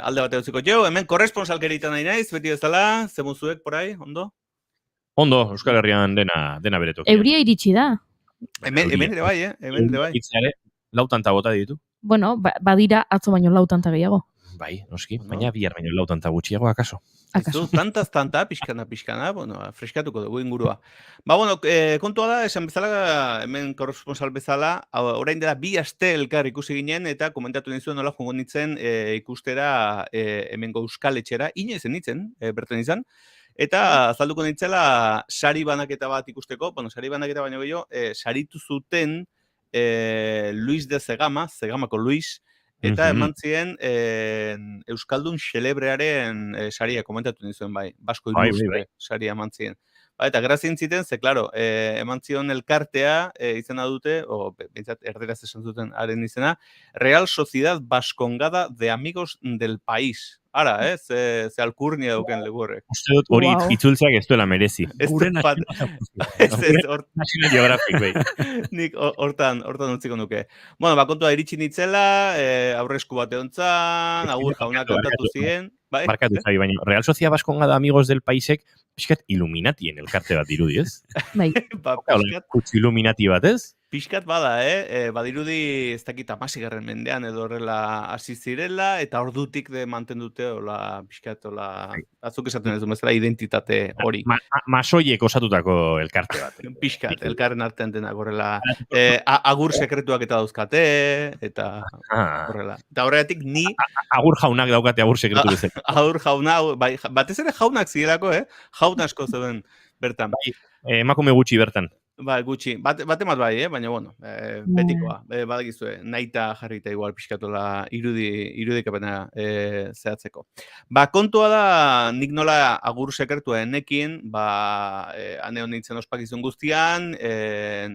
alde bat eutziko jo, hemen korresponsalkeritan nahi naiz, beti bezala, zemuzuek porai, ondo? Ondo, Euskal Herrian dena beretok. Euria iritsi da. Hemen ere bai, hemen ere bai. Itzeare, lautanta bota ditu. Bueno, badira atzo baino lautanta gehiago. Bai, noski, baina bihar baino lautanta gutxiago, akaso? Akaso. Tantaz, pixkana, freskatuko dugu ingurua. Kontua da, esan bezala, hemen korresponsal bezala, orain dela 2 aste elkar ikusi ginen, eta komentatu nizuen nola jongo nintzen ikustera hemengo euskal etxera, inoezen nintzen, bertan izan, eta azalduko nintzela sari banaketa bat ikusteko, sari banaketa baino gehiago, saritu zuten Luis de Zegamako Luis, eta eman ziren Euskaldun xelebrearen saria komentatu nizuen bai, Basko Ilustre saria eman ziren. Eta grazien ziten, ze, klaro, eman zion elkartea izena dute, bintzat erderaz esan zuten haren izena, Real Sociedad Baskongada de Amigos del País. Ara, ze alkurnia duken legurrek. Uste dut hori itzultzeak ez duela merezi. Gure National Geographic, bai. Nik hortan utziko nuke. Kontua iritsi nitzela, aurresku bat egontzan, agur jaunak kontatu ziren. Markatu zai, baina Real Sociedad Baskongada Amigos del Paísek, pixkat Illuminatien elkarte bat dirudi, ez? Bai. Kutsu Illuminati bat, ez? Pixkat bada, badirudi ez dakit 16. mendean edo horrela hasi zirela, eta ordutik mantendute, pixkat, atzuk esaten ez du bezala, identitate hori. Masoiek osatutako elkarte bat. Pixkat, elkarren artean denak horrela, agur sekretuak eta dauzkate, eta horrela. Eta horregatik ni... Agur jaunak daukate agur sekretu bezala. Agur jaunak, batez ere jaunak zirelako, jaun asko zeuden bertan. Emakume gutxi bertan. Bai, gutxi. Bat emat bai, baina, betikoa. Badakizue, nahita jarrita igual pixkatola irudikapena zehatzeko. Kontua da, nik nola agur sekretua enekin, ane honintzen ospakizun guztian, ez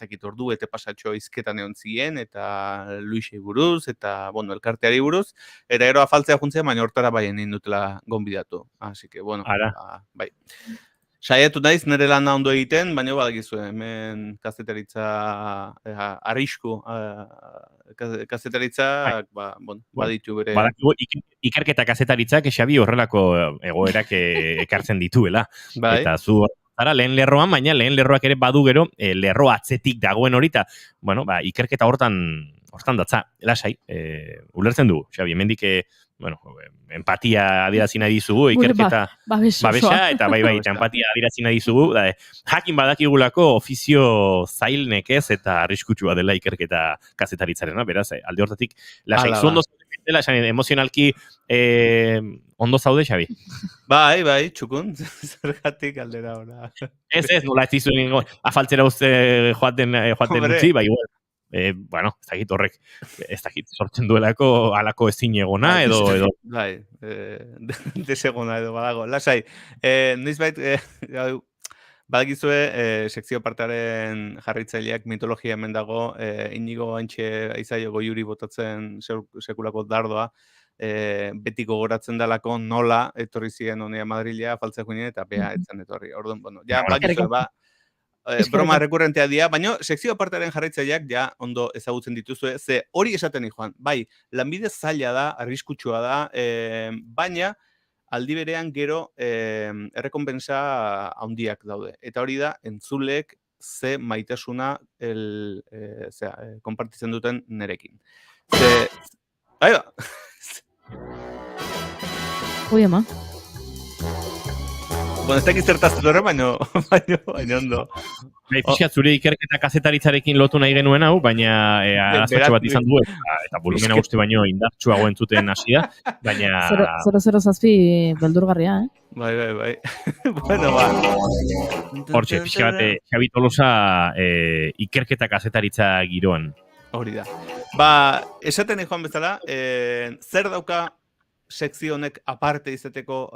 dakit ordu, eta pasatxo izketan egon ziren, eta Luisei buruz, eta, elkarteari buruz, eta gero afaltzea juntzea, baina hortara bai nindutela gonbidatu. Así que, bai. Saiatu naiz nire lana ondo egiten, baina badakizu hemen kazetaritza arrisku kazetaritza baditu bere. Badakigu ikerketa kazetaritzak Xabi horrelako egoerak ekartzen dituela. Eta zu zara lehen lerroan, baina lehen lerroak ere badu gero lerro atzetik dagoen hori, eta ikerketa hortan datza, lasai, ulertzen dugu, Xabi, hemendik empatia adierazi nahi dizugu, ikerketa babesa, eta bai, empatia adierazi nahi dizugu, jakin badakigulako ofizio zail nekez eta arriskutsua dela ikerketa kazetaritzarena, beraz, alde hortatik, lasai, zu ondo zaudela, esan emozionalki ondo zaude, Xabi? Bai, txukun, zergatik aldera hona. Ez, nola ez dizuen afaltzera uste joaten utzi, bai, ez dakit horrek, ez dakit sortzen duelako alako ezin egona, edo... Bai, desegona edo badago. Lasai, noizbait, Badakizue, sekzio partaren jarritzaileak mitologia hemen dago, Inigo Antxe Aizaio Goiuri botatzen sekulako dardoa, beti gogoratzen dalako nola etorri ziren honea Madrilea, faltzea joinen eta bea etzen etorri. Orduan, bueno, ja, badakizue, broma rekurrentea dira, baina sekzio apartaren jarraitzaileak ja ondo ezagutzen dituzue, ze hori esaten joan, bai, lanbide zaila da, arriskutsua da, baina aldi berean gero errekonpensa handiak daude. Eta hori da, entzulek ze maitasuna konpartitzen duten nerekin. Bai ba! Ui, ama. Bueno, ez dakit zertazten horre, baina ondo. Pixkat zure ikerketa kazetaritzarekin lotu nahi genuen hau, baina arazatxo bat izan du, eta volumena uste baino indartxuago entzuten hasi da, baina... 007 beldurgarria, Bai. Bueno, ba. Hortxe, pixka bat, Xabi Tolosa ikerketa kazetaritza giroan. Hori da. Ba, esaten joan bezala, zer dauka sekzio honek aparte izateko,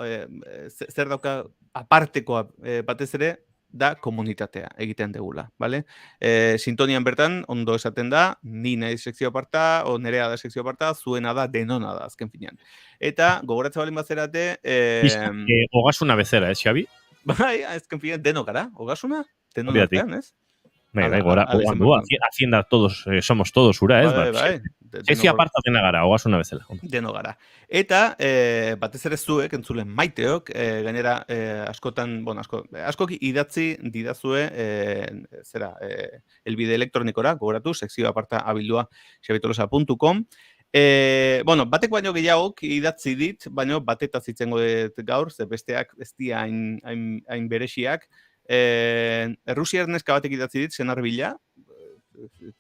zer dauka apartekoa batez ere, da komunitatea egiten degula, bale? Sintonian bertan, ondo esaten da, ni nahi sekzio aparta, o nerea da sekzio aparta, zuena da, denona da, azken finean. Eta, gogoratza balin bazerate... Ogasuna bezera, Xabi? Bai, azken finean, denok gara, ogasuna? Denona artean, ez? Bai, gora, hacienda todos, somos todos ura, ez? Bai. Sekzio aparta dena gara, ogasuna bezala. Deno gara. Eta, batez ere zuek, entzulen maiteok, gainera askotan, bueno, askok idatzi didazue, elbide elektronikora, gogoratu, sekzio aparta abildua xabitolosa.com. Bueno, batek baino gehiagok idatzi dit, baino batetaz itzengo dut gaur, ze besteak ez dira hain beresiak. Errusiar neska batek idatzi dit, Senar Bila,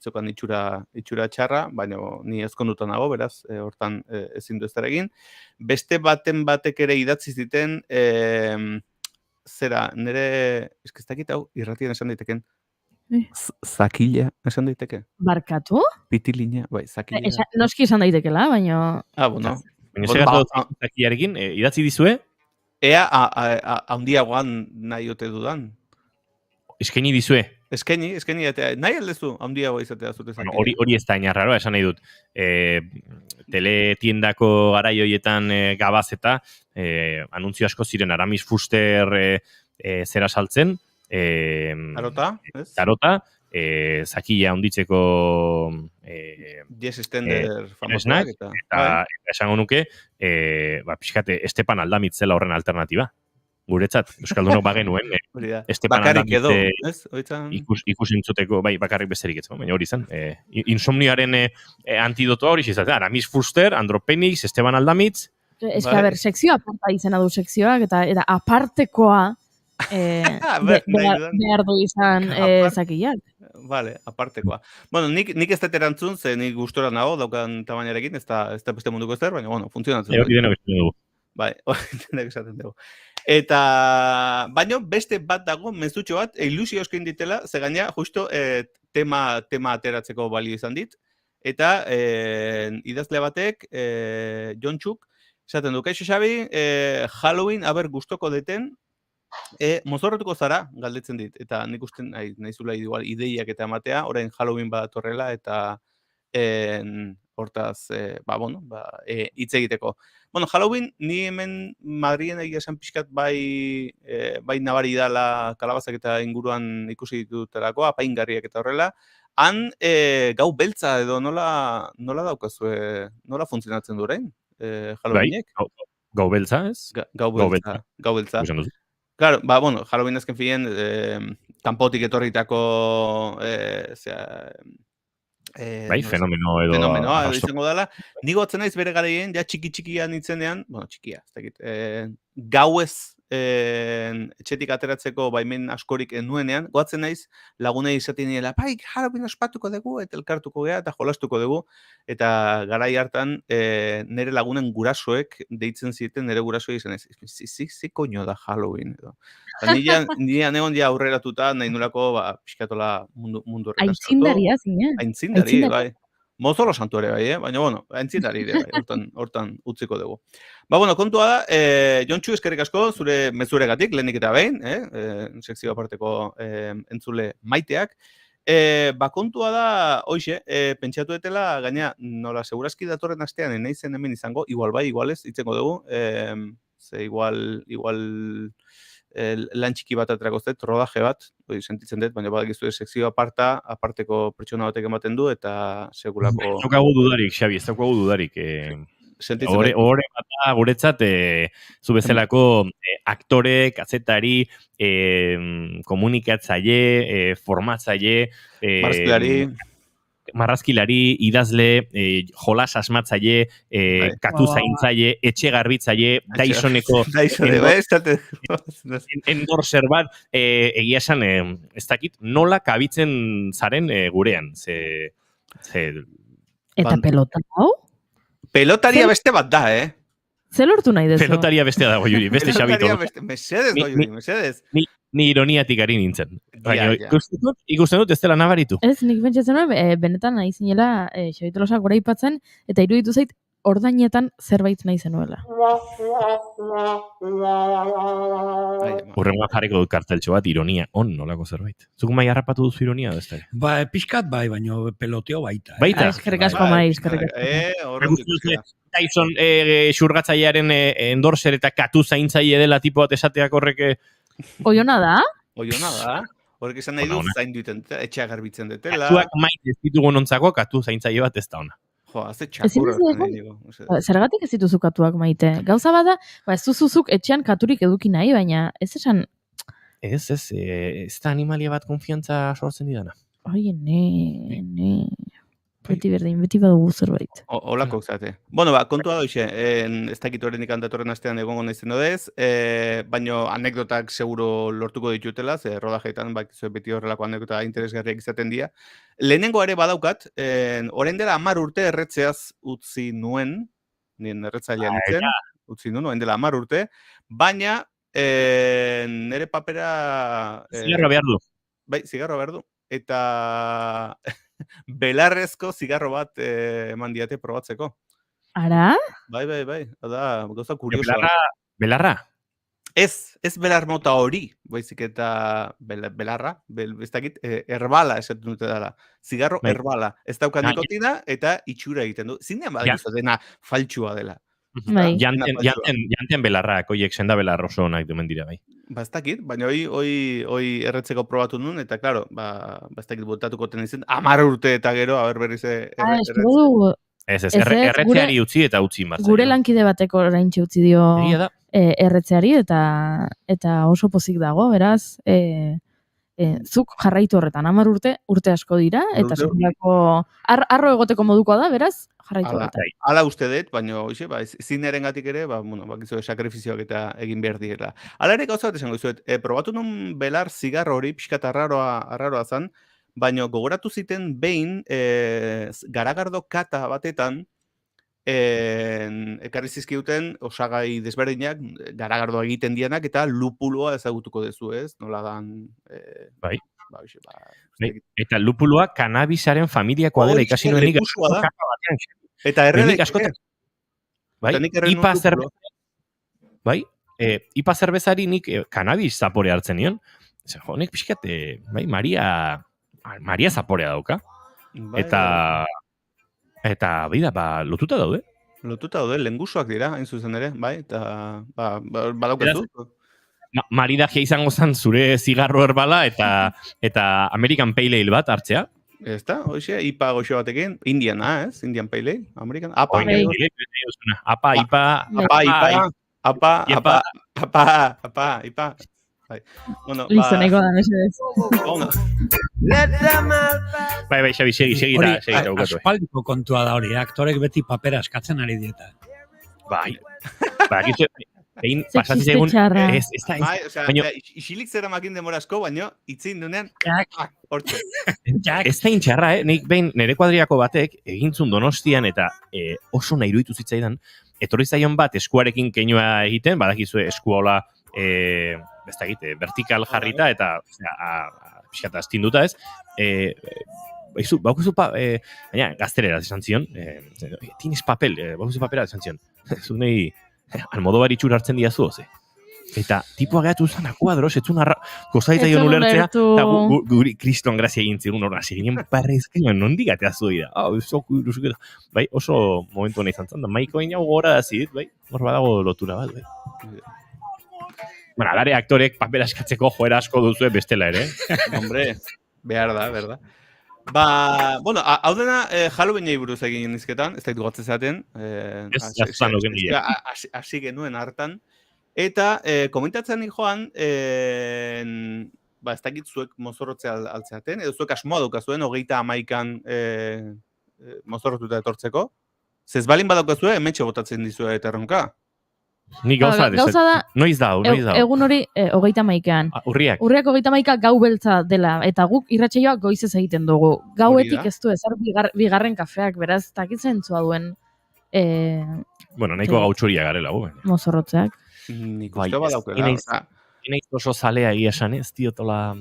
zokan itxura txarra, baina ni ezkonduta nago, beraz, hortan ezin du ez egin. Beste batek ere idatzi ziten, nire, eskiztakit hau, irratien esan daiteken, zakila esan daiteke? Barkatu? Pitilina, bai, zakila. Noski esan daitekela, baina... Bueno. Baina segartu zakilarekin, idatzi dizue? Ea, handiagoan nahi ote dudan. Eskaini dizue? Eskaini, eta nahi aldezu handiagoa izatea zute zakila. Hori ez da inarraroa, esan nahi dut. Teletiendako garaioietan gabaz eta anuntzio asko ziren Aramis Fuster zera saltzen. Tarota, ez? Tarota, zakila handitzeko Yes Stender famosak eta esango nuke, pixkate, Estepan Aldamitz zela horren alternatiba. Guretzat, Euskaldunok bagenuen, Estepan Aldamitz ikus entzuteko, bai, bakarrik besterik ez, baina hori izan. Insomnioaren antidotoa hori izan, Aramis Fuster, Andropenix, Estepan Aldamitz. Ez que, a ber, sekzioa aparta izena du sekzioak, eta apartekoa behar du izan zakilak. Vale, apartekoa. Bueno, nik ez dut erantzun, ze nik gustora nago, daukan tamainarekin, ez da beste munduko ezer, baina, bueno, funtzionatzen. Hori denok esaten dugu. Bai, hori denok esaten dugu. Eta, baino, beste bat dago, mezutxo bat, ilusio eskin ditela, ze gaina, justo, tema ateratzeko balio izan dit. Eta, idazle batek, Jon Txuk, esaten du, kaixo Xabi, Halloween, aber gustoko deten, mozorretuko zara, galdetzen dit. Eta nik usten, nahizula ideiak eta ematea, orain Halloween badatorrela, eta hortaz, hitz egiteko. Bueno, Halloween, ni hemen Madrien egia esan pixkat bai nabari dala kalabazak eta inguruan ikusi ditutelako, apaingarriak eta horrela. Han, gau beltza edo nola daukazue, nola funtzionatzen du orain, Halloweenek? Gau beltza, ez? Gau beltza. Claro, bueno, Halloween azken fien, kanpotik etorritako, fenomenoa edo izango dela. Nigo atzen naiz bere garaien, ja txikian itzenean, bueno, txikia, ez dakit, gauez etxetik ateratzeko baimen askorik nuenean, goatzen naiz lagunei izaten niela, Halloween ospatuko dugu, eta elkartuko gea, eta jolastuko dugu, eta garai hartan nire lagunen gurasoek deitzen zieten nire gurasoek izan ez, zi koño da Halloween, edo. Nian egon ja aurreratuta, nahi nolako, pixkatola mundu horretan. Aitzindaria, zine. Aitzindari, bai. Mozolo santu ere bai, baina, bueno, entzitari ere bai, hortan utziko dugu. Ba, bueno, kontua da, Jontxu, eskerrik asko, zure mezuregatik, lehenik eta behin, sekzio aparteko entzule maiteak. Ba, kontua da, hoxe, pentsatu etela, gaina, nola, segurazki datorren astean, naizen hemen izango, igual bai, igual ez, itzengo dugu, ze igual lan txiki bat aterako zet, rodaje bat, sentitzen dut, baina badakizu sekzio aparteko pertsona batek ematen du, eta segulako... Ez daukagu dudarik, Xabi, ez daukagu dudarik. Hore bat guretzat, zu bezalako aktore, kazetari, komunikatzaile, formatzaile, marrazkilari, idazle, jolas asmatzaile, katu zaintzaile, etxe garbitzaile, Dysoneko endorser bat, egia esan, ez dakit, nola kabitzen zaren gurean. Eta pelota, hau? Pelotaria beste bat da, Ze lortu nahi dezu? Pelotaria bestea dago, Juri, beste Xabito. Mesedez, Juri, mesedez. Ni ironiatik ari nintzen. Ikusten dut ez dela nabaritu. Ez, nik pentsatzen nuen, benetan nahi zinela Xabitolosak gora ipatzen, eta iruditu zait, ordainetan zerbait nahi zenuela. Urrengoa jarriko dut karteltxo bat, ironia, nolako zerbait. Zuk mai harrapatu duzu ironia, ez da? Ba, pixkat bai, baina peloteo baita. Baita? Eskerrik asko mai, eskerrik asko. Tyson xurgatzailearen endorser eta katu zaintzaile dela tipo bat esateak horrek... Oiona da? Oiona da. Horrek esan nahi du zaindu etxea garbitzen detela. Katuak maite ez ditugu nontzako, katu zaintzaile bat ez da ona. Jo, azte txakurra. Zergatik ez dituzu katuak maite? Gauza bada, ez duzuzuk etxean katurik eduki nahi, baina ez esan... Ez da animalia bat konfiantza sortzen didana. Oie, ne... Beti berdin, beti badugu zerbait. Olako zate. Bueno, ba, kontua doixe, ez dakit horrenik datorren astean egongo naizen odez, baina anekdotak seguro lortuko ditutela, ze rodajeetan beti horrelako anekdota interesgarriak izaten dira. Lehenengo ere badaukat, orain dela 10 urte erretzeaz utzi nuen, nien erretzailean nintzen, utzi nuen, orain dela 10 urte, baina nire papera... Zigarro behar du. Bai, zigarro behar du. Eta... belarrezko zigarro bat eman diate probatzeko. Ara? Bai. Da, gauza kuriosoa. Belarra? Ez belar mota hori, baizik eta belarra, ez dakit, herbala esaten dute dela. Zigarro herbala. Ez dauka nikotina eta itxura egiten du. Zinean badakizu dena faltsua dela. Janten belarrak, oiek senda belar oso onak dumen dira, bai. Ba, ez dakit, baina hoi erretzeko probatu nun, eta, klaro, ez dakit botatuko tenizen, 10 urte eta gero, berriz erretzeari utzi eta utzi martza. Gure lankide bateko oraintxe utzi dio erretzeari, eta oso pozik dago, beraz, zuk jarraitu horretan, 10 urte asko dira, eta segurako arro egoteko modukoa da, beraz, jarraitu horretan. Hala uste dut, baina zineren gatik ere, bakizu sakrifizioak eta egin behar direla. Hala ere gauza bat esango izuet, probatu nun belar zigarro hori, pixkat arraroa zan, baina gogoratu ziten behin garagardo kata batetan, ekarri zizkiuten osagai desberdinak, garagardoa egiten dianak, eta lupuloa ezagutuko dezu, ez? Nola dan... Bai. Eta lupuloa kanabisaren familiakoa dela ikasi nuenik kata batean. Eta errenik askotan. Bai, ipa zerbezari nik kanabis zapore hartzen nion. Nik pixkat, Maria zaporea dauka. Eta, bida, lotuta daude. Lotuta daude, lengusuak dira, hain zuzen ere, bai, eta badaukezu. Maridagia izango zen zure zigarro herbala eta American Pale Ale bat hartzea. Ez da, hoxe, IPA goxo batekin, Indiana, ez? Indian Pale Ale, American, APA. IPA. Listo, neko da, mesedez. Bai, Xabi, segi da. Aspaldiko kontua da hori, aktorek beti papera askatzen ari dieta. Bai, egin pasatzen egun... Isilik zera makin demora asko, baina itzin dunean... Hortxe. Ez da intxarra, nik behin nire kuadriako batek egintzun Donostian eta oso nahi iruditu zitzaidan, etorri zaion bat eskuarekin keinua egiten, badakizue eskuola vertikal jarrita eta pixkata astinduta ez, baukuzu baina gaztelera esan zion, tienes papel, baukuzu papela esan zion. Zunei, almodobar itxura hartzen diazu, ze. Eta tipua gehatu zen akuadros, etzun gozaitza ulertzea, eta guri kriston grazia egin zigun horra, zirinen parrezkaino, nondik ateazu dira. Bai, oso momentu hona izan zen, da maiko hau gora da zidit, bai, hor badago lotura bat, bai. Bueno, alare aktorek papel askatzeko joera asko duzu bestela ere. Hombre, behar da. Bueno, hau dena Halloweenei buruz egin nizketan, ez daitu gatzen zaten. Hasi genuen hartan. Eta komentatzen joan, ez dakit zuek mozorrotzea altzeaten, edo zuek asmoa daukazuen 31an mozorrotuta etortzeko. Zez balin badaukazue, hementxe botatzen dizue eta erronka. Ni gauza da, noiz da. Egun hori 31an. Urriak 31 gau beltza dela, eta guk irratsaioak goizez egiten dugu. Gauetik ez du ezer bigarren kafeak, beraz, takitzen zua duen. Bueno, nahiko gautxuria garela, mozorrotzeak. Nik uste badaukela. Inaiz oso zalea egia esan, ez diotola...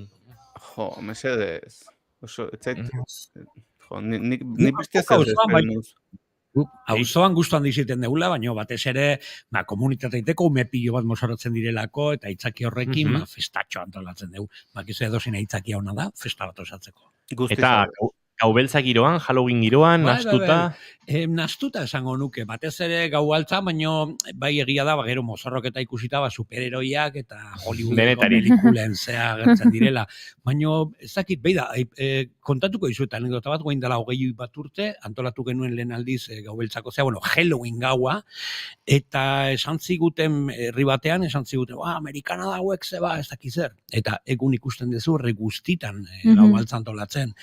Jo, mesedez. Oso, etzait... Jo, nik beste ez Auzoan gustuan diziten deula, baina batez ere komunitateiteko ume pilo bat mozorrotzen direlako, eta aitzaki horrekin festatxo antolatzen dugu. Bakizu edozin aitzakia hona da, festa bat osatzeko. Eta gaubeltza giroan, Halloween giroan, nastuta... Nastuta esango nuke, batez ere gau altza, baina bai egia da, gero mozorroketa ikusita, superheroiak eta Hollywoodeko pelikulen zea gertzen direla. Baina, ezakit, behi da, kontatuko izuetan, anekdota bat, goain dela 20 bat urte, antolatu genuen lehen aldiz gaubeltzako zea, Halloween gaua, eta esan ziguten, herri batean, esan ziguten, Amerikana dagoek zeba, ez dakiz zer. Eta egun ikusten dezu, herri guztitan gaubeltza antolatzen.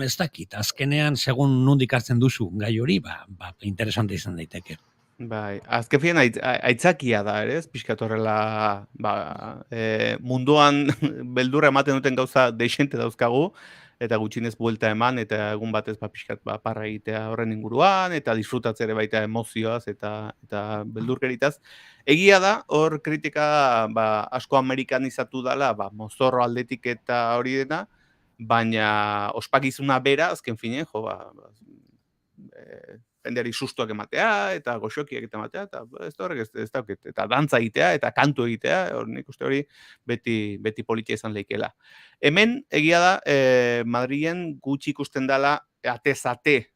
Ez dakit, azkenean, segun nondik hartzen duzu gai hori, interesante izan daiteke. Bai, azken aitzakia da, ere, pixkat horrela, munduan beldurra ematen duten gauza deixente dauzkagu, eta gutxinez buelta eman, eta egun batez pixkat parra egitea horren inguruan, eta disfrutatzea ere baita emozioaz, eta beldurkeritaz. Egia da, hor kritika asko amerikanizatu dela, mozorro aldetik eta hori dena, baina ospakizuna bera, azken finen, jendeari sustuak ematea, eta goxokiak ematea, eta ez da horrek ez dauket, eta dantza egitea, eta kantu egitea, nik uste hori beti politia izan leikela. Hemen, egia da, Madrilen gutxi ikusten dela, atez-ate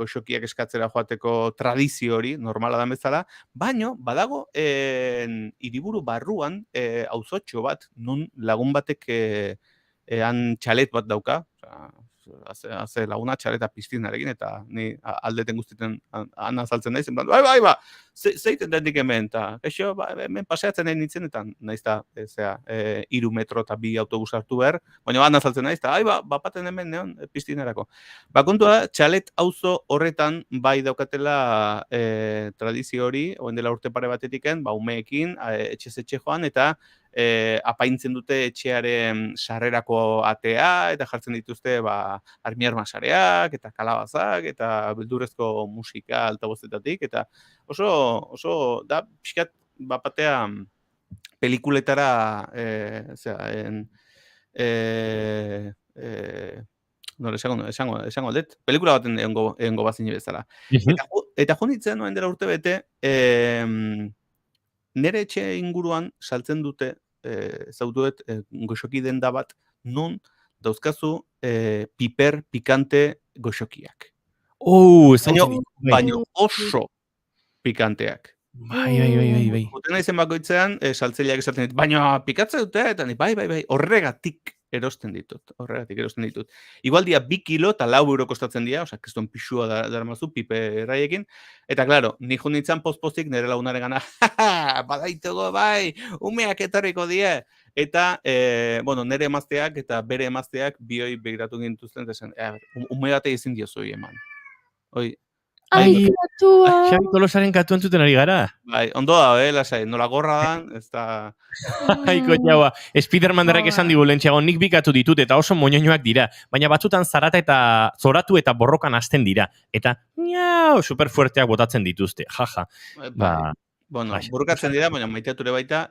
goxokiak eskatzera joateko tradizio hori, normala da bezala, baino, badago, hiriburu barruan, auzotxo bat, nun lagun batek han txalet bat dauka, haze laguna txaleta piztinarekin, eta ni aldeten guztiten han azaltzen naiz, bai, zeiten dendik hemen, eta hemen paseatzen nahi nintzen, eta naiz da, 3 metro eta 2 autobus hartu behar, baina han azaltzen naiz, eta bapaten hemen neon piztinerako. Kontua da, txalet auzo horretan bai daukatela tradizio hori, oen dela urte pare batetiken, umeekin, etxez-etxe joan, eta apaintzen dute etxearen sarrerako atea, eta jartzen dituzte armiarma sareak, eta kalabazak, eta beldurrezko musika altabozetatik, eta oso da, pixkat, bapatea pelikuletara, esango aldet, pelikula baten egongo bazine bezala. Eta jonitzen, noen dela urte bete, nere etxe inguruan saltzen dute, zautuet, goxoki denda bat, nun dauzkazu piper pikante goxokiak. Baina oso pikanteak. Bai. Gutena izen bakoitzean, saltzaileak esaten dit, baina pikatze dute, eta bai, horregatik erosten ditut. Igual dia 2 kilo eta 4 euro kostatzen dira, oza, keston pixua daramazu, pipe erraiekin, eta klaro, ni nintzen post-postik nire lagunare gana, badaitugu, bai, umeak etorriko die, eta, nire emazteak eta bere emazteak bioi begiratu gintuzten, ume batei ezin diozoi eman. Katua! Xabi Tolosaren katu entzuten ari gara. Bai, ondo da, lasai, nola gorra dan, ez da... Koñaua, Spiderman-derrek esan digu lentxeago, nik bikatu ditut eta oso moñoñoak dira, baina batzutan zoratu eta borrokan hasten dira, eta superfuerteak botatzen dituzte, jaja. Bueno, burrukatzen dira, baina maiteature baita,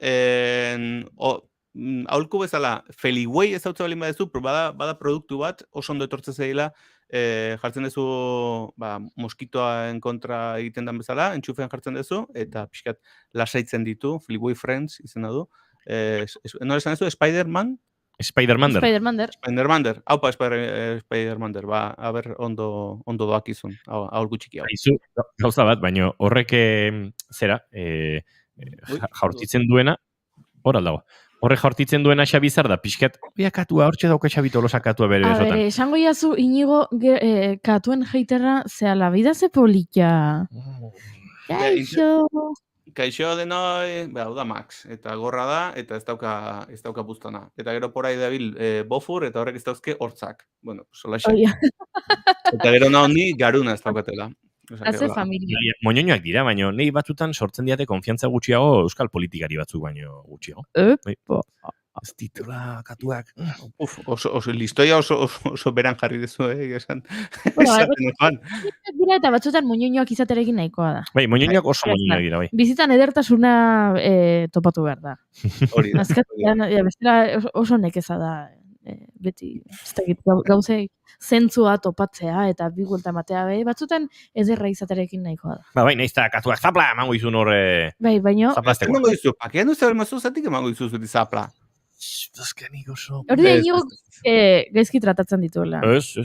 aholku bezala, Feliway ez hautza balin badezu, bada produktu bat, oso ondo etortzen zaila, jartzen duzu moskitoaen kontra egiten den bezala, entxufean jartzen duzu, eta pixkat lasaitzen ditu, Feliway Friends izena du. Nola esan duzu, Spider-Man? Spider-Mander. Haupa Spider-Mander, a ber, ondo doak izun, aholku txiki hau. Aizu, gauza bat, baina horrek jaurtitzen duena, hor aldago. Horrek jaurtitzen duena Xabizar da, pixkat, katua, hortxe dauka Xabi Tolosa katua bere esotan. A ber, esango jazu, Inigo katuen heiterra, zea la vida ze polita. Kaixo denoi, hau da Max, eta gorra da, eta ez dauka buztana. Eta gero porai dabil bofur, eta horrek ez dauzke hortzak. Bueno, solaxe. Eta gero ni garuna ez daukatela. Haze familia. Moñoñoak dira, baina nahi batzutan sortzen diate konfiantza gutxiago euskal politikari batzuk baino gutxiago. Ez ditula katuak. Oso listoia oso beran jarri dezu, esan. Dira eta batzutan moñoñoak izaterekin nahikoa da. Bai, moñoñoak oso moñoñoak dira, bai. Bizitan edertasuna topatu behar da. Hori da. Azkatean, bestela oso nekeza da. Beti, gauzei zentzua topatzea eta bi guelta matea batzutan ederra izaterekin nahikoa da. Bai, nahiz eta katuak zapla emango izun hor... Bai, baino... Zaplazteko. Emango izu, pakean duzte bermazu, zatik emango izu zuti zapla. Azkenik oso... Hori da inigo gaizki tratatzen dituela. Ez.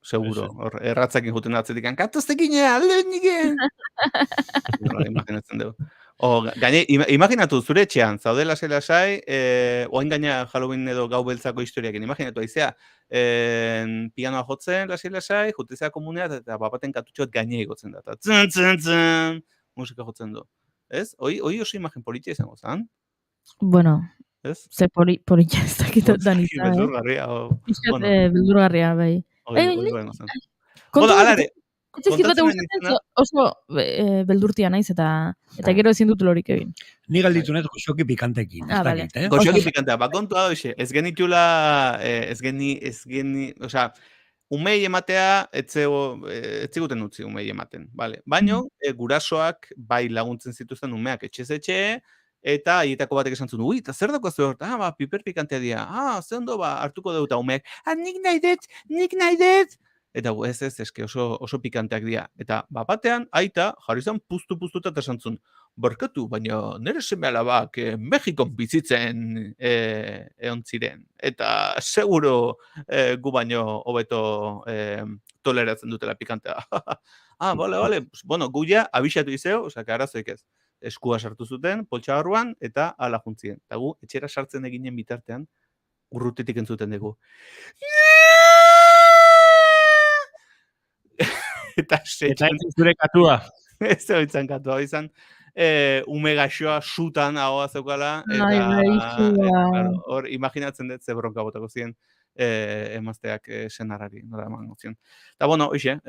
Seguro, erratzakin juten atzetik, katoztekin alde nigen! Imaginatzen dugu. Gaine, imaginatu zure etxean, zaudela zelasai, oain gaina Halloween edo gau beltzako historiakin, imaginatu aizea, pianoa jotzen lasai, jutezea komunea, eta bapaten katutxoat gaine egotzen da, eta tzen, musika jotzen du. Ez? Hoi oso imagen politia izango zan? Bueno, ez? Ze politia ez dakitot da nita, beldurgarria, beldurgarria, bai. Bueno, alare, Etzizkit bat oso beldurtia naiz eta gero ezin dut lorik egin. Ni galditu nahi goxoki pikantekin. Goxoki pikantea, kontua da hoxe, ez genitula, osea, umei ematea, etziguten utzi umei ematen, vale? Baina, gurasoak bai laguntzen zituzten umeak etxez etxe, eta haietako batek esan zuen, eta zer dako zu hort, piper pikantea dira, ze ondo hartuko deuta umeak, nik nahi dut, eta ez, eske oso pikanteak dira. Eta batean, aita, jarri zen puztu-puztuta eta esan zuen, barkatu, baina nire seme alabak Mexikon bizitzen egon ziren. Eta seguro gu baino hobeto toleratzen dutela pikantea. Bale. Bueno, gu ja abixatu izeo, osea, arazoik ez. Eskua sartu zuten, poltsa barruan, eta ala juntzien. Eta gu, etxera sartzen eginen bitartean, urrutetik entzuten dugu. Eta zure katua. Ez zeuitzen katua, izan ume gaxoa sutan ahoa zeukala, eta hor imaginatzen dut ze bronka botako ziren emazteak senarari, nola eman ziren. Eta bueno, hoxe,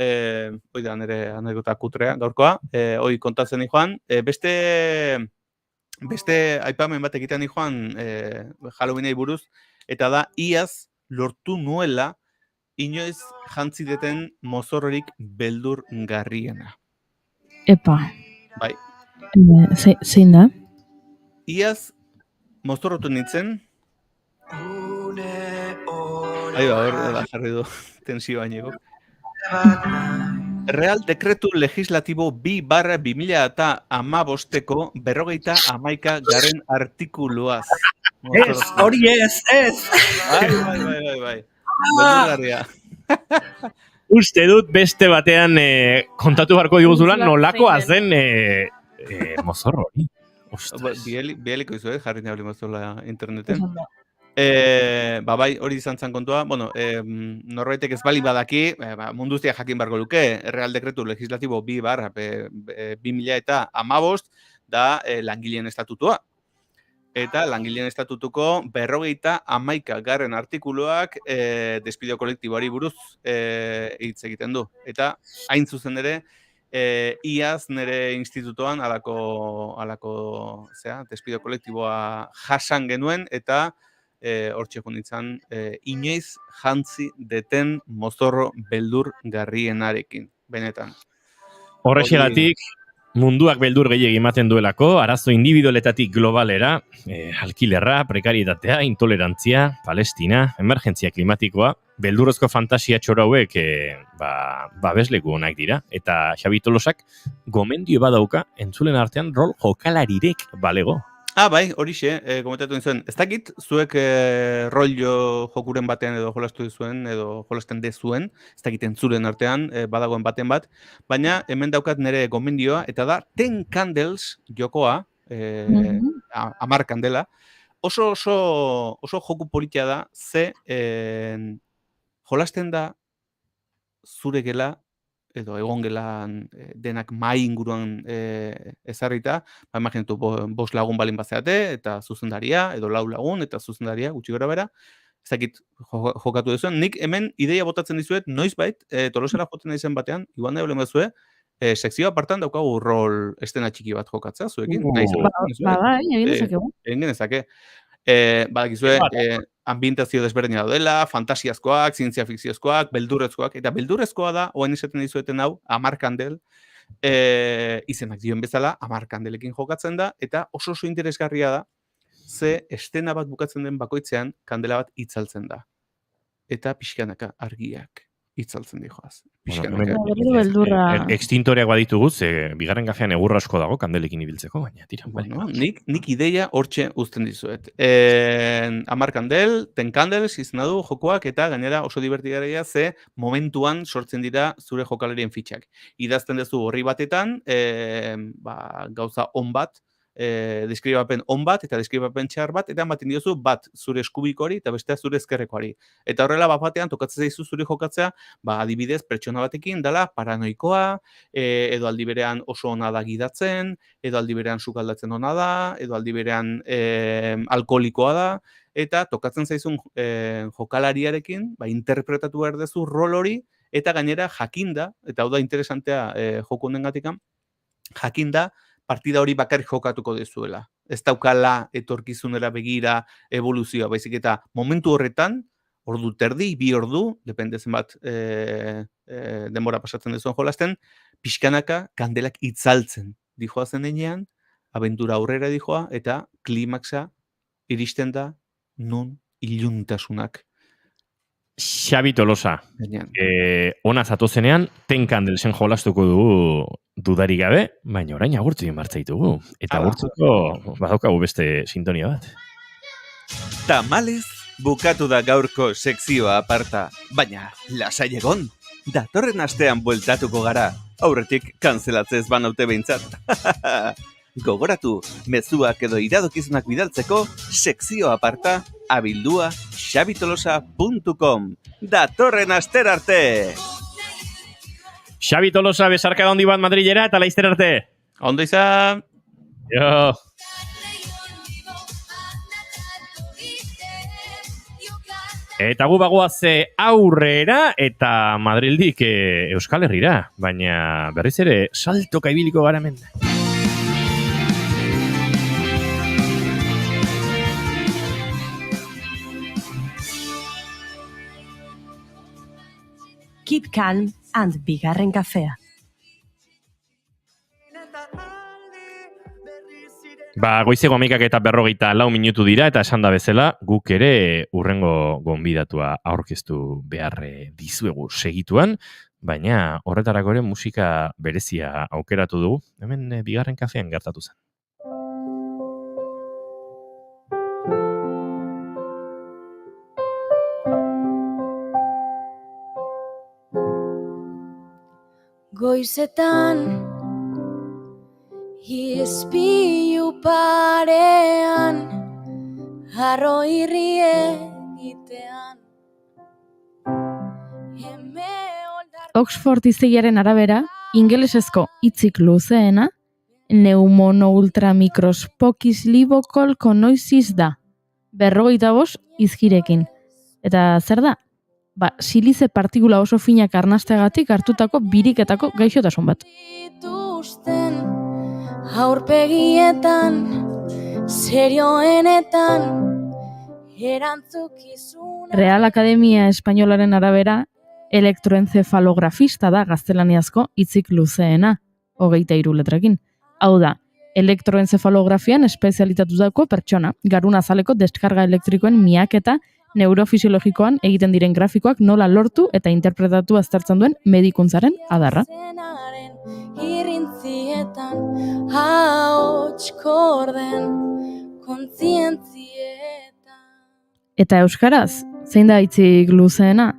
hoi da nire anekdota kutrea gaurkoa, hoi kontatzen joan, beste aipamen bat egiten joan Halloweenei buruz, eta da iaz lortu nuela inoiz jantzi deten mozorrorik beldurgarriena. Epa. Bai. Zein da? Iaz mozorrotu nintzen. Hor da jarri du tensio baineko. Real Dekretu Legislatibo 2/2015ko 51 garen artikuluaz. Hori ez! Bai. Beldurgarria. Uste dut beste batean kontatu barko diguzula nolakoa zen mozorro hori. Bieliko izu, jarri nabli mozorla interneten. Bai, hori izan zen kontua. Bueno, norbaitek ez bali badaki, munduztia jakin barko luke, Real Dekretu Legislatibo 2/2015 da langileen estatutua. Eta langileen estatutuko 51 garen artikuluak despidio kolektiboari buruz hitz egiten du. Eta hain zuzen ere, iaz nire institutoan alako despidio kolektiboa jasan genuen, eta hortxe junditzen inoiz jantzi deten mozorro beldurgarrienarekin, benetan. Horrexegatik, munduak beldur gehiegi ematen duelako, arazo individualetatik globalera, alkilerra, prekarietatea, intolerantzia, Palestina, emergentzia klimatikoa, beldurrezko fantasia txoro hauek babesleku onak dira. Eta Xabi Tolosak gomendio badauka entzulen artean rol jokalarirek balego. Bai, horixe, komentatu nintzen. Ez dakit, zuek rollo jokuren batean edo jolastu duzuen, edo jolasten dezuen, ez dakit entzulen artean, badagoen baten bat, baina hemen daukat nire gomendioa, eta da 10 Candles jokoa, 10 kandela, oso joku politia da, ze jolasten da zure gela, edo egon gelan denak mai inguruan ezarrita, imaginatu 5 lagun balin bazeate, eta zuzendaria, edo 4 lagun, eta zuzendaria, gutxi gora bera, ez dakit jokatu duzuen. Nik hemen ideia botatzen dizuet, noizbait, Tolosara joten izen batean, igual nahi olen bazue, sekzio apartan daukagu rol estena txiki bat jokatzea, zuekin. Egin genezake. Badakizue, ambientazio desberdina daudela, fantasiazkoak, zientzia fikziozkoak, beldurrezkoak, eta beldurrezkoa da, oain esaten dizueten hau, 10 kandel, izenak dioen bezala, 10 kandelekin jokatzen da, eta oso interesgarria da, ze estena bat bukatzen den bakoitzean, kandela bat itzaltzen da. Eta pixkanaka argiak itzaltzen dijoaz. Extintoreak baditugu, bigarren kafean egurra asko dago kandelekin ibiltzeko, baina tira. Nik ideia hortxe uzten dizuet. 10 kandel, 10 Candles izena du jokoak, eta gainera oso divertigarria ze momentuan sortzen dira zure jokalarien fitxak. Idazten duzu horri batetan, gauza on bat, deskribapen on bat eta deskribapen txar bat, eta ematen diozu bat zure eskubikoari eta bestea zure ezkerrekoari. Eta horrela batean tokatzen zaizu zure jokatzea, adibidez pertsona batekin dela paranoikoa, edo aldi berean oso ona da gidatzen, edo aldi berean sukaldatzen ona da, edo aldi berean alkoholikoa da, eta tokatzen zaizun jokalariarekin, interpretatu behar duzu rol hori, eta gainera jakinda, eta hau da interesantea joko honengatikan, jakinda partida hori bakarrik jokatuko dezuela. Ez daukala etorkizunera begira evoluzioa, baizik eta momentu horretan, ordu terdi, 2 ordu, depende zenbat denbora pasatzen dezuen jolasten, pixkanaka kandelak itzaltzen dijoa zen enean, abentura aurrera dijoa, eta klimaxa iristen da nun iluntasunak. Xabi Tolosa, ona zatozenean, 10 Candelsen jolastuko dugu dudarik gabe, baina orain agurtu egin bartzaitugu. Eta agurtuko badaukagu beste sintonia bat. Tamalez, bukatu da gaurko sekzioa aparta, baina lasai egon, datorren astean bueltatuko gara, aurretik kanzelatzez banaute behintzat. Gogoratu, mezuak edo iradokizunak bidaltzeko, sekzio aparta, abildua xabitolosa.com. Datorren aster arte! Xabi Tolosa, besarka handi bat Madrilera eta laizter arte. Ondo izan! Jo! Eta gu bagoaz aurrera eta Madrildik Euskal Herrira, baina berriz ere saltoka ibiliko gara hemen. Keep calm and bigarren kafea. Goizeko 11:40 minutu dira eta esan da bezala, guk ere urrengo gonbidatua aurkeztu behar dizuegu segituan, baina horretarako ere musika berezia aukeratu dugu, hemen bigarren kafean gertatu zen. Goizetan ispilu parean harro irri egitean Oxford izegiaren arabera, ingelesezko hitzik luzeena neumono ultramikrospokis libokol konoiziz da. 45 izkirekin. Eta zer da? Silize partikula oso finak arnasteagatik hartutako biriketako gaixotasun bat. Aurpegietan, serioenetan, erantzukizuna. Real Akademia Espainolaren arabera, elektroencefalografista da gaztelaniazko hitzik luzeena, 23 letrekin. Hau da, elektroenzefalografian espezialitatutako pertsona, garun azaleko deskarga elektrikoen miaketa neurofisiologikoan egiten diren grafikoak nola lortu eta interpretatu aztertzen duen medikuntzaren adarra. Irintzietan ahots korden kontzientzietan. Eta euskaraz, zein da hitzik luzeena?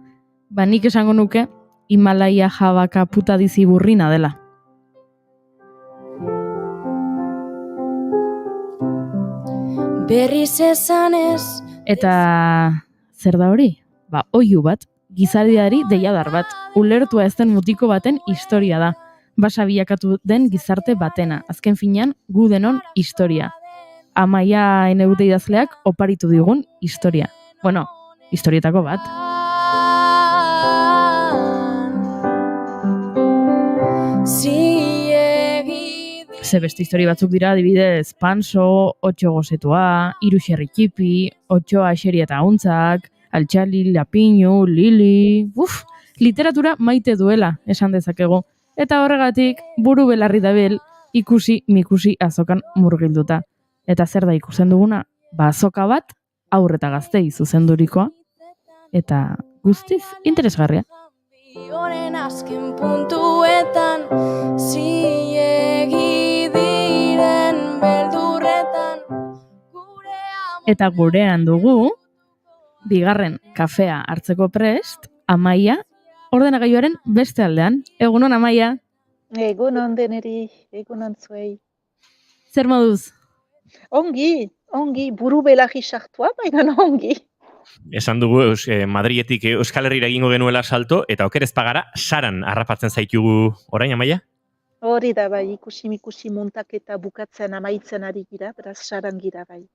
Ba nik esango nuke Himalaia jabaka puta diziburrina dela. Berriz esanez. Eta zer da hori? Ba, oihu bat, gizarteari deiadar bat, ulertua ez den mutiko baten historia da. Basa bilakatu den gizarte batena, azken finean gu denon historia. Amaia Eneude idazleak oparitu digun historia. Bueno, historietako bat. Ze beste histori batzuk dira, adibidez, Panso, Otxo gozetua, Iruxerri txipi, Otxo axeri eta untzak, Altxali, Lapiñu, Lili... Literatura maite duela, esan dezakegu. Eta horregatik, buru belarri dabil, ikusi mikusi azokan murgilduta. Eta zer da ikusten duguna? Ba azoka bat, haur eta gaztei zuzendurikoa. Eta guztiz interesgarria. Honen azken puntuetan zilegi diren beldurretan. Eta gurean dugu, bigarren kafea hartzeko prest, Amaia, ordenagailuaren beste aldean. Egunon, Amaia? Egunon deneri, egunon zuei. Zer moduz? Ongi, buru belarri sartua, baina ongi. Esan dugu Madrietik Euskal Herrira egingo genuela salto, eta okerez pagara, saran harrapatzen zaitugu orain, Amaia? Hori da bai, ikusi muntak eta bukatzen amaitzen ari gira, beraz saran gira bai.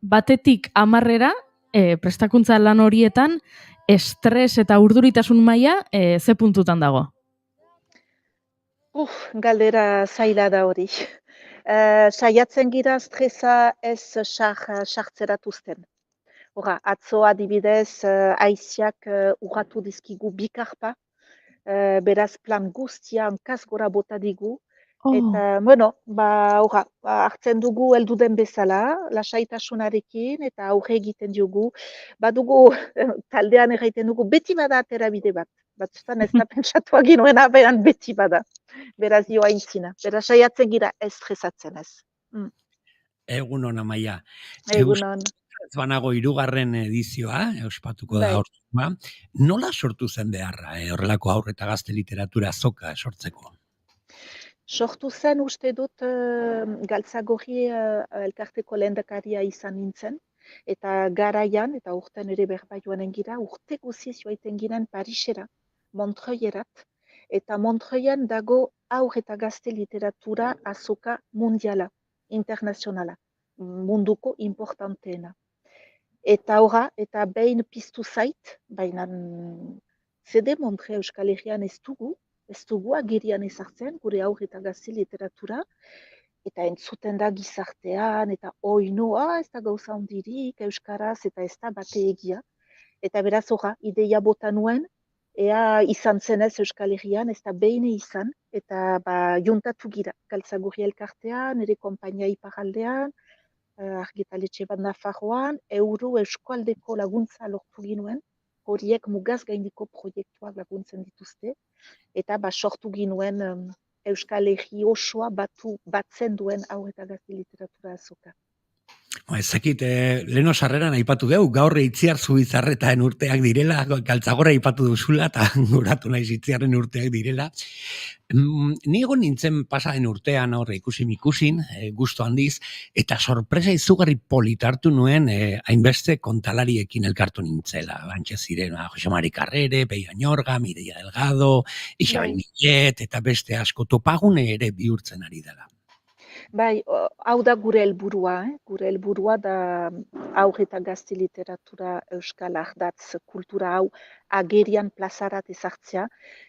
Batetik 10 prestakuntza lan horietan, estres eta urduritasun maila ze puntutan dago? Galdera zaila da hori. Saiatzen gira estresa ez sartzeratuzten. Hora, atzo adibidez, aiziak urratu dizkigu bikarpa, beraz plan guztia hankaz gora bota digu, eta, hartzen dugu heldu den bezala, lasaitasunarekin, eta aurre egiten dugu, badugu, taldean erraiten dugu, beti bada aterabide bat, batzutan ez da pentsatuak ginoena, beran beti bada, beraz joa intzina, beraz saiatzen gira estresatzen ez. Egunon, Amaia. Egunon. Ez banago 3. edizioa, ospatuko da hortzua. Nola sortu zen beharra, horrelako haur eta gazte literatura azoka sortzeko? Sortu zen uste dut Galtzagorri elkarteko lehendakaria izan nintzen, eta garaian, eta urten ere berba joanen gira, urte guziz joaiten giren Parisera, Montreuilerat, eta Montreuilen dago haur eta gazte literatura azoka mundiala, internazionala, munduko importanteena. Eta eta behin piztu zait, baina zede Montre Euskal Herrian ez dugu agirian ezartzen, gure haur eta gazte literatura, eta entzuten da gizartean, eta oinoa, ez da gauza hondirik, euskaraz, eta ez da bate egia. Eta beraz ideia bota nuen, ea izan zenez Euskal Herrian, ez da behin izan, eta juntatu gira, Galtzagorri elkartean, ere konpainia iparaldean, argitaletxe bat Nafarroan, eskualdeko laguntza lortu ginuen, horiek mugaz gaindiko proiektuak laguntzen dituzte, eta sortu ginuen Euskal Herri osoa batzen duen haur eta gazte literatura azoka. Ezakit, leheno sarreran aipatu dugu, gaur Itziar Zubizarretaen urteak direla, Galtzagorra aipatu duzula, eta guratu naiz Itziarren urteak direla. Ni egon nintzen pasaren urtean horre ikusin, gustu handiz, eta sorpresa izugarri politartu nuen hainbeste kontalariekin elkartu nintzela. Bantxe ziren, Jose Mari Carrere, Beia Ñorga, Mireia Delgado, Isabel Millet, eta beste asko topagune ere bihurtzen ari dela. Bai, hau da gure helburua da haur eta gazte literatura euskal ardatz kultura hau agerian plazarat ezartzea,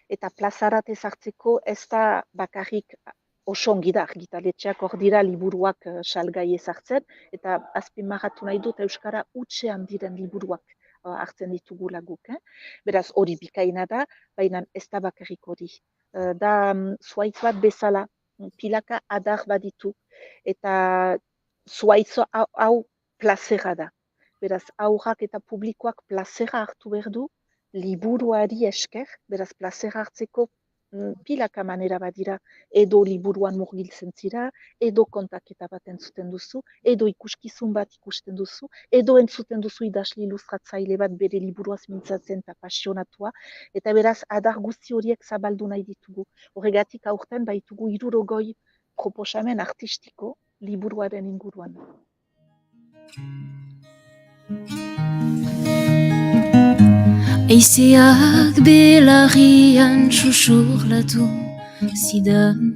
eta plazarat ezartzeko ez da bakarrik oso ongi da, argitaletxeak hor dira liburuak salgai ezartzen, eta azpimarratu nahi dut euskara hutsean diren liburuak hartzen ditugula guk. Beraz hori bikaina da, baina ez da bakarrik hori. Da zuaitz bat bezala, pilaka adar baditu. Eta zuaitzo hau plazera da. Beraz, aurrak eta publikoak plazera hartu behar du, liburuari esker, beraz, plazera hartzeko pilaka manera badira, edo liburuan murgiltzen zira, edo kontaketa bat entzuten duzu, edo ikuskizun bat ikusten duzu, edo entzuten duzu idazle ilustratzaile bat bere liburuaz mintzatzen eta pasionatua, eta beraz, adar guzti horiek zabaldu nahi ditugu. Horregatik aurten baitugu 60 proposamen artistiko liburuaren inguruan. Eizeak belarrian susurlatu zidan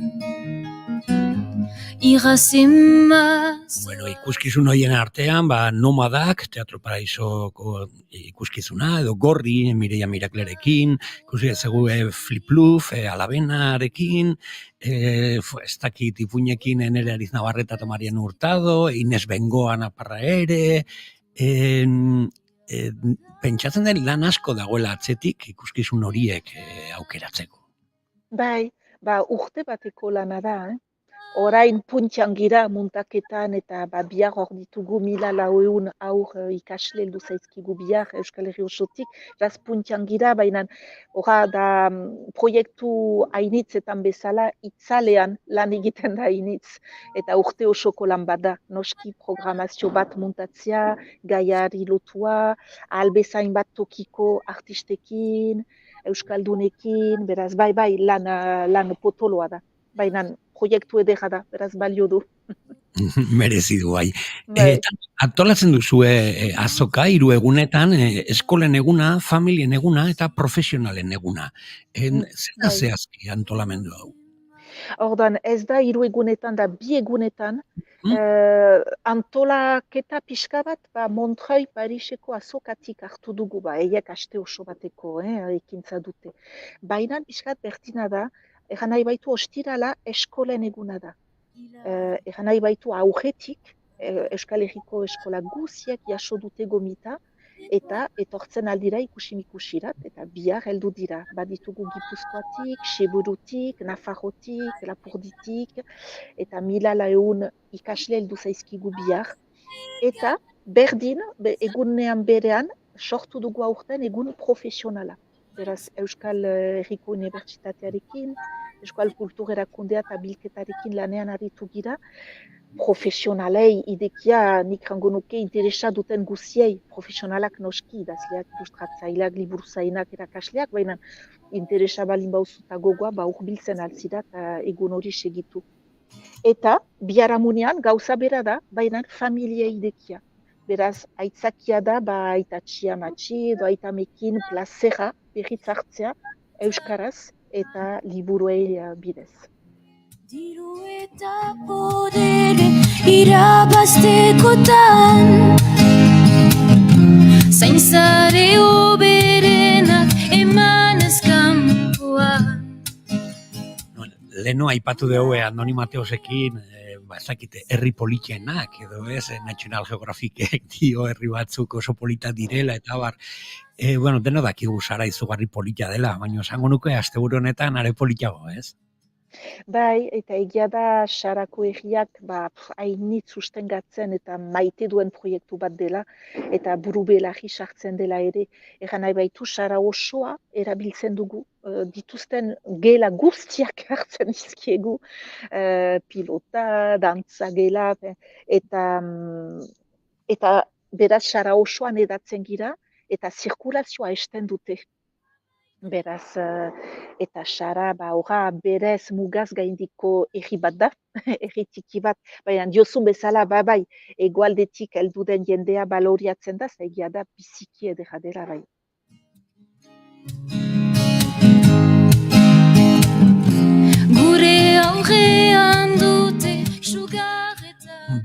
Irrazemaz. Bueno, ikuskizun horien artean, Nomadak, Teatro Paraisoko ikuskizuna, edo Gorri, Mireia Miraklerekin, ikusi ezegu Flipluf, Alabenarekin, ez dakit Ipuinekin Enere Ariz Navarreta eta Mariano Hurtado, Ines Bengoa Naparra ere, pentsatzen den lan asko dagoela atzetik ikuskizun horiek aukeratzeko. Bai, urte bateko lana da, Orain puntxan gira muntaketan eta bihar hor ditugu 1400 aur ikasle heldu zaizkigu bihar Euskal Herri osotik, beraz puntxan gira, baina da proiektu hainitzetan bezala itzalean lan egiten da hainitz, eta urte osoko lan bada, noski programazio bat muntatzea, gaiari lotua, albezain bat tokiko artistekin, euskaldunekin, beraz bai lan potoloa da, baina proiektu edera da, beraz balio du. Merezi du, bai. Antolatzen duzue azoka, 3 egunetan, eskolen eguna, familien eguna eta profesionalen eguna. Zer da zehazki antolamendu hau? Ordan, ez da 3 egunetan, da 2 egunetan, antolaketa pixka bat, Montreuil Pariseko azokatik hartu dugu, eiek aste oso bateko, ekintza dute. Baina pixkat bertina da, egan nahi baitu ostirala eskolen eguna da. Egan nahi baitu aurretik, Euskal Herriko eskola guziak jaso dute gomita, eta etortzen aldira ikusi-mikusirat, eta bihar heldu dira. Baditugu Gipuzkoatik, Seburutik, Nafarrotik, Lapurditik, eta 1400 ikasle heldu zaizkigu bihar. Eta berdin, egunean berean, sortu dugu aurten egun profesionala. Beraz, Euskal Herriko Unibertsitatearekin, Euskal Kultur Erakundea eta Bilketarekin lanean aritu gira, profesionalei idekia nik rango nuke interesa duten guziei, profesionalak noski, idazleak, ilustratzaileak, liburuzainak, erakasleak, baina interesa balin bauzuta gogoa, urbiltzen altzira eta egun hori segitu. Eta, biharamunean gauza bera da, baina familia idekia. Beraz, aitzakia da, aita txiamatxi edo aitamekin plazera berriz hartzea euskaraz eta liburuei bidez. Diru eta podere irabaztekotan zainzare oberenak emanez kanpoan. Leno aipatu dugu Anonimateosekin, ezakite, herri politienak, edo ez, National Geographicek dio herri batzuk oso polita direla, eta deno dakigu Sara izugarri polita dela, baina esango nuke asteburu honetan are politago, ez? Bai, eta egia da Sarako herriak hainitz sustengatzen eta maite duen proiektu bat dela, eta buru belarri sartzen dela ere. Egan nahi baitu Sara osoa erabiltzen dugu, dituzten gela guztiak hartzen izkiegu, pilota, dantza gela, eta beraz Sara osoan edatzen gira, eta zirkulazioa esten dute. Beraz, eta Sara, berez mugaz gaindiko erri bat da, erri tiki bat, baina diozun bezala, egoaldetik heldu den jendea baloriatzen da, egia da biziki edera dela bai. Gure aurrean dute sugarretan.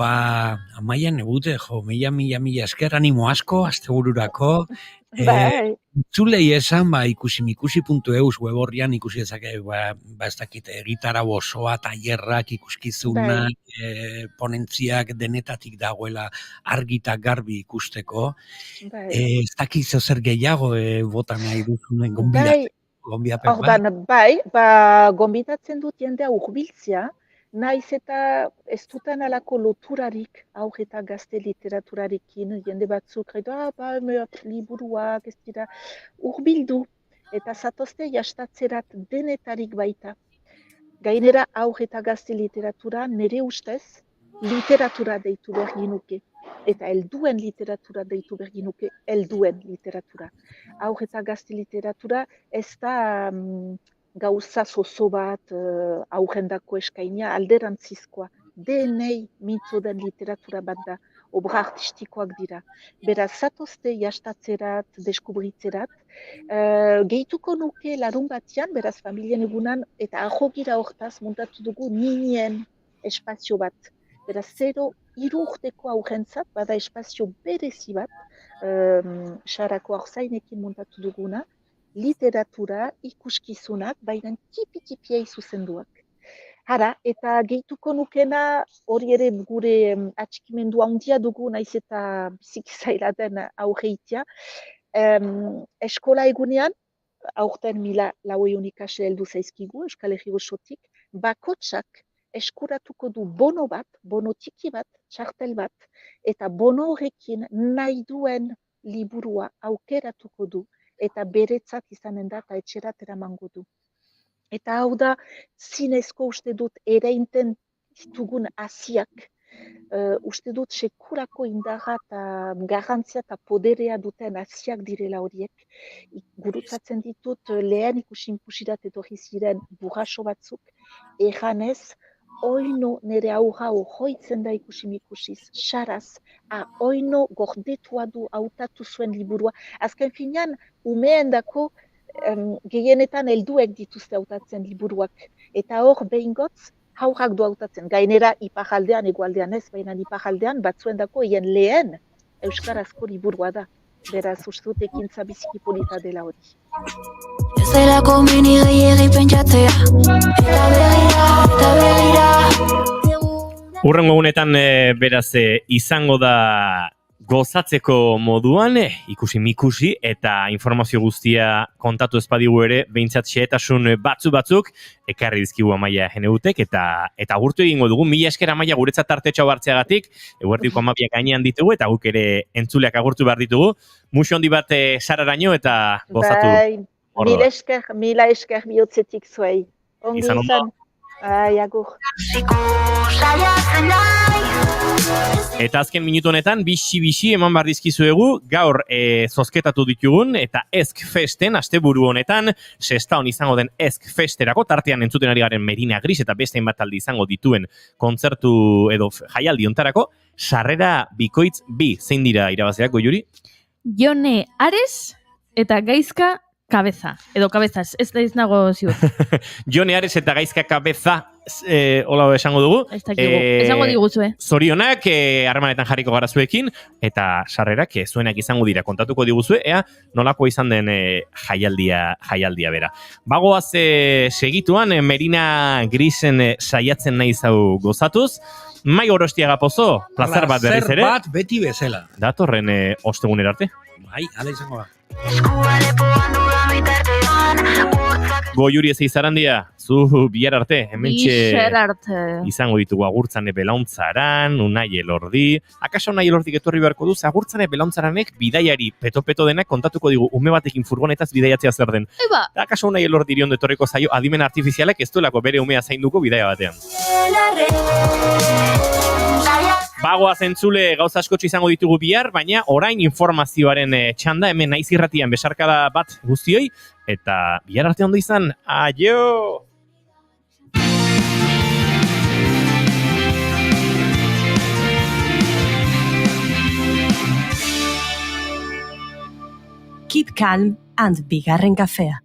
Amaian egute, mila esker, animo asko, astebururako. Itzulei esan, ikusimikusi.eus web horrian ikusi ezake, ez dakit, gitarra osoa, tailerrak, ikuskizunak, ponentziak denetatik dagoela argita garbi ikusteko. Ez dakit zer gehiago bota nahi duzunen gonbidapen bat? Gonbidatzen dut jendea urbiltzea, naiz eta ez duten alako loturarik aur eta gazte literaturarekin, jende batzuk, liburuak ez dira hurbildu, eta zatozte jastatzerat denetarik baita. Gainera aur eta gazte literatura nire ustez literatura deitu behar ginuke. Eta helduen literatura deitu behar ginuke, helduen literatura. Aur eta gazte literatura ez da gauza zozo bat aurrendako eskainia alderantzizkoa. Denei mintzo den literatura bat da, obra artistikoak dira. Beraz, zatozte jastatzerat, deskubritzerat, gehituko nuke larun batian, beraz familien egunan, eta ahogira hortaz montatu dugu ninien espazio bat. Beraz, 0-3 urteko aurrentzat, bada espazio berezi bat, Sarako Arzainekin montatu duguna, literatura, ikuskizunak, baina tipi-tipiei zuzenduak. Hara, eta gehituko nukena hori ere gure atxikimendu handia dugu, naiz eta biziki zaila den aurreitia. Eskola egunean, aurten 1400 ikasle heldu zaizkigu, Euskal Herri osotik, bakotsak eskuratuko du bono bat, bono tiki bat, txartel bat, eta bono horrekin nahi duen liburua aukeratuko du, eta beretzat izanen da eta etxerat eramango du. Eta hau da, zinezko uste dut ereinten ditugun hasiak, uste dut sekurako indarra eta garrantzia eta poderea duten hasiak direla horiek. Gurutzatzen ditut lehen ikusi-inpusirat etorri ziren burraso batzuk, erranez, oino nire aurra hoitzen da ikusiz, saraz, oino gordetua du hautatu zuen liburua. Azken finean, umeen dako gehienetan helduek dituzte hautatzen liburuak. Eta hor behingotz, haurrak du hautatzen. Gainera, iparaldean, egualdean ez, baina iparaldean batzuen dako hien lehen euskarazko liburua da. Beraz, ustut ekintza biziki polita dela hori. Ez delako mini gehiegi pentsatzea, eta begira. Hurrengo egunetan beraz izango da gozatzeko moduan, ikusi eta informazio guztia kontatu espadigu ere, behintzat xehetasun batzuk, ekarri dizkigu Amaia Jeneutek, eta agurtu egingo dugu, 1000 esker Amaia guretzat tartetxo hartzeagatik, eguerdiko 12 gainean ditugu, eta guk ere entzuleak agurtu behar ditugu, muxo handi bat sararaino eta gozatu. Bai, mila esker bihotzetik zuei. Ongi izan. Agur. Eta azken minutu honetan, bixi eman behar dizkizuegu, gaur zozketatu ditugun, eta Esk Festen, asteburu honetan, Sestaon izango den Esk Festerako, tartean entzuten ari garen Merina Gris, eta beste hainbat talde izango dituen kontzertu edo jaialdi hontarako, sarrera bikoitz bi, zein dira irabaziak, Goiuri? Jone Ares eta Gaizka Kabeza, edo Kabezaz, ez da iznago ziur. Jone Ares eta Gaizka Kabeza, hola esango dugu. Esango diguzue. Zorionak, harremanetan jarriko gara zuekin, eta sarrerak zuenak izango dira kontatuko diguzue, ea nolako izan den jaialdia bera. Bagoaz segituan, Merina Grisen saiatzen nahi zau gozatuz, Mai Gorostiaga Pozo, plazar bat berriz ere. Plazer bat beti bezala. Datorren ostegunera arte. Bai, ala izango da. Goiuri ez izarandia, zu bihar arte, hementxe izango ditugu Agurtzane Belauntzaran, Unai Elordi, akaso Unai Elordik etorri beharko duz, Agurtzane Belauntzarenek bidaiari peto-peto denak kontatuko digu ume batekin furgonetaz bidaiatzea zer den. Akaso Unai Elordi iriondo etorriko zaio adimen artifizialak ez duelako bere umea zainduko bidaia batean. Bagoaz entzule gauza askotxo izango ditugu bihar, baina orain informazioaren txanda, hemen naiz irratian besarkada bat guztioi, eta bihar arte ondo izan, aio! Keep calm and bigarren kafea.